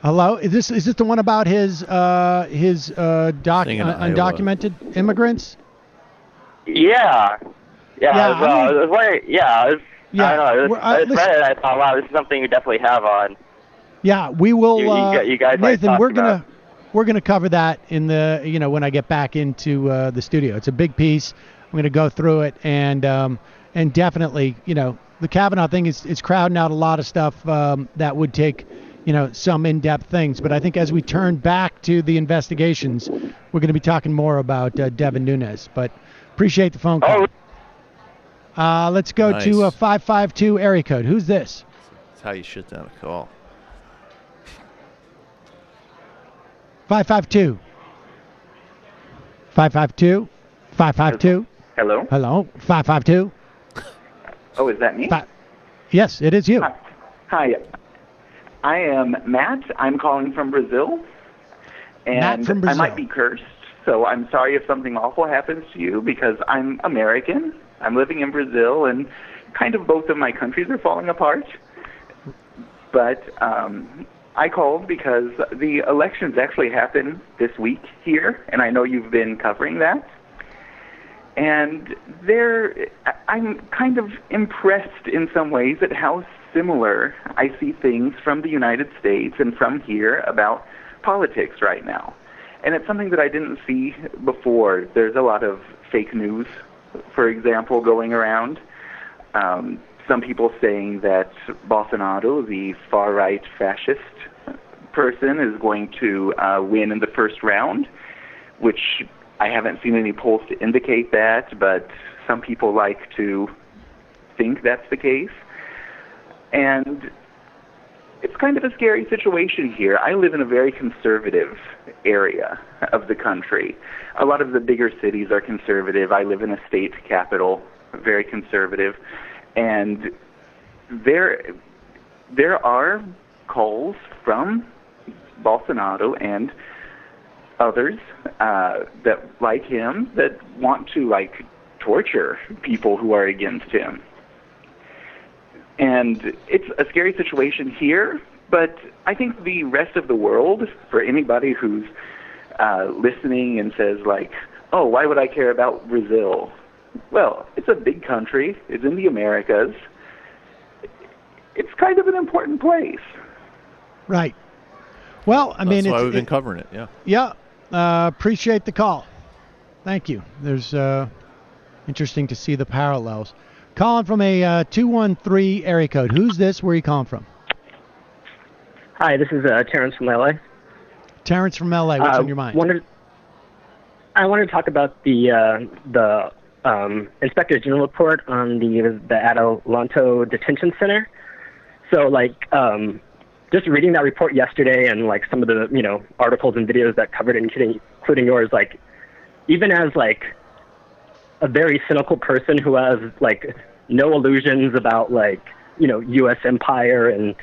Hello. Is this the one about his undocumented immigrants? Yeah. I was wondering. I don't know. I read it. I thought, wow, this is something we definitely have on. Yeah, we will. You guys, Nathan, we're gonna cover that in the when I get back into the studio. It's a big piece. I'm gonna go through it and definitely the Kavanaugh thing is crowding out a lot of stuff that would take some in-depth things. But I think as we turn back to the investigations, we're going to be talking more about Devin Nunes. But appreciate the phone call. Let's go to a 552 area code. Who's this? That's how you shut down a call. 552. 552. 552. Hello. 552. Oh, is that me? Yes, it is you. Hi. I am Matt. I'm calling from Brazil. And Matt from Brazil. I might be cursed, so I'm sorry if something awful happens to you, because I'm American. I'm living in Brazil, and kind of both of my countries are falling apart. But I called because the elections actually happen this week here, and I know you've been covering that. And I'm kind of impressed in some ways at how similar I see things from the United States and from here about politics right now. And it's something that I didn't see before. There's a lot of fake news, for example, going around. Some people saying that Bolsonaro, the far-right fascist person, is going to win in the first round, which I haven't seen any polls to indicate that, but some people like to think that's the case. And it's kind of a scary situation here. I live in a very conservative area of the country. A lot of the bigger cities are conservative. I live in a state capital, very conservative. And there are calls from Bolsonaro and others that, like him, that want to torture people who are against him. And it's a scary situation here, but I think the rest of the world, for anybody who's listening and says oh, why would I care about Brazil? Well, it's a big country. It's in the Americas. It's kind of an important place. Right. Well, That's why we've been covering it, yeah. Yeah. Appreciate the call. Thank you. There's interesting to see the parallels. Calling from a 213 area code. Who's this? Where are you calling from? Hi, this is Terrence from LA. Terrence from LA. What's on your mind? I wanted to talk about the Inspector General report on the Adelanto Detention Center. So, just reading that report yesterday and some of the articles and videos that covered it, including yours, even as a very cynical person who has no illusions about U.S. empire and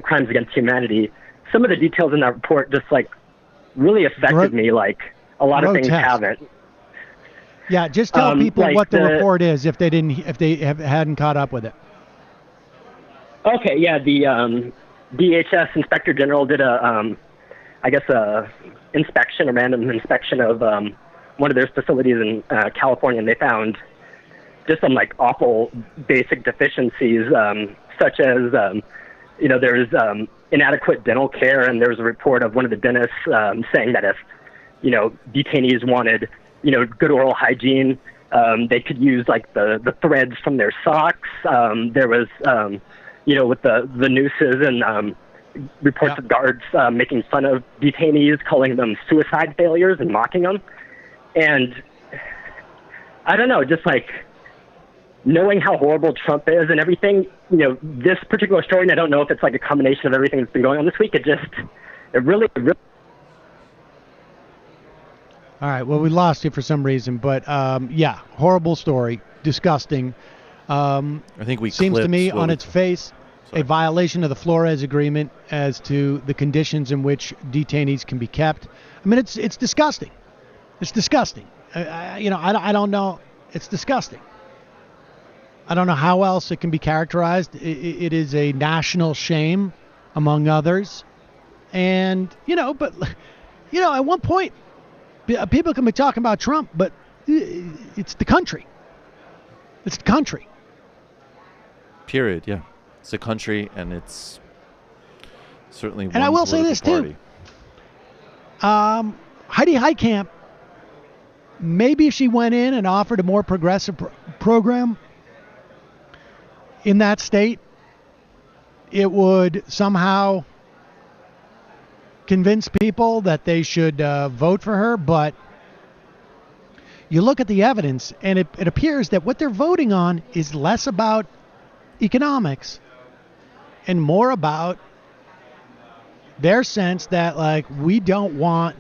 crimes against humanity, some of the details in that report just really affected me. A lot of things haven't. Yeah, just tell people what the report is if they hadn't caught up with it. Okay, yeah, the DHS Inspector General did a I guess, a random inspection of one of their facilities in California, and they found just some like awful basic deficiencies, such as there's inadequate dental care, and there was a report of one of the dentists saying that if detainees wanted good oral hygiene, they could use like the threads from their socks. There was with the nooses and reports of guards making fun of detainees, calling them suicide failures and mocking them. And I don't know, just like knowing how horrible Trump is and everything, this particular story, and I don't know if it's like a combination of everything that's been going on this week, it really. All right, well, we lost you for some reason, but horrible story, disgusting. I think we seems to me on its face a violation of the Flores Agreement as to the conditions in which detainees can be kept. I mean, it's disgusting. It's disgusting. I don't know. It's disgusting. I don't know how else it can be characterized. It is a national shame, among others. And, at one point, people can be talking about Trump, but it's the country. It's the country. Period, yeah. It's a country, and it's certainly one And I will say this, party. too. Heidi Heitkamp, maybe if she went in and offered a more progressive program in that state, it would somehow convince people that they should vote for her. But you look at the evidence, and it appears that what they're voting on is less about economics and more about their sense that, like, we don't want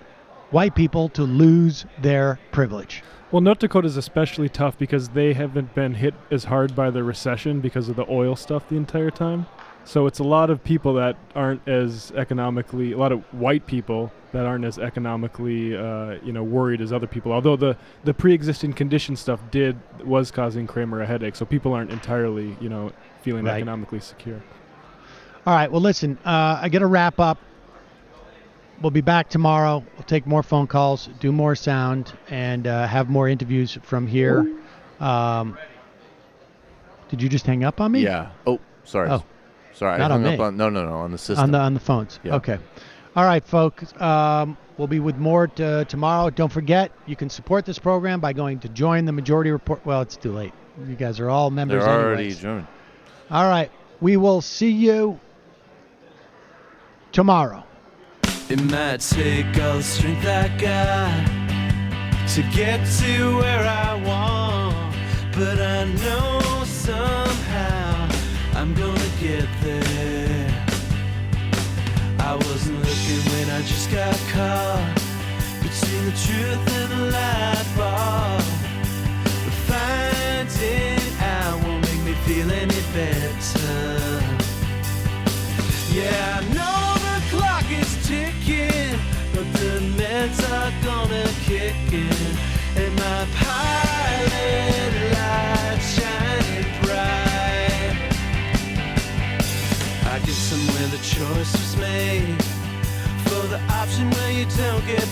white people to lose their privilege. Well, North Dakota is especially tough because they haven't been hit as hard by the recession because of the oil stuff the entire time. So it's a lot of people that aren't as economically, a lot of white people that aren't as economically, worried as other people. Although the pre-existing condition stuff was causing Kramer a headache, so people aren't entirely, feeling economically secure. All right. Well, listen, I got to wrap up. We'll be back tomorrow. We'll take more phone calls, do more sound, and have more interviews from here. Did you just hang up on me? Yeah. Oh, sorry. Oh. Sorry, Not I hung on up me. on on the system. On the phones. Yeah. Okay. All right, folks. We'll be with more tomorrow. Don't forget, you can support this program by going to join the Majority Report. Well, it's too late. You guys are all members. They're already anyways. joined. All right. We will see you tomorrow. It might take all the strength I got to get to where I want, but I know somehow I'm gonna get there. I wasn't looking when I just got caught between the truth and the lie bar, but finding out won't make me feel any better. Yeah, I know the clock is ticking, but the meds are gonna kick in, and my pilot light shining bright. I guess somewhere the choice was made for the option where you don't get